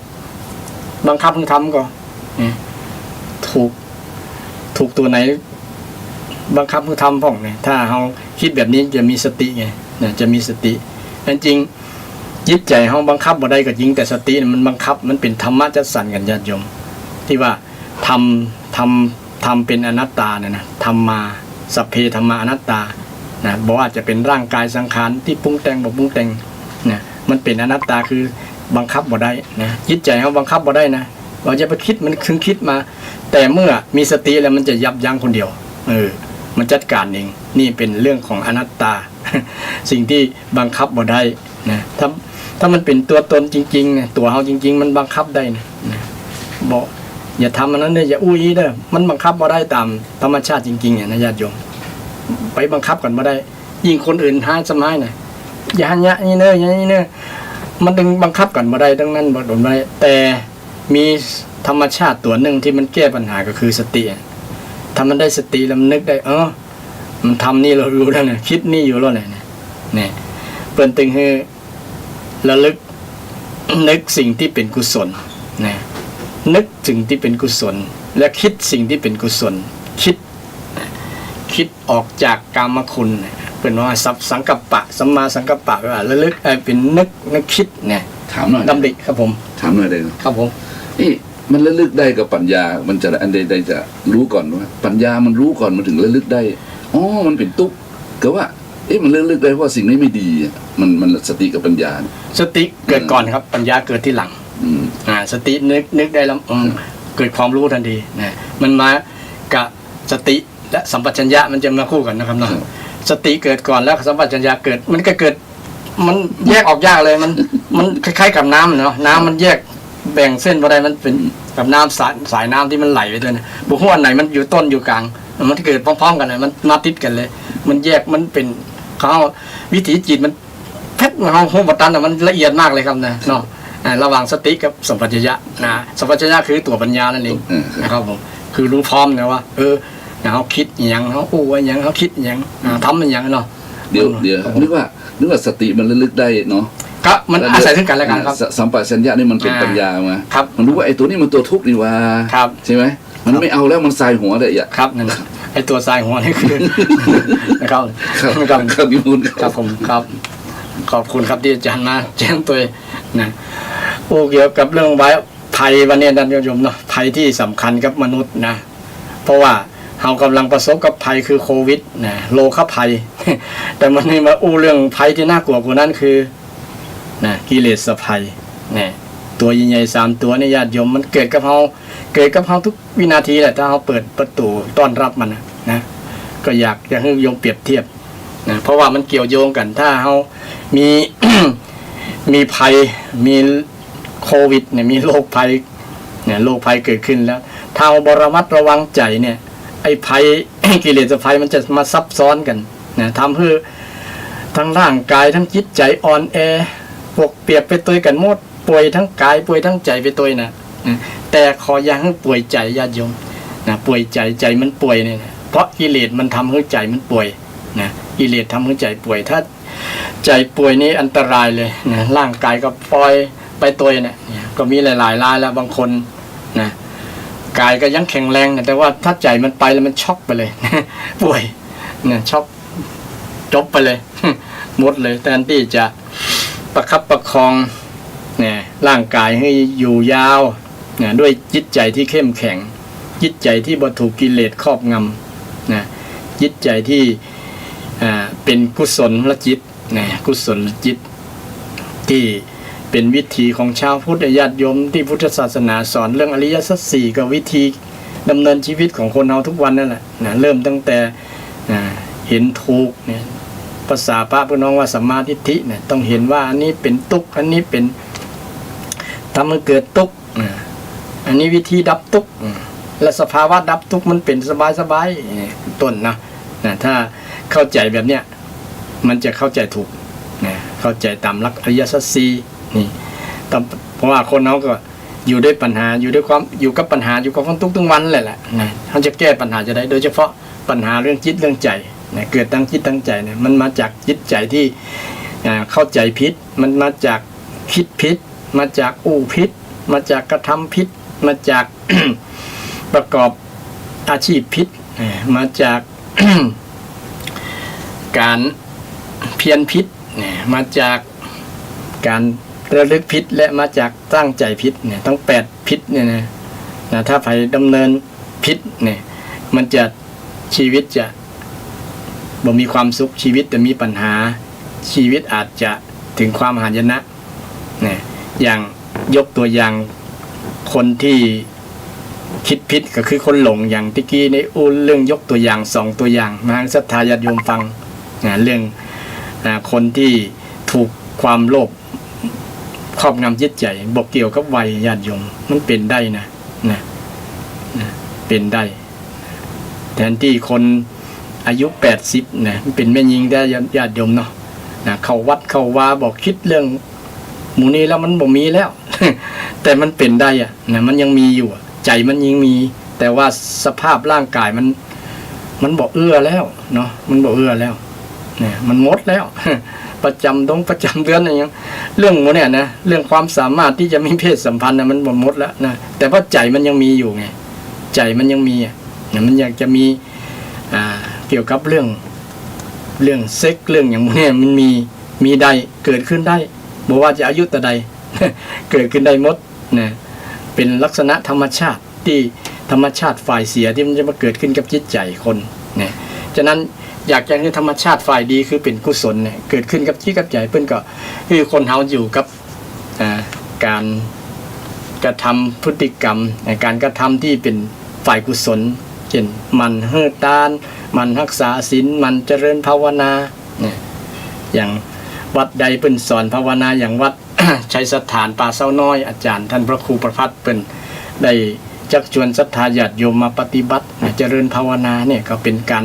Speaker 2: บังคับให้ทำก็ถูกตัวไหนบังคับให้ทำพ่องเนี่ยถ้าเขาคิดแบบนี้จะมีสติไงเนี่ยจะมีสติจริงจิตใจเขาบังคับบ่ได้ก็จริงแต่สติมันบังคับมันเป็นธรรมะจัดสรรกันญาติโยมที่ว่าทำเป็นอนัตตาเนี่ยนะธรรมาสัพเพธรรมาอนัตตานะบอกว่าจะเป็นร่างกายสังขารที่ปรุงแต่งบ่ปรุงแต่งนะมันเป็นอนัตตาคือบังคับบ่ได้นะจิตใจเขาบังคับบ่ได้นะเราจะไปคิดมันคึงคิดมาแต่เมื่อมีสติแล้วมันจะยับยั้งคนเดียวมันจัดการเองนี่เป็นเรื่องของอนัตตา สิ่งที่บังคับบ่ได้นะถ้ามันเป็นตัวตนจริงๆเนี่ยตัวเขาจริงๆมันบังคับได้นะบอกอย่าทำอันนั้นเลยอย่าอุ้ยเด้อมันบังคับบ่ได้ตามธรรมชาติจริงๆเนี่ยนะญาติโยมไปบังคับกันบ่ได้ยิ่งคนอื่นหาสมัยน่ะอย่าหันยะนี่เด้ออย่างนี้เด้อมันดึงบังคับกันบ่ได้ทั้งนั้นบ่โดนบ่ได้แต่มีธรรมชาติตัวหนึ่งที่มันแก้ปัญหาก็คือสติถ้ามันได้สติแล้วมันนึกได้มันทำนี่เรารู้แล้วเนี่ยคิดนี่อยู่แล้วเนี่ยเปิ้นตึงให้ระลึกนึกสิ่งที่เป็นกุศลนะนึกสิ่งที่เป็นกุศลและคิดสิ่งที่เป็นกุศลคิดออกจากกามคุณเป็นว่าสังกัปปะสัมมาสังกัปปะว่าระลึกเป็นนึกคิดเนี่ย
Speaker 1: ถามหน่อย
Speaker 2: ดำริครับผม
Speaker 1: ถามหน่อยเลย
Speaker 2: ครับผม
Speaker 1: นี่มันระลึกได้กับปัญญามันจะอันใดจะรู้ก่อนว่าปัญญามันรู้ก่อนมันถึงระลึกได้มันเป็นตุ๊กก็ว่ามันระลึกได้เพราะสิ่งนี้ไม่ดีมันสติกับปัญญา
Speaker 2: สติเกิดก่อนครับปัญญาเกิดที่หลังสตินึกได้แล้วเกิดความรู้ทันทีนะมันมากับสติและสัมปชัญญะมันจะมาคู่กันนะครับเนาะสติเกิดก่อนแล้วสัมปชัญญะเกิดมันก็เกิดมันแยกออกยากเลยมันคล้ายๆกับน้ำเนาะน้ำมันแยกแบ่งเส้นอะไรมันเป็นกับน้ำสายน้ำที่มันไหลไปด้วยนะบุหัวไหนมันอยู่ต้นอยู่กลางมันเกิดพร้อมๆกันเลยมันมาติดกันเลยมันแยกมันเป็นเขาวิถีจิตมันแพทย์ของหัวบัตตันมันละเอียดมากเลยครับนะเนาะระหว่างสติกับสัมปชัญญะนะสัมปชัญญะคือตัวปัญญานั่นเองนะครับผมคือรู้พร้อมนะว่าเขาคิดอย่างเขาอู้อย่างเขาคิดอย่างทำอย่างเนาะ
Speaker 1: เดี๋ยวนึกว่าสติมันระลึกได้เนาะ
Speaker 2: ก็มันอาศัยซึ่งกันและกันครับ
Speaker 1: สัมปชัญญะนี่มันเป็นปัญญามามันรู้ว่าไอ้ตัวนี้มันตัวทุกข์นี่ว่าใช่ไหมมันไม่เอาแล้วมันสายหัวเลยอ่ะ
Speaker 2: ครับนั่นไอ้ตัวสายหัวนี่คือนะครับ
Speaker 1: ครับพี่บุญ
Speaker 2: ครับผมครับขอบคุณครับที่อาจารย์มาแจ้งตัวนะเกี่ยวกับเรื่องไว้ภัยวันนี้ท่านผู้ชมเนาะภัยที่สำคัญกับมนุษย์นะเพราะว่าเรากำลังประสบกับภัยคือโควิดนะโลกภัยแต่มันนี่มาเรื่องภัยที่น่ากลัวกว่านั้นคือกิเลสภัยเนี่ยตัวใหญ่ๆ3ตัวในญาติโยมมันเกิดกับเราทุกวินาทีแหละถ้าเราเปิดประตูต้อนรับมันนะก็อยากจะให้โยมเปรียบเทียบนะเพราะว่ามันเกี่ยวโยงกันถ้าเรามี มีภัยมีโควิดเนี่ยมีโรคภัยเนี่ยโรคภัยเกิดขึ้นแล้วถ้าเราระมัดระวังใจเนี่ยไอ้ภัย กิเลสภัยมันจะมาซับซ้อนกันนะทำให้ทั้งร่างกายทั้งจิตใจอ่อนแอพวกเปรียบไปตัวกันหมดป่วยทั้งกายป่วยทั้งใจไปตัวนะแต่ขออย่าให้ป่วยใจญาติโยมนะป่วยใจมันป่วยเนี่ยเพราะกิเลสมันทำให้ใจมันป่วยนะกิเลสทำให้ใจป่วยถ้าใจป่วยนี่อันตรายเลยนะร่างกายก็ปล่อยไปตัวเนี่ยก็มีหลายๆรายแล้วบางคนนะกายก็ยังแข็งแรงนะแต่ว่าถ้าใจมันไปแล้วมันช็อกไปเลยป่วยเนี่ยช็อกจบไปเลยหมดเลยแทนที่จะประคับประคองเนี่ยร่างกายให้อยู่ยาวเนี่ยด้วยจิตใจที่เข้มแข็งจิตใจที่บ่ถูกกิเลสครอบงำนะจิตใจที่เป็นกุศลจิตนะกุศลจิตที่เป็นวิธีของชาวพุทธญาติโยมที่พุทธศาสนาสอนเรื่องอริยสัจสี่กับวิธีดำเนินชีวิตของคนเราทุกวันนั่นแหละนะเริ่มตั้งแต่เห็นถูกเนี่ยภาษาพระพี่น้องว่าสัมมาทิฏฐิเนี่ยต้องเห็นว่าอันนี้เป็นทุกข์อันนี้เป็นทำให้เกิดทุกข์อันนี้วิธีดับทุกข์และสภาวะดับทุกข์มันเป็นสบายๆต้นนะ นะถ้าเข้าใจแบบเนี้ยมันจะเข้าใจถูกนะเข้าใจตามหลักอริยสัจสี่นี่เพราะว่าคนเราก็อยู่ด้วยปัญหาอยู่ด้วยความอยู่กับปัญหาอยู่กับความทุกข์ทุกวันแหละนะเขาจะแก้ปัญหาจะได้โดยเฉพาะปัญหาเรื่องจิตเรื่องใจนะเกิดตั้งจิตตั้งใจเนี่ยมันมาจากจิตใจที่เข้าใจผิดมันมาจากคิดผิดมาจากอู้ผิดมาจากกระทำผิดมาจาก ประกอบอาชีพผิดมาจาก การเพียรผิดมาจากการระลึกผิดและมาจากตั้งใจผิดเนี่ยทั้ง8ผิดเนี่ยนะถ้าไปดำเนินผิดเนี่ยมันจะชีวิตจะบ่มีความสุขชีวิตจะมีปัญหาชีวิตอาจจะถึงความหายนะเนี่ยอย่างยกตัวอย่างคนที่คิดผิดก็คือคนหลงอย่างตะกี้ในเรื่องยกตัวอย่าง2ตัวอย่างมาให้ศรัทธาญาติโยมฟังเรื่องคนที่ถูกความโลภครอบงำจิตใจบอกเกี่ยวกับวัยญาติโยมมันเป็นได้นะเป็นได้แทนที่คนอายุ80นะเป็นแม่ยิงได้ญาติโยมเนาะเข้าวัดเข้าวาบอกคิดเรื่องหมู่นี้แล้วมันบ่มีแล้ว แต่มันเป็นได้อ่ะนะมันยังมีอยู่ใจมันยังมีแต่ว่าสภาพร่างกายมันบ่เอื้อแล้วเนาะมันบ่เอื้อแล้วเนี่ยมันหมดแล้ว ประจำเดือนอะไรอย่างเรื่องโมเนี่ยนะเรื่องความสามารถที่จะมีเพศสัมพันธ์นะมันหมดแล้วนะแต่ว่าใจมันยังมีอยู่ไงใจมันยังมีเนี่ยมันอยากจะมีเกี่ยวกับเรื่องเซ็กเรื่องอย่างนี้มันมีได้เกิดขึ้นได้บอกว่าจะอายุแต่ใด เกิดขึ้นได้หมดนะเป็นลักษณะธรรมชาติที่ธรรมชาติฝ่ายเสียที่มันจะมาเกิดขึ้นกับจิตใจคนนะฉะนั้นอยากจะให้ธรรมชาติฝ่ายดีคือเป็นกุศลเนี่ยเกิดขึ้นกับจิตกับใจเพิ่นก็คือคนเฮาอยู่กับการกระทำพฤติกรรมการกระทำที่เป็นฝ่ายกุศลเช่นมันเฮือตานมันรักษาศีลมันเจริญภาวนาเนี่ยอย่างวัดใดเพิ่นสอนภาวนาอย่างวัด ชัยสถานป่าเศร้าน้อยอาจารย์ท่านพระครูประภัตเพิ่นได้ชักชวนศรัทธาญาติโยมมาปฏิบัติเจริญภาวนาเนี่ยก็เป็นการ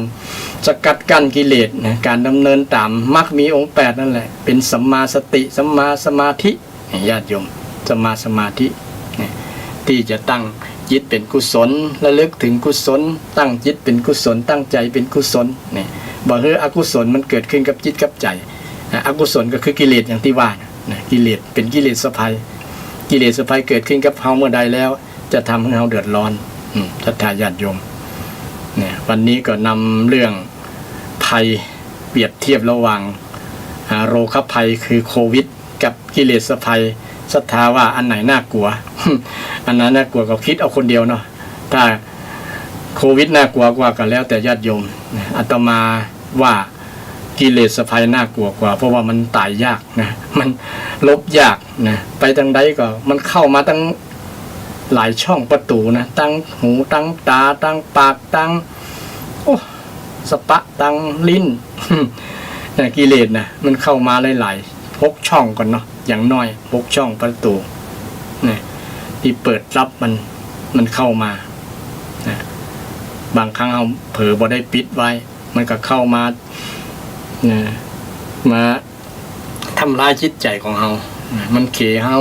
Speaker 2: สกัดกั้นกิเลสนะการดำเนินตามมรรคมีองค์8นั่นแหละเป็นสัมมาสติสัมมาสมาธิญาติโยมสัมมาสมาธิที่จะตั้งจิตเป็นกุศลระลึกถึงกุศลตั้งจิตเป็นกุศลตั้งใจเป็นกุศลเนี่ยบ่ให้อกุศลมันเกิดขึ้นกับจิตกับใจอกุศลก็คือกิเลสอย่างที่ว่านะกิเลสเป็นกิเลสสะภัยกิเลสสะภัยเกิดขึ้นกับเฮาเมื่อใดแล้วจะทำให้เฮาเดือดร้อนศรัทธาญาติโยมเนี่ยวันนี้ก็นำเรื่องภัยเปรียบเทียบระหว่างโรคภัยคือโควิดกับกิเลสภัยศรัทธาว่าอันไหนน่ากลัว อันนั้นน่ากลัวก็คิดเอาคนเดียวเนาะถ้าโควิดน่ากลัวกว่าก็แล้วแต่ญาติโยมอาตมาว่ากิเลสภัยน่ากลัวกว่าเพราะว่ามันตายยากนะมันลบยากนะไปทางใดก็มันเข้ามาตั้งหลายช่องประตูนะตั้งหูตั้งตาตั้งปากตั้งสปะตั้งลิ้น นะกิเลสนะมันเข้ามาหลายๆ6ช่องก่อนเนาะอย่างน้อย6ช่องประตูนะที่เปิดรับมันเข้ามานะบางครั้งเอาเผลอบ่ได้ปิดไว้มันก็เข้ามานะมาทำลายจิตใจของเรามันเขเฮา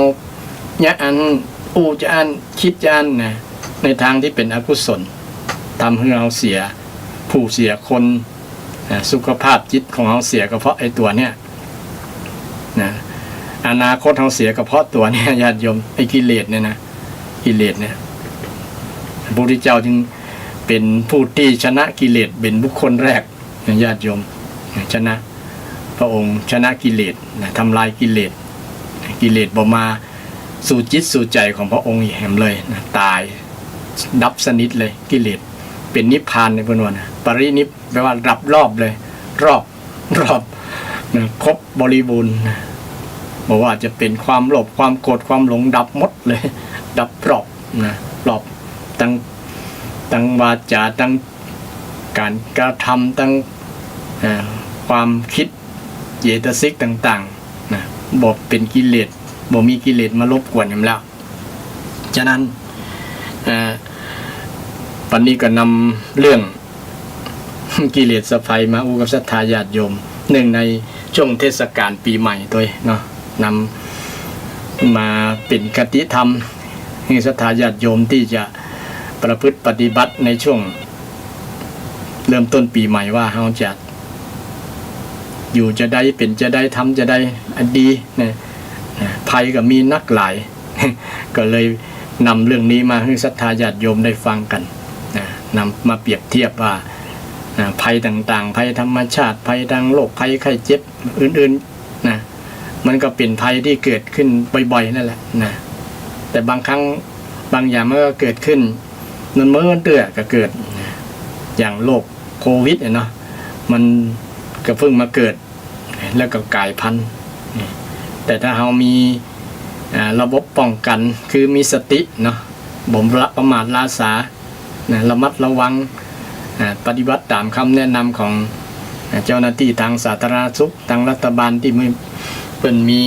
Speaker 2: เนี่ยอันจะอันคิดจะอันนะในทางที่เป็นอกุศลทำให้เราเสียผู้เสียคนสุขภาพจิตของเราเสียก็เพราะไอ้ตัวเนี้ยนะอนาคตเราเสียก็เพราะตัวเนี้ยญาติโยมไอ้กิเลสเนี่ยนะกิเลสเนี่ยพระพุทธเจ้าจึงเป็นผู้ที่ชนะกิเลสเป็นบุคคลแรกญาติโยมชนะพระองค์ชนะกิเลสทำลายกิเลสบ่มาสู่จิตสู่ใจของพระองค์แห่งเลยตายดับสนิทเลยกิเลสเป็นนิพพานในพระนวลปรินิพแปลว่าดับรอบเลยรอบครบบริบูรณ์บอกว่าจะเป็นความโลภความโกรธความหลงดับหมดเลยดับรอบรอบตั้งวาจาตั้งการกระทำตั้งความคิดเจตสิกต่างๆบอกเป็นกิเลสบ่มีกิเลสมารบกวนอย่างแล้วฉะนั้นวันนี้ก็นำเรื่อง กิเลสภัยมาอู้กับศรัทธาญาติโยมหนึ่งในช่วงเทศกาลปีใหม่ด้วยเนาะนำมาเป็นคติธรรมให้ศรัทธาญาติโยมที่จะประพฤติปฏิบัติในช่วงเริ่มต้นปีใหม่ว่าเราจะอยู่จะได้เป็นจะได้ทำจะได้อันดีนะภัยก็มีนักหลาย ก็เลยนำเรื่องนี้มาให้ศรัทธาญาติโยมได้ฟังกันนะนำมาเปรียบเทียบว่าภัยต่างๆภัยธรรมชาติภัยทางโลกภัยไข้เจ็บอื่นๆนะมันก็เป็นภัยที่เกิดขึ้นบ่อยๆนั่นแหละนะแต่บางครั้งบางอย่างมันก็เกิดขึ้นเมื่อเตื้อก็เกิดนะอย่างโรคโควิดเนาะมันก็เพิ่งมาเกิดแล้วก็กลายพันธุ์แต่ถ้าเรามีระบบป้องกันคือมีสติเนาะบ่มละประมาทลาสาระมัดระวังปฏิบัติตามคำแนะนำของเจ้าหน้าที่ทางสาธารณสุขทางรัฐบาลที่เป็นมี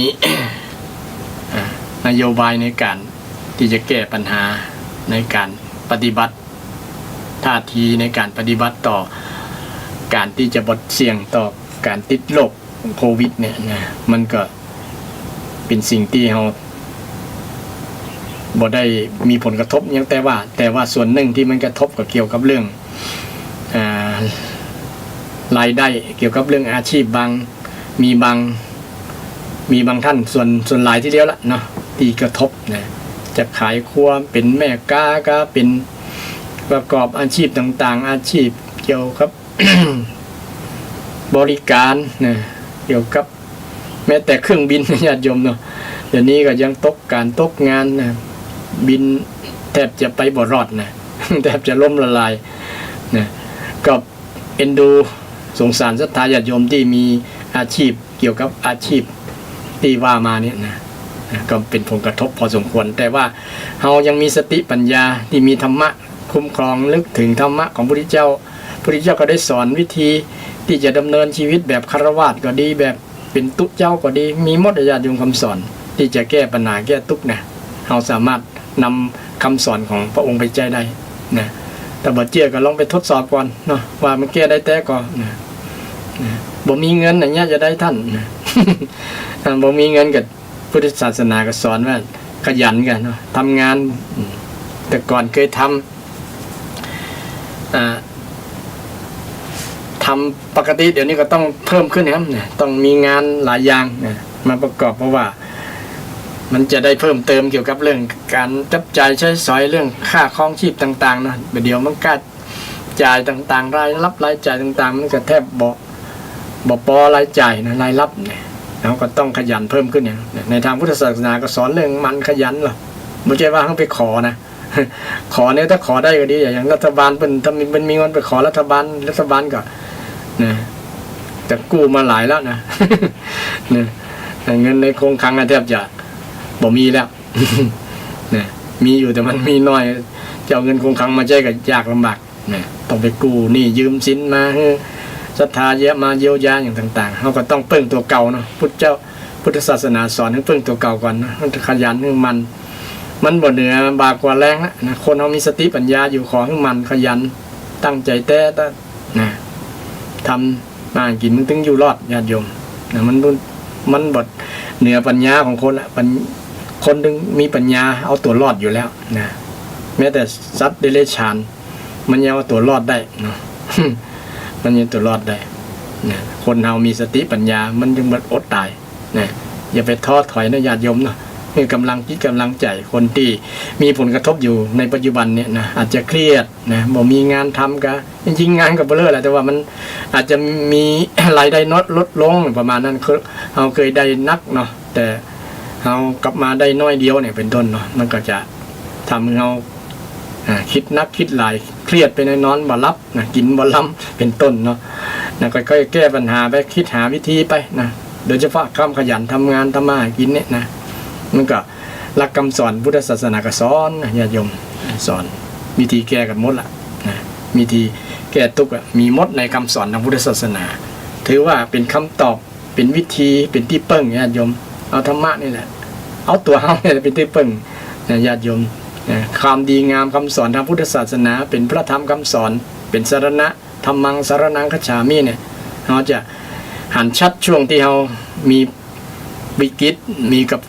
Speaker 2: นโยบายในการที่จะแก้ปัญหาในการปฏิบัติท่าทีในการปฏิบัติต่อการที่จะบดเสี่ยงต่อการติดโรคโควิดเนี่ยนะมันก็เป็นสิ่งที่เราบ่ได้มีผลกระทบยังแต่ว่าส่วนหนึ่งที่มันกระทบก็เกี่ยวกับเรื่องรายได้เกี่ยวกับเรื่องอาชีพมีบางท่านส่วนหลายที่เดียวละเนาะที่กระทบนะจะขายครัวเป็นแม่ค้าก็เป็นประกอบอาชีพต่างๆอาชีพเกี่ยวกับ บริการนะเกี่ยวกับแม้แต่เครื่องบินญาติโยมเนาะเดี๋ยวนี้ก็ยังตกงานนะบินแทบจะไปบ่รอดนะ แทบจะล่มละลายนะก็เอ็นดูสงสารศรัทธาญาติโยมที่มีอาชีพเกี่ยวกับอาชีพที่ว่ามาเนี่ยนะก็เป็นผลกระทบพอสมควรแต่ว่าเรายังมีสติปัญญาที่มีธรรมะคุ้มครองลึกถึงธรรมะของพระพุทธเจ้าก็ได้สอนวิธีที่จะดำเนินชีวิตแบบฆราวาสก็ดีแบบเป็นตุเจ้าก็ดีมีหมดญาติโยมคำสอนที่จะแก้ปัญหาแก้ทุกข์นะเราสามารถนำคำสอนของพระองค์ไปใจได้นะแต่บ่เจี้ยก็ลองไปทดสอบก่อนเนาะว่ามันแก้ได้แต่ก่อนนะบ่มีเงินอย่างเงี้ยจะได้ท่านนะ บ่มีเงินกับพุทธศาสนาก็สอนว่าขยันกันเนาะทำงานแต่ก่อนเคยทำปกติเดี๋ยวนี้ก็ต้องเพิ่มขึ้นนะครับต้องมีงานหลายอย่างมาประกอบเพราะว่ามันจะได้เพิ่มเติมเกี่ยวกับเรื่องการจับจ่ายใช้สอยเรื่องค่าครองชีพต่างๆนะเดี๋ยวมันก็จ่ายต่างๆรายรับรายจ่ายต่างๆมันก็แทบบ่พอรายจ่ายนะรายรับเนี่ยเราก็ต้องขยันเพิ่มขึ้นอย่างในทางพุทธศาสนาก็สอนเรื่องมันขยันหรอไม่ใช่ว่าต้องไปขอนะ ขอเนี่ยถ้าขอได้ก็ดีอย่างรัฐบาลเป็นถ้ามันมีเงินไปขอรัฐบาลก็นะจะกู้มาหลายแล้วนะ นะเงินในโครงคลังแทบจะบ่มีแล้ว นะมีอยู่แต่มันมีน้อยจะเอาเงินคงคลังมาใช้ก็ยากลำบากนะต้องไปกู้นี่ยืมสินมาศรัทธาเยอะมาเยียวยาอย่างต่างๆเขาก็ต้องเพิ่งตัวเก่าเนาะพุทธศาสนาสอนให้เพิ่งตัวเก่าก่อนนะขยันให้มันบ่เหนือบากกว่าแรงนะคนเขามีสติปัญญาอยู่ขอให้มันขยันตั้งใจแต่นะทำมากินมันถึงอยู่รอดญาติโยมนะมันบดเหนือปัญญาของคนละคนถึงมีปัญญาเอาตัวรอดอยู่แล้วนะแม้แต่สัตว์เดรัจฉานมันยังเอาตัวรอดได้เนาะ มันยังตัวรอดได้นะคนเรามีสติปัญญามันจึงอดตายนะอย่าไปท้อถอยนะญาติโยมเนาะคือกำลังคิดกำลังใจคนที่มีผลกระทบอยู่ในปัจจุบันเนี่ยนะอาจจะเครียดนะบ่มีงานทำก็จริงๆงานก็เบลอแหละแต่ว่ามันอาจจะมี รายได้ลดลงประมาณนั้นเราเคยได้นักเนาะแต่เรากลับมาได้น้อยเดียวเนี่ยเป็นต้นเนาะมันก็จะทำให้เราคิดนักคิดหลายเครียดไปนอนบ่หลับนะกินบ่ล้ำเป็นต้นเนาะนะค่อยๆแก้ปัญหาไปคิดหาวิธีไปนะโดยเฉพาะความขยันทำงานทำมาหากินเนี่ยนะมันก็หลักคำสอนพุทธศาสนาก็สอนญาติโยมสอนวิธีแก้กันหมดละนะวิธีแก้ทุกข์มีหมดในคำสอนทางพุทธศาสนาถือว่าเป็นคำตอบเป็นวิธีเป็นที่เปิ้งญาติโยมเอาธรรมะนี่แหละเอาตัวเฮาเนี่ยเป็นที่เปิ้งญาติโยมความดีงามคำสอนทางพุทธศาสนาเป็นพระธรรมคำสอนเป็นสรณะธ ธัมมังสรณังคัจฉามิเนี่ยเราจะหันชัดช่วงที่เรามีวิกฤตมีกับ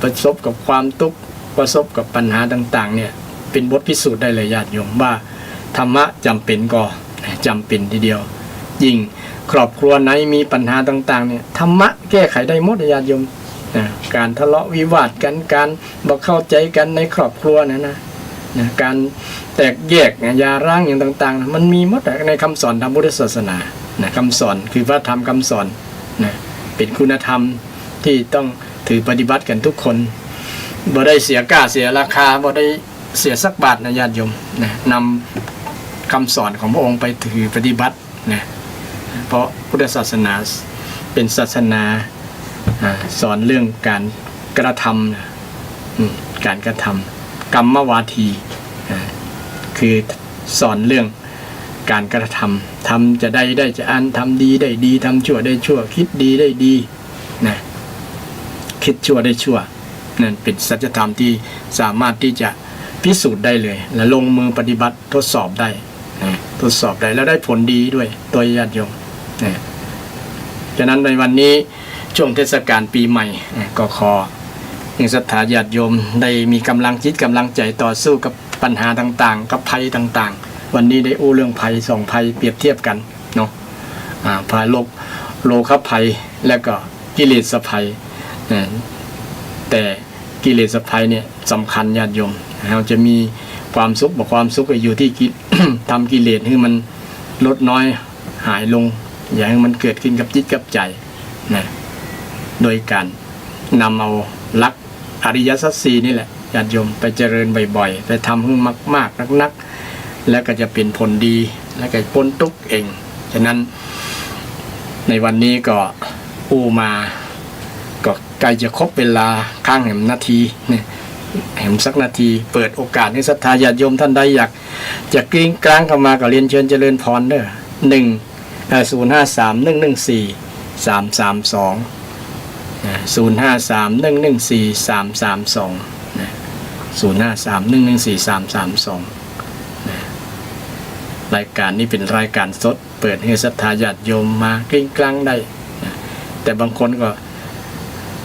Speaker 2: ประสบกับความทุกข์ประสบกับปัญหาต่างๆเนี่ยเป็นบทพิสูจน์ได้เลยญาติโยมว่าธรรมะจำเป็นก็จำเป็นทีเดียวยิ่งครอบครัวไหนมีปัญหาต่างๆเนี่ยธรรมะแก้ไขได้หมดญาติโยมการทะเลาะวิวาทกันการบ่เข้าใจกันในครอบครัวนะการแตกแยกยาร้างอย่างต่างๆมันมีหมดในคำสอนทางพุทธศาสนาคำสอนคือพระธรรมคำสอนเป็นคุณธรรมที่ต้องถือปฏิบัติกันทุกคนบ่ได้เสียค่าเสียราคาบ่ได้เสียสักบาทนะญาติโยมนำคำสอนของพระองค์ไปถือปฏิบัติเพราะพุทธศาสนาเป็นศาสนาสอนเรื่องการกระทำการกระทำกรรมวาทีคือสอนเรื่องการกระทำทำจะได้จะอันทำดีได้ดีทำชั่วได้ชั่วคิดดีได้ดีคิดชั่วได้ชั่วนั่นเป็นสัจธรรมที่สามารถที่จะพิสูจน์ได้เลยและลงมือปฏิบัติทดสอบได้ทดสอบได้แล้วได้ผลดีด้วยตัวญาติโยมฉะนั้นในวันนี้ช่วงเทศกาลปีใหม่ก็ขอให้ศรัทธาญาติโยมได้มีกำลังจิตกำลังใจต่อสู้กับปัญหาต่างๆกับภัยต่างๆวันนี้ได้อู้เรื่องภัยสองภัยเปรียบเทียบกันเนาะภัยโลกภัยและก็กิเลสภัยแต่กิเลสภัยเนี่ยสำคัญญาติโยมเราจะมีความสุขบอกความสุขอยู่ที่ ทำกิเลสให้มันลดน้อยหายลงอย่าให้มันเกิดขึ้นกับจิตกับใจโดยการนำเอาหลักอริยสัจสี่นี่แหละญาติโยมไปเจริญบ่อยๆไปทำให้มากๆนักๆแล้วก็จะเป็นผลดีและก็พ้นทุกข์เองฉะนั้นในวันนี้ก็อู้มาก็ใกล้จะครบเวลาข้างแห่งนาทีแห่งสักนาทีเปิดโอกาสให้ศรัทธาญาติโยมท่านใดอยากจะกลิ้งกลางเข้ามาก็เรียนเชิญเจริญพรเด้อ053-114-332 053-114-332 รายการนี้เป็นรายการสดเปิดให้ศรัทธาญาติโยมมากลิ้งกลางได้แต่บางคนก็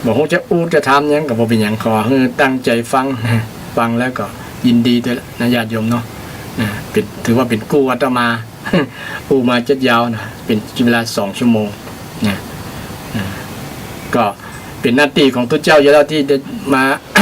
Speaker 2: บอกว่าจะทำยังกับเป็นอย่างขอให้ตั้งใจฟังฟังแล้วก็ยินดีด้วยนะญาติโยมเนาะเป็นถือว่าเป็นกู้อาตมากู้มาจัดยาวนะเป็นเวลา2 ชั่วโมงก็เป็นหน้าที่ของทุกเจ้าอยู่แล้วที่จะมา